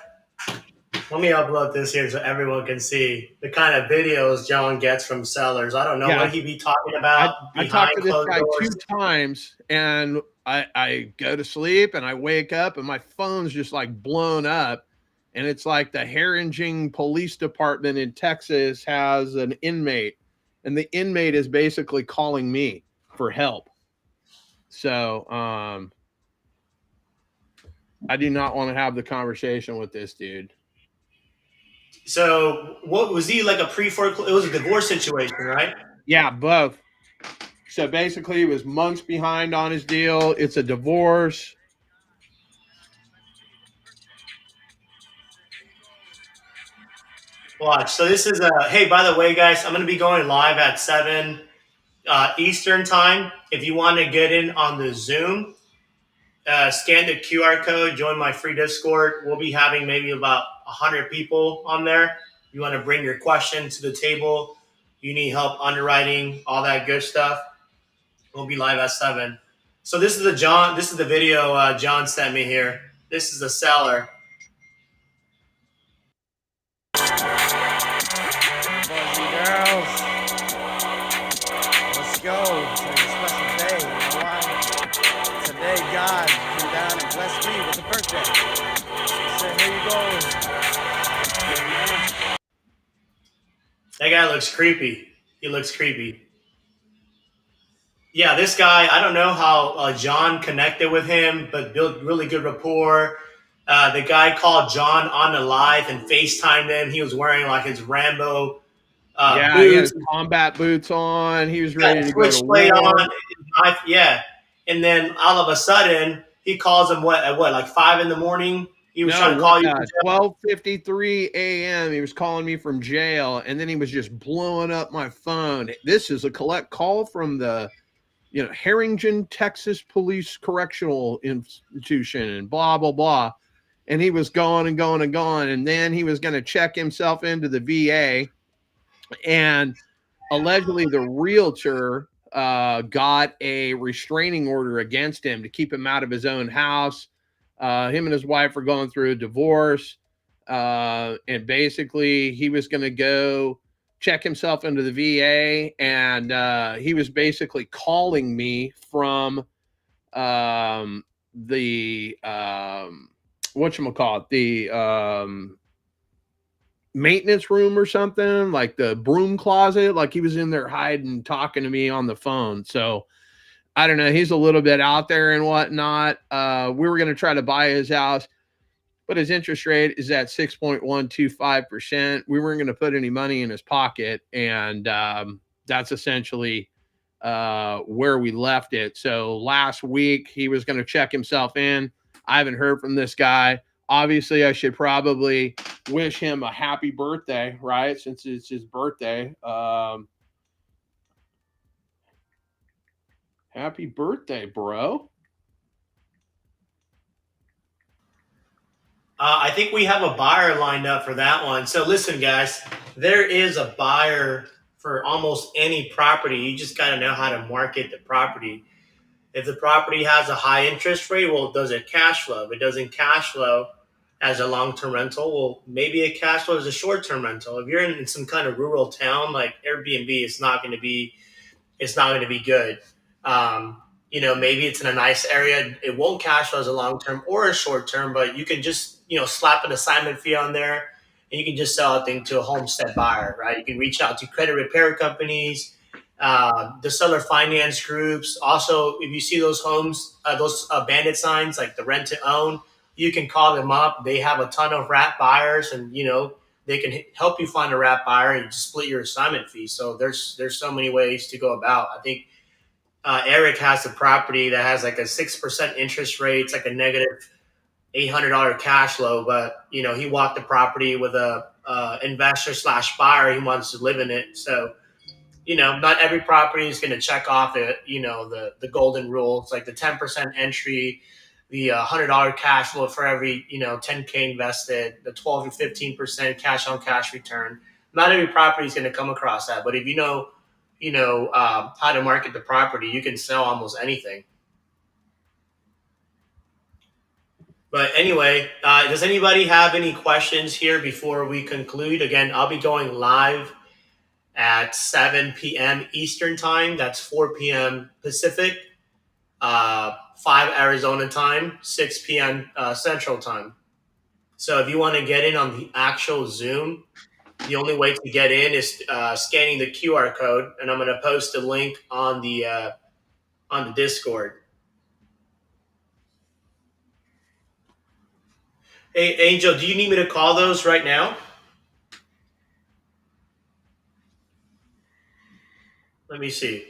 let me upload this here so everyone can see the kind of videos John gets from sellers. I don't know what he'd be talking about. I talked to this guy 2 times, and I go to sleep and I wake up and my phone's just like blown up. And it's like the Harrington Police Department in Texas has an inmate, and the inmate is basically calling me for help. So I do not want to have the conversation with this dude. So what was he like a pre-foreclosure? It was a divorce situation, right? Yeah, both. So basically he was months behind on his deal. It's a divorce. Watch. So this is hey, by the way, guys, I'm going to be going live at 7 Eastern time. If you want to get in on the Zoom, scan the QR code, join my free Discord. We'll be having maybe about 100 people on there. You want to bring your question to the table. You need help underwriting, all that good stuff. We'll be live at 7. So this is the video John sent me here. This is the seller. Girls, let's go. It's a special day. You know why? Today, God came down and blessed me with a birthday. He said, here you go. That guy looks creepy. He looks creepy. Yeah, this guy, I don't know how John connected with him, but built really good rapport. The guy called John on the live and FaceTimed him. He was wearing like his Rambo boots. He had his combat boots on. He was ready to go to war. On, yeah. And then all of a sudden, he calls him at like 5 in the morning. He was trying to call you. 12:53 a.m. He was calling me from jail, and then he was just blowing up my phone. This is a collect call from the Harrington, Texas Police Correctional Institution, and blah, blah, blah. And he was going and going and going. And then he was going to check himself into the VA. And allegedly the realtor got a restraining order against him to keep him out of his own house. Him and his wife were going through a divorce. And basically he was going to go check himself into the VA, and he was basically calling me from the whatchamacallit, the maintenance room or something, like the broom closet. Like he was in there hiding, talking to me on the phone. So I don't know. He's a little bit out there and whatnot. We were going to try to buy his house, but his interest rate is at 6.125%. We weren't going to put any money in his pocket, and that's essentially where we left it. So last week he was going to check himself in. I haven't heard from this guy. Obviously, I should probably wish him a happy birthday, right? Since it's his birthday. Happy birthday, bro. I think we have a buyer lined up for that one. So listen, guys, there is a buyer for almost any property. You just got to know how to market the property. If the property has a high interest rate, well, does it cash flow? If it doesn't cash flow as a long-term rental, well, maybe it cash flow as a short-term rental. If you're in some kind of rural town like Airbnb, it's not going to be good. Maybe it's in a nice area. It won't cash flow as a long term or a short term, but you can just, slap an assignment fee on there and you can just sell a thing to a homestead buyer, right? You can reach out to credit repair companies, the seller finance groups. Also, if you see those homes, those bandit signs like the rent to own, you can call them up. They have a ton of wrap buyers and, they can help you find a wrap buyer and just split your assignment fee. So there's so many ways to go about. I think Eric has a property that has like a 6% interest rate. It's like a negative $800 cash flow, but he walked the property with a investor slash buyer. He wants to live in it. So not every property is going to check off it. The golden rule. It's like the 10% entry, the $100 cash flow for every 10K invested, the 12 to 15% cash on cash return. Not every property is going to come across that, but if how to market the property, you can sell almost anything. But anyway, does anybody have any questions here before we conclude? Again, I'll be going live at 7 p.m. Eastern time. That's 4 p.m. Pacific, 5 Arizona time, 6 p.m. Central time. So if you want to get in on the actual Zoom, the only way to get in is scanning the QR code, and I'm going to post a link on the Discord. Hey, Angel, do you need me to call those right now? Let me see.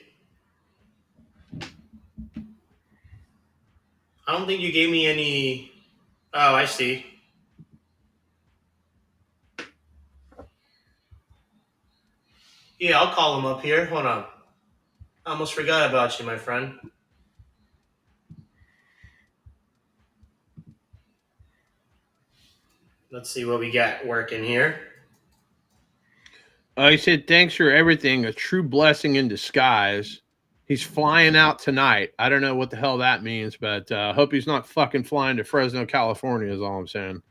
I don't think you gave me any. Oh, I see. Yeah, I'll call them up here. Hold on. I almost forgot about you, my friend. Let's see what we got working here. He said, thanks for everything. A true blessing in disguise. He's flying out tonight. I don't know what the hell that means, but hope he's not fucking flying to Fresno, California is all I'm saying.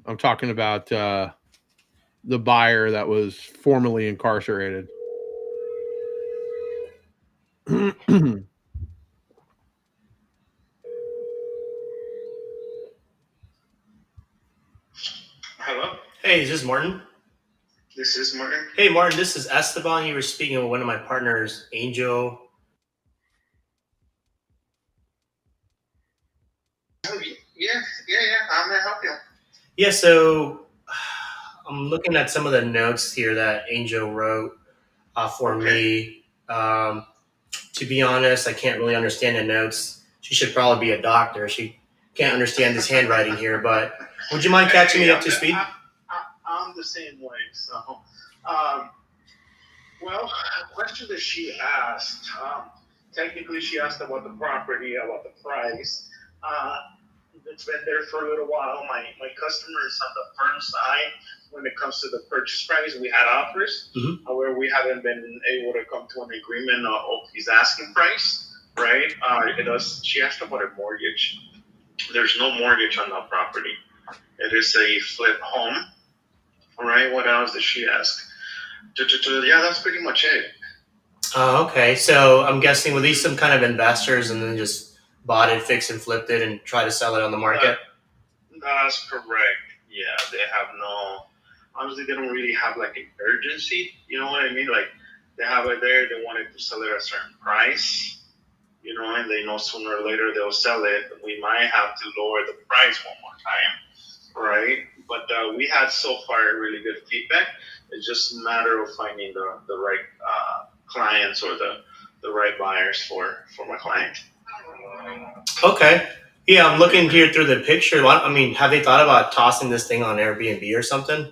I'm talking about the buyer that was formerly incarcerated. Hello? Hey, is this Martin? This is Martin. Hey, Martin, this is Esteban. You were speaking with one of my partners, Angel. Oh, yeah. I'm going to help you. Yeah, so I'm looking at some of the notes here that Angel wrote for me. To be honest, I can't really understand the notes. She should probably be a doctor. She can't understand this handwriting here, but would you mind catching me up to speed? I'm the same way. So, well, a question that she asked, technically she asked about the property, about the price. It's been there for a little while. My customer is on the firm side when it comes to the purchase price. We had offers, where we haven't been able to come to an agreement of his asking price, right? She asked about a mortgage. There's no mortgage on that property. It is a flip home, right? What else did she ask? Yeah, that's pretty much it. Okay, so I'm guessing were these some kind of investors and then just bought it, fixed and flipped it, and try to sell it on the market? That's correct. Yeah, they have honestly, they don't really have like an urgency. You know what I mean? Like they have it there, they wanted to sell it at a certain price, and they know sooner or later they'll sell it. We might have to lower the price one more time, right? But we had so far really good feedback. It's just a matter of finding the right clients or the right buyers for my client. Okay. Yeah, I'm looking here through the picture. I mean, have they thought about tossing this thing on Airbnb or something?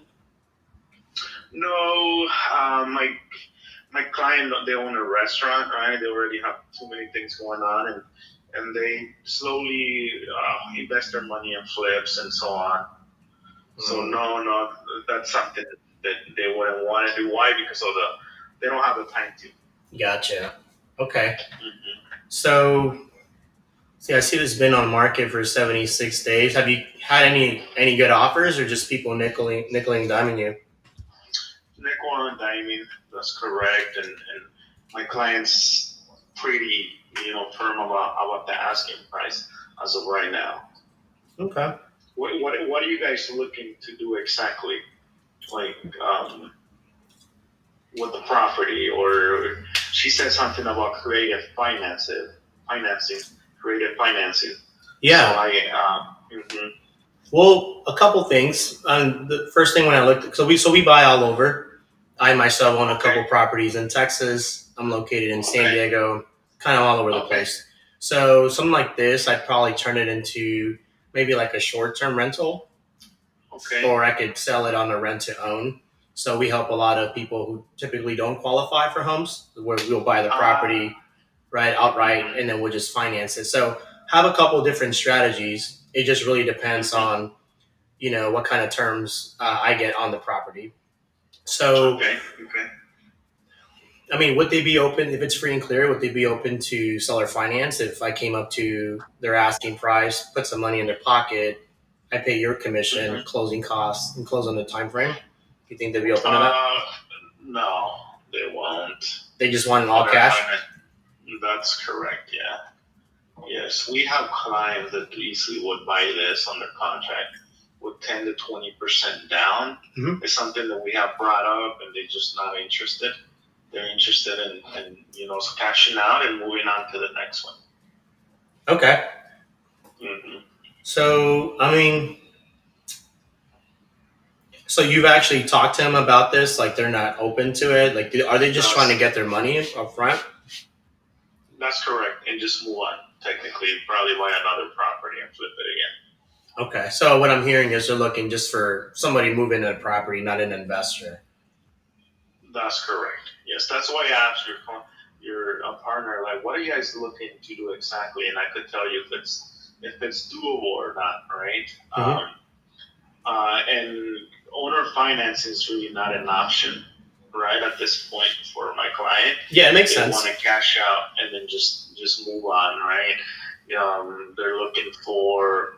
No, my client, they own a restaurant, right? They already have too many things going on, and they slowly invest their money in flips and so on. So no, that's something that they wouldn't want to do. Why? Because they don't have the time to. Gotcha. Okay. So, see, I see this has been on market for 76 days. Have you had any good offers, or just people nickeling and diming you? Nickel and diming, that's correct. And my client's pretty, firm about the asking price as of right now. Okay. What are you guys looking to do exactly? Like, with the property, or she said something about creative financing. Yeah. So Well, a couple things. The first thing when I looked, so we buy all over. I myself own a couple properties in Texas. I'm located in San Diego, kind of all over the place. So something like this, I'd probably turn it into maybe like a short-term rental, or I could sell it on a rent-to-own. So we help a lot of people who typically don't qualify for homes, where we'll buy the property outright, and then we'll just finance it. So have a couple different strategies. It just really depends on what kind of terms I get on the property. So I mean, would they be open, if it's free and clear, would they be open to seller finance? If I came up to their asking price, put some money in their pocket, I pay your commission, closing costs, and close on the time frame? Do you think they'd be open to that? No, they won't. They just want it all cash? That's correct, yeah. Yes, we have clients that easily would buy this under contract with 10 to 20% down. It's something that we have brought up, and they're just not interested. They're interested in cashing out and moving on to the next one. Okay. So, I mean, so you've actually talked to them about this? Like, they're not open to it? Like, are they just trying to get their money up front? That's correct, and just move on. Technically, probably buy another property and flip it again. Okay, so what I'm hearing is they're looking just for somebody moving a property, not an investor. That's correct. Yes, that's why I asked your partner, like, what are you guys looking to do exactly? And I could tell you if it's doable or not, right? And owner finance is really not an option, right, at this point for my client. Yeah, it makes sense. They want to cash out and then just move on, right? They're looking for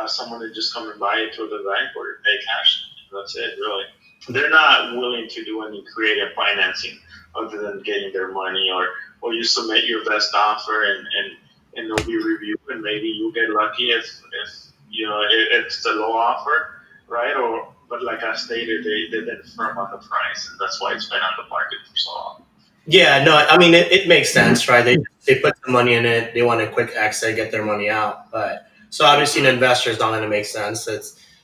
someone to just come and buy it through the bank or pay cash. That's it, really. They're not willing to do any creative financing other than getting their money, or you submit your best offer and it'll be reviewed, and maybe you get lucky if it's a low offer, right? But like I stated, they didn't firm on the price, and that's why it's been on the market for so long. Yeah, no, I mean, it makes sense, right? They put the money in it. They want a quick exit, get their money out. But so obviously an investor is not going to make sense.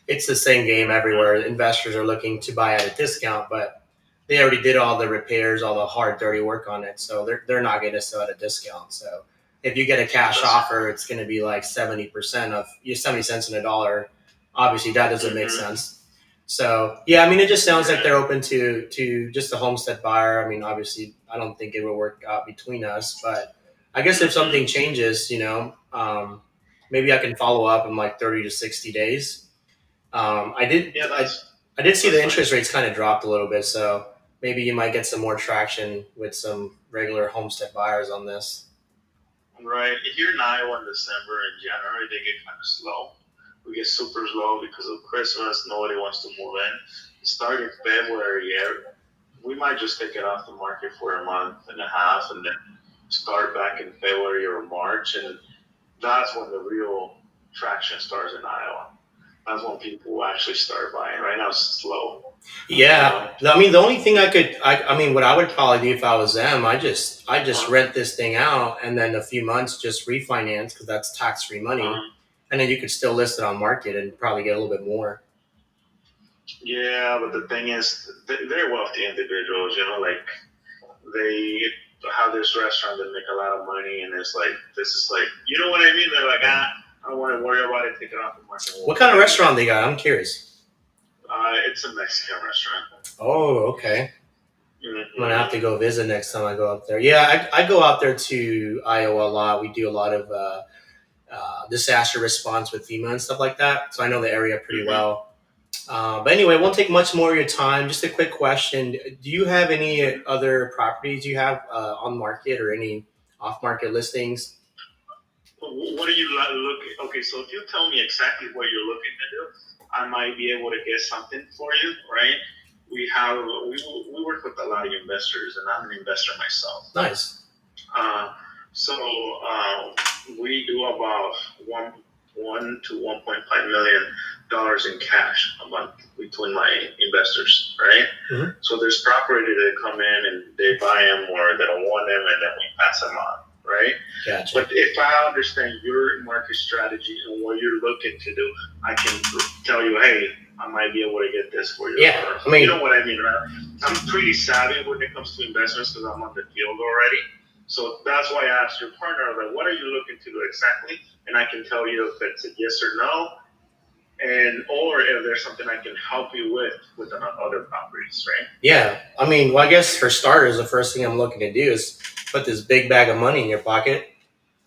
It's the same game everywhere. Investors are looking to buy at a discount, but they already did all the repairs, all the hard, dirty work on it. So they're not going to sell at a discount. So if you get a cash offer, it's going to be like 70% of 70 cents in a dollar. Obviously, that doesn't make sense. So yeah, I mean, it just sounds like they're open to just a homestead buyer. I mean, obviously, I don't think it will work out between us, but I guess if something changes, maybe I can follow up in like 30 to 60 days. I did see the interest rates kind of dropped a little bit, so maybe you might get some more traction with some regular homestead buyers on this. Right. Here in Iowa in December and January, they get kind of slow. We get super slow because of Christmas. Nobody wants to move in. Starting February, we might just take it off the market for a month and a half and then start back in February or March. And that's when the real traction starts in Iowa. That's when people actually start buying. Right now, it's slow. Yeah. I mean, the only thing I mean, what I would probably do if I was them, I just rent this thing out and then a few months just refinance because that's tax-free money. And then you could still list it on market and probably get a little bit more. Yeah, but the thing is, they're wealthy individuals, like they have this restaurant that make a lot of money, and it's like, this is like, you know what I mean? They're like, I don't want to worry about it, take it off the market. What kind of restaurant they got? I'm curious. It's a Mexican restaurant. Oh, okay. I'm gonna have to go visit next time I go up there. Yeah, I go out there to Iowa a lot. We do a lot of disaster response with FEMA and stuff like that, so I know the area pretty well. But anyway, it won't take much more of your time. Just a quick question: do you have any other properties you have on market or any off-market listings? What are you looking? Okay, so if you tell me exactly what you're looking to do, I might be able to get something for you, right? We work with a lot of investors, and I'm an investor myself. Nice. So we do about one to $1.5 million in cash a month between my investors, right? Mm-hmm. So there's property that come in and they buy them or they don't want them, and then we pass them on, right? Gotcha. But if I understand your market strategy and what you're looking to do, I can tell you, hey, I might be able to get this for you. Yeah, I mean, you know what I mean, right? I'm pretty savvy when it comes to investments because I'm on the field already. So that's why I asked your partner, like, what are you looking to do exactly? And I can tell you if it's a yes or no, and or if there's something I can help you with other properties, right? Yeah, I mean, well, I guess for starters, the first thing I'm looking to do is put this big bag of money in your pocket,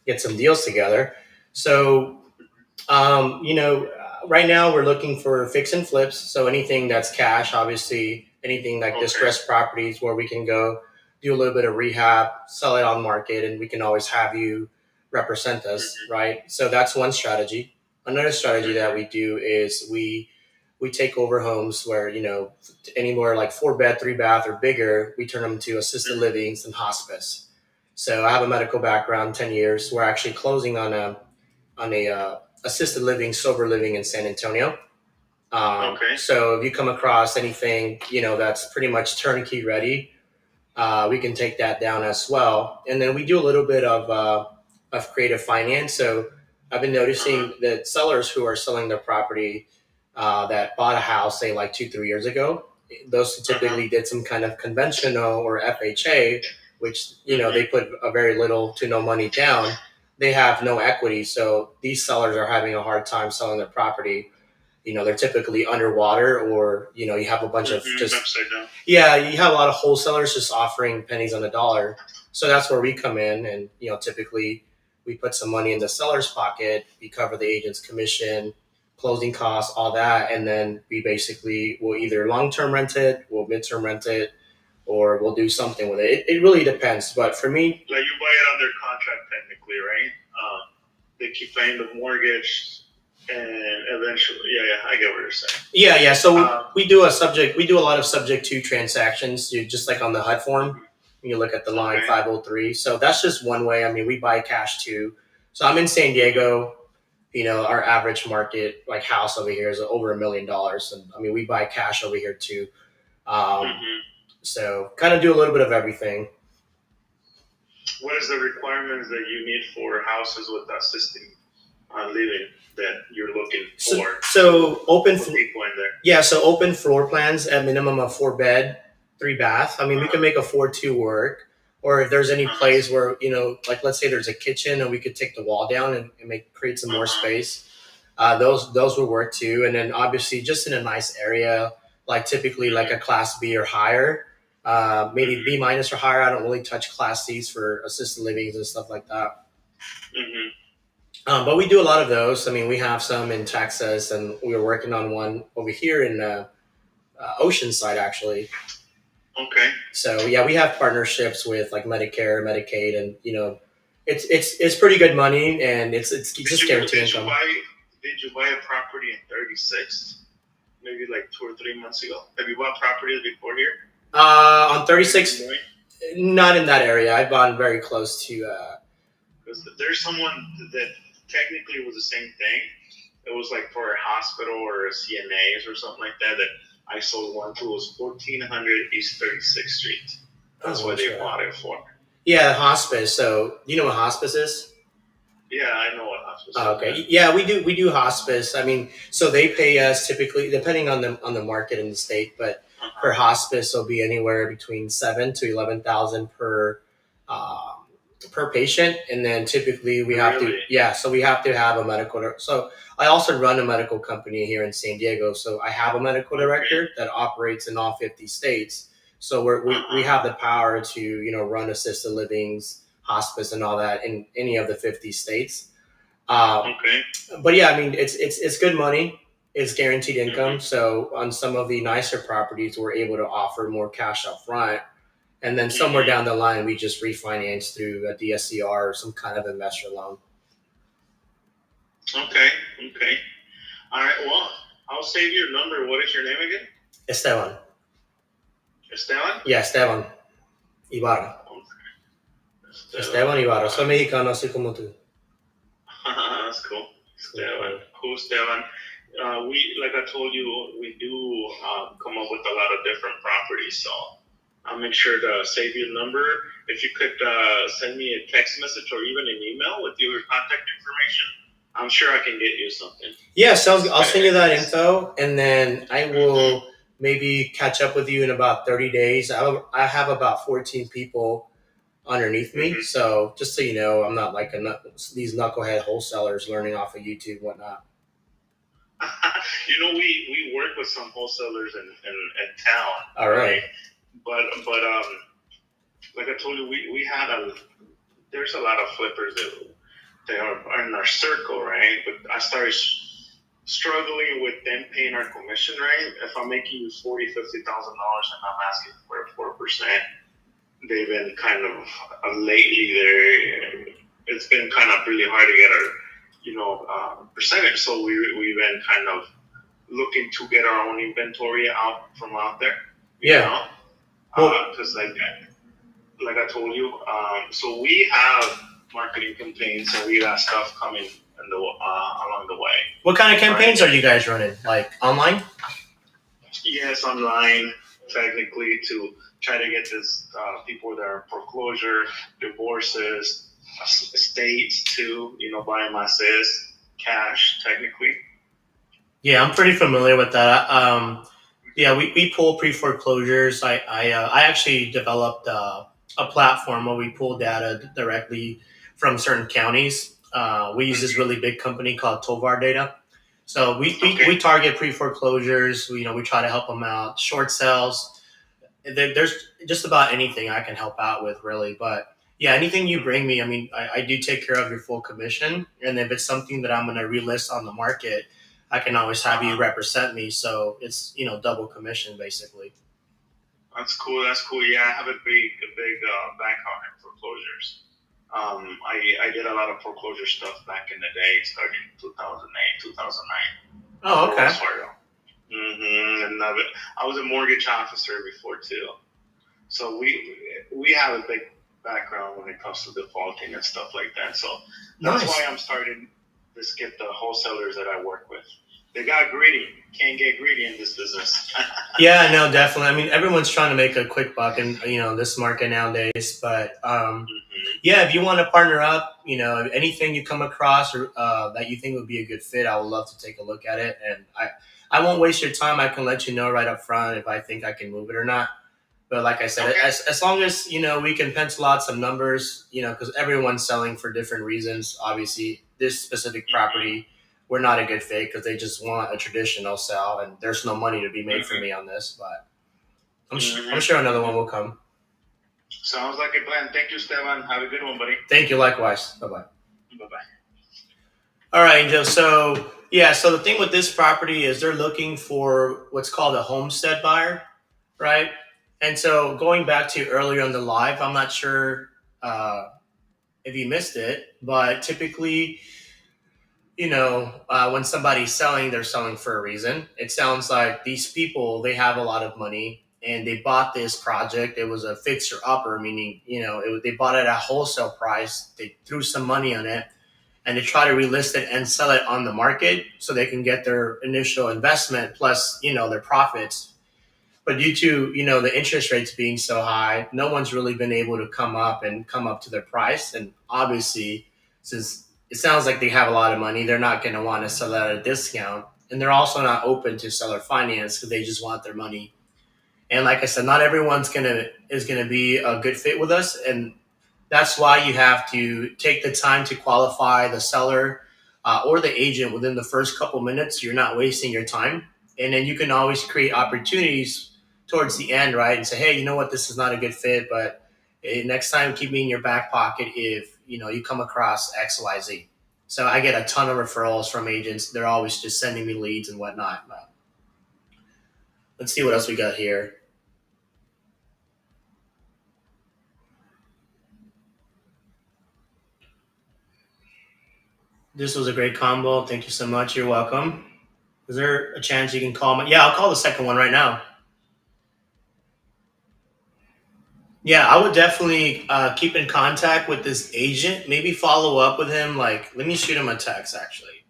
get some deals together. So, right now we're looking for fix and flips. So anything that's cash, obviously, anything like distressed properties where we can go do a little bit of rehab, sell it on market, and we can always have you represent us, right? So that's one strategy. Another strategy that we do is we take over homes where, anywhere like 4-bed, 3-bath or bigger, we turn them to assisted livings and hospice. So I have a medical background, 10 years. We're actually closing on a assisted living, sober living in San Antonio. So if you come across anything, that's pretty much turnkey ready, we can take that down as well. And then we do a little bit of creative finance. So I've been noticing that sellers who are selling their property that bought a house, say like 2-3 years ago, those who typically did some kind of conventional or FHA, which, they put a very little to no money down, they have no equity. So these sellers are having a hard time selling their property. They're typically underwater, or, you have a bunch of just, you have a lot of wholesalers just offering pennies on the dollar. So that's where we come in, and, typically we put some money in the seller's pocket. We cover the agent's commission, closing costs, all that. And then we basically will either long-term rent it, we'll midterm rent it, or we'll do something with it. It really depends. But for me, like, you buy it under contract technically, right? They keep paying the mortgage, and eventually, I get what you're saying. Yeah. So we do a lot of subject to transactions, just like on the HUD form. You look at the line 503. So that's just one way. I mean, we buy cash too. So I'm in San Diego. Our average market like house over here is over $1 million, and I mean, we buy cash over here too. So kind of do a little bit of everything. What is the requirements that you need for houses with assisted living that you're looking for? So open for people in there. Yeah, so open floor plans at minimum of 4-bed, 3-bath. I mean, we can make a 4-2 work. Or if there's any place where, like let's say there's a kitchen and we could take the wall down and create some more space. Those would work too. And then obviously just in a nice area, like typically like a class B or higher, maybe B- or higher. I don't really touch class C's for assisted livings and stuff like that. But we do a lot of those. I mean, we have some in Texas, and we were working on one over here in Oceanside, actually. Okay. So yeah, we have partnerships with like Medicare, Medicaid, and it's pretty good money, and it's just guaranteed income. Did you buy a property in 36? Maybe like 2 or 3 months ago. Have you bought properties before here? On 36, not in that area. I've bought very close to. Because there's someone that technically was the same thing. It was like for a hospital or a CNAs or something like that. That I sold one to. It was 1400 East 36th Street. That's what they bought it for. Yeah, hospice. So you know what hospice is? Yeah, I know what hospice is. Okay. Yeah, we do hospice. I mean, so they pay us typically, depending on the market in the state, but for hospice, it'll be anywhere between $7,000 to $11,000 per patient, and then typically we have so we have to have a medical. So I also run a medical company here in San Diego, so I have a medical director that operates in all 50 states. So we have the power to run assisted livings, hospice, and all that in any of the 50 states. Okay. But yeah, I mean it's good money. It's guaranteed income. So on some of the nicer properties, we're able to offer more cash up front, and then somewhere down the line, we just refinance through a DSCR or some kind of investor loan. Okay. All right. Well, I'll save your number. What is your name again? Esteban. Esteban? Yeah, Esteban Ibarra. Esteban Ibarra. Soy mexicano, así como tú. That's cool. Esteban. Cool, Esteban. Like I told you, we do come up with a lot of different properties. So I'll make sure to save your number. If you could send me a text message or even an email with your contact information, I'm sure I can get you something. Yeah, sounds good. I'll send you that info, and then I will maybe catch up with you in about 30 days. I have about 14 people underneath me. So just so you know, I'm not like these knucklehead wholesalers learning off of YouTube and whatnot. We work with some wholesalers in town. All right. But like I told you, there's a lot of flippers that they are in our circle, right? But I started struggling with them paying our commission, right? If I'm making you $40,000, $50,000 and I'm asking for 4%, they've been kind of lately it's been kind of really hard to get our percentage. So we've been kind of looking to get our own inventory out there. Yeah. Because like I told you, so we have marketing campaigns and we got stuff coming along the way. What kind of campaigns are you guys running? Like online? Yes, online, technically, to try to get this people that are foreclosure, divorces, estates too, buying my sis, cash, technically. Yeah, I'm pretty familiar with that. We pull pre-foreclosures. I actually developed a platform where we pull data directly from certain counties. We use this really big company called Tovar Data. So we target pre-foreclosures. We try to help them out. Short sales. There's just about anything I can help out with, really. But yeah, anything you bring me, I mean, I do take care of your full commission. And if it's something that I'm going to relist on the market, I can always have you represent me. So it's, double commission, basically. That's cool. Yeah, I have a big background in foreclosures. I did a lot of foreclosure stuff back in the day, starting in 2008, 2009. Oh, okay. And I was a mortgage officer before too. So we have a big background when it comes to defaulting and stuff like that. So that's why I'm starting to skip the wholesalers that I work with. They got greedy. Can't get greedy in this business. Yeah, no, definitely. I mean, everyone's trying to make a quick buck in this market nowadays. But yeah, if you want to partner up, anything you come across or that you think would be a good fit, I would love to take a look at it. And I won't waste your time. I can let you know right up front if I think I can move it or not. But like I said, as long as we can pencil out some numbers, because everyone's selling for different reasons. Obviously, this specific property, we're not a good fit because they just want a traditional sell, and there's no money to be made for me on this. But I'm sure another one will come. Sounds like a plan. Thank you, Esteban. Have a good one, buddy. Thank you. Likewise. Bye bye. Bye bye. All right, Angel. So the thing with this property is they're looking for what's called a homestead buyer, right? And so going back to earlier on the live, I'm not sure if you missed it, but typically, when somebody's selling, they're selling for a reason. It sounds like these people, they have a lot of money and they bought this project. It was a fixer upper, meaning, they bought it at a wholesale price. They threw some money on it and they try to relist it and sell it on the market so they can get their initial investment plus, their profits. But due to, the interest rates being so high, no one's really been able to come up to their price. And obviously, since it sounds like they have a lot of money, they're not going to want to sell at a discount. And they're also not open to seller finance because they just want their money. And like I said, not everyone's is going to be a good fit with us. And that's why you have to take the time to qualify the seller or the agent within the first couple minutes. You're not wasting your time. And then you can always create opportunities towards the end, right? And say, hey, you know what, this is not a good fit, but next time keep me in your back pocket if you come across XYZ. So I get a ton of referrals from agents. They're always just sending me leads and whatnot. But let's see what else we got here. This was a great combo. Thank you so much. You're welcome. Is there a chance you can call me? Yeah, I'll call the second one right now. Yeah, I would definitely keep in contact with this agent. Maybe follow up with him. Like, let me shoot him a text, actually.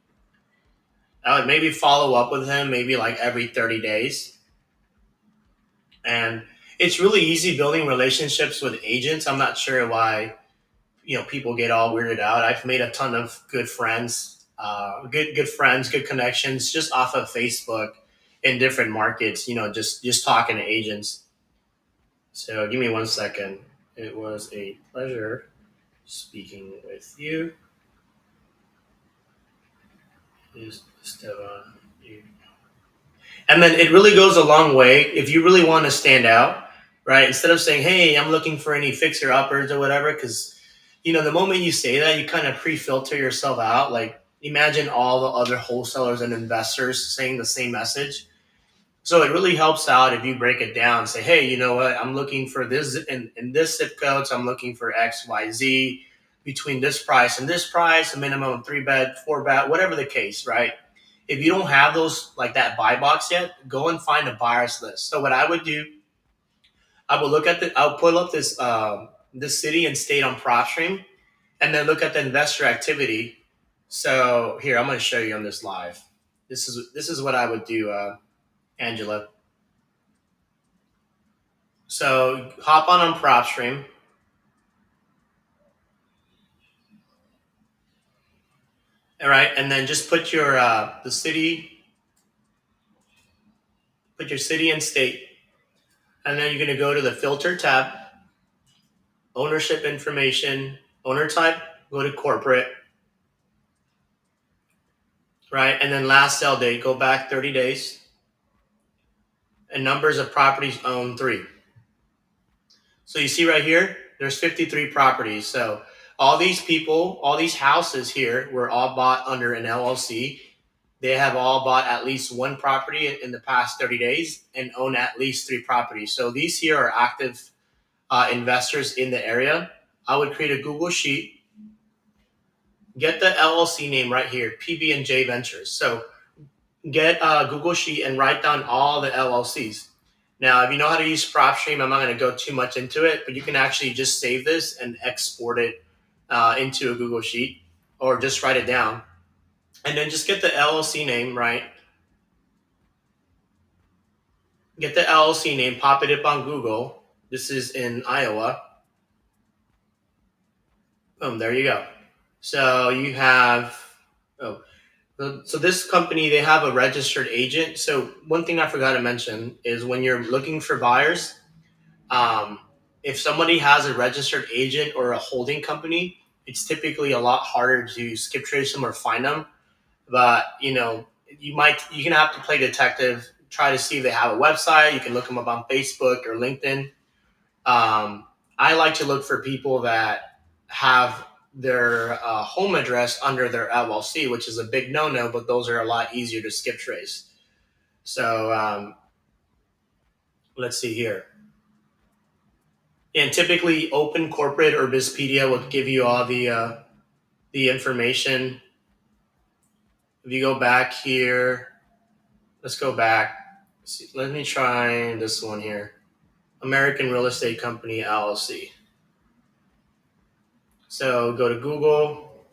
I would maybe follow up with him maybe like every 30 days. And it's really easy building relationships with agents. I'm not sure why people get all weirded out. I've made a ton of good friends, good friends, good connections just off of Facebook in different markets. Just talking to agents. So give me 1 second. It was a pleasure speaking with you. Is Esteban. And then it really goes a long way if you really want to stand out, right? Instead of saying, hey, I'm looking for any fixer uppers or whatever, because the moment you say that, you kind of pre-filter yourself out. Like, imagine all the other wholesalers and investors saying the same message. So it really helps out if you break it down. Say, hey, you know what? I'm looking for this in this zip code. So I'm looking for X, Y, Z between this price and this price, a minimum of 3-bed, 4-bed, whatever the case, right? If you don't have those like that buy box yet, go and find a buyer's list. So what I would do, I'll pull up this city and state on PropStream, and then look at the investor activity. So here, I'm going to show you on this live. This is what I would do, Angela. So hop on PropStream. All right, and then just put your the city, put your city and state, and then you're going to go to the filter tab, ownership information, owner type, go to corporate, right, and then last sell date, go back 30 days, and numbers of properties owned 3. So you see right here, there's 53 properties. So all these people, all these houses here were all bought under an LLC. They have all bought at least one property in the past 30 days and own at least 3 properties. So these here are active investors in the area. I would create a Google Sheet, get the LLC name right here, PB&J Ventures. So get a Google Sheet and write down all the LLCs. Now, if you know how to use PropStream, I'm not going to go too much into it, but you can actually just save this and export it into a Google Sheet, or just write it down. And then just get the LLC name, right? Get the LLC name, pop it up on Google. This is in Iowa. Boom, there you go. So you have, so this company, they have a registered agent. So one thing I forgot to mention is when you're looking for buyers, if somebody has a registered agent or a holding company, it's typically a lot harder to skip trace them or find them. But you can have to play detective, try to see if they have a website. You can look them up on Facebook or LinkedIn. I like to look for people that have their home address under their LLC, which is a big no-no, but those are a lot easier to skip trace. So let's see here. And typically, Open Corporate or Bizpedia will give you all the information. If you go back here, let's go back. Let me try this one here. American Real Estate Company, LLC. So go to Google.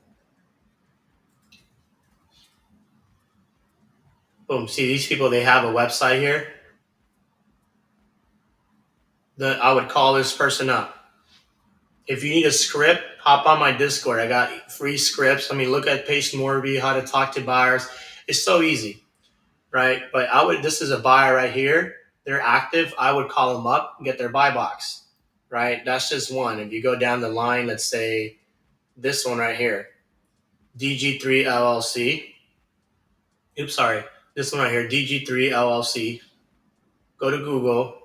Boom. See these people, they have a website here. I would call this person up. If you need a script, hop on my Discord. I got free scripts. I mean, look at Pace Morby, how to talk to buyers. It's so easy, right? But this is a buyer right here. They're active. I would call them up and get their buy box, right? That's just one. If you go down the line, let's say this one right here, DG3 LLC. Oops, sorry. This one right here, DG3 LLC. Go to Google.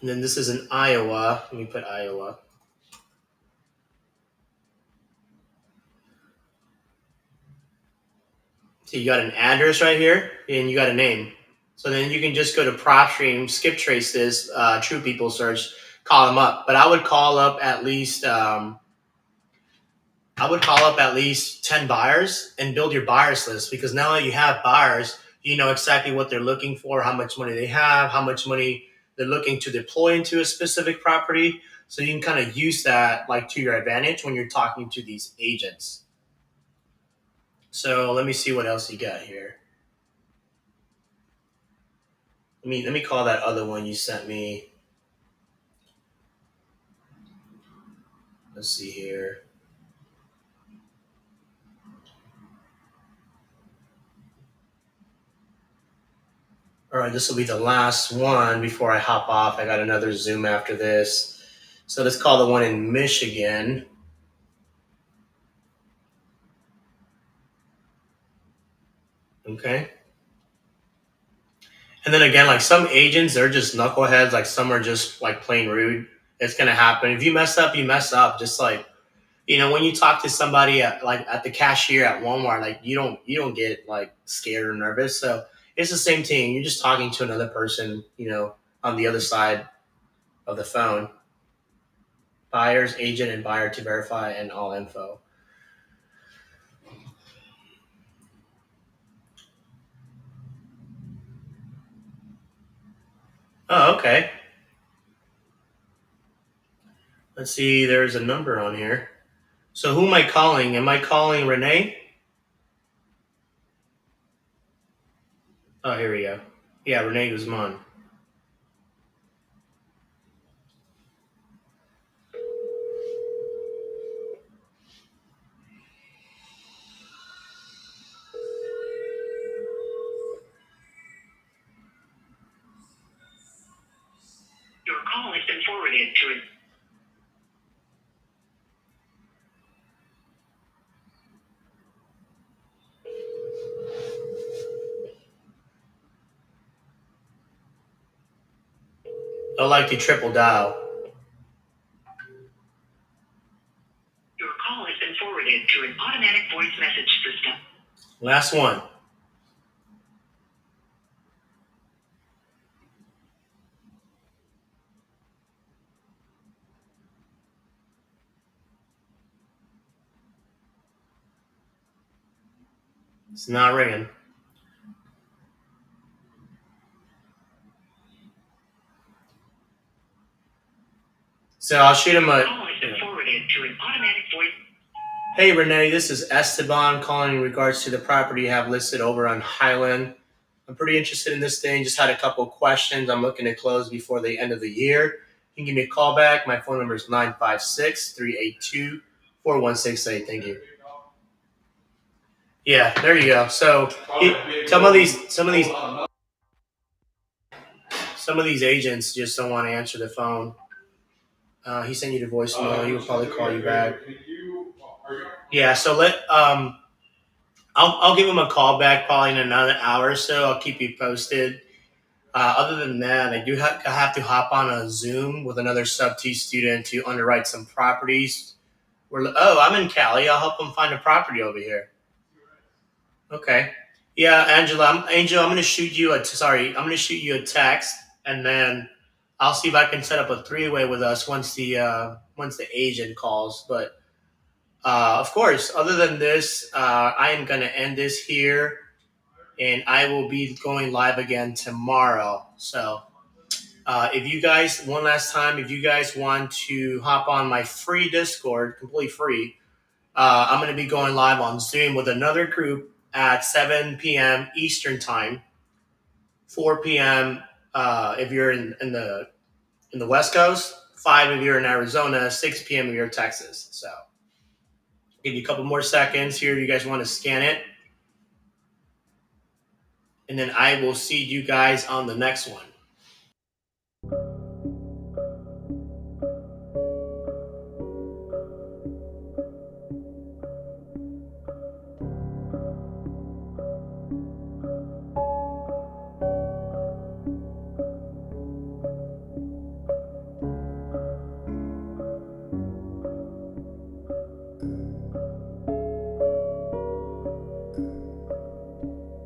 And then this is in Iowa. Let me put Iowa. So you got an address right here, and you got a name. So then you can just go to PropStream, skip trace this, True People search, call them up. But I would call up at least 10 buyers and build your buyers list, because now that you have buyers, you know exactly what they're looking for, how much money they have, how much money they're looking to deploy into a specific property. So you can kind of use that like to your advantage when you're talking to these agents. So let me see what else you got here. Let me call that other one you sent me. Let's see here. All right, this will be the last one before I hop off. I got another Zoom after this. So let's call the one in Michigan. Okay. And then again, like some agents, they're just knuckleheads. Like some are just like plain rude. It's gonna happen. If you mess up, you mess up. Just like, when you talk to somebody at the cashier at Walmart, like you don't get like scared or nervous. So it's the same thing. You're just talking to another person, on the other side of the phone. Buyer's agent and buyer to verify and all info. Oh, okay. Let's see. There's a number on here. So who am I calling? Am I calling Renee? Oh, here we go. Yeah, Renee Guzman. Your call has been forwarded to an I like to triple dial. Your call has been forwarded to an automatic voice message system. Last one. It's not ringing. So I'll shoot him a. Call has been forwarded to an automatic voice. Hey Renee, this is Esteban calling in regards to the property you have listed over on Highland. I'm pretty interested in this thing. Just had a couple of questions. I'm looking to close before the end of the year. You can give me a call back. My phone number is 956-382-4168. Thank you. Yeah, there you go. So some of these agents just don't want to answer the phone. He sent you the voicemail. He will probably call you back. Yeah, so I'll give him a call back probably in another hour or so. I'll keep you posted. Other than that, I have to hop on a Zoom with another sub-T student to underwrite some properties. I'm in Cali. I'll help him find a property over here. Okay. Yeah, Angel, I'm going to shoot you a text, and then I'll see if I can set up a three-way with us once the agent calls. But of course, other than this, I am going to end this here, and I will be going live again tomorrow. So if you guys want to hop on my free Discord, completely free, I'm going to be going live on Zoom with another group at 7 p.m. Eastern time, 4 p.m. If you're in the West Coast, 5 if you're in Arizona, 6 p.m. if you're in Texas. So give you a couple more seconds here if you guys want to scan it. And then I will see you guys on the next one.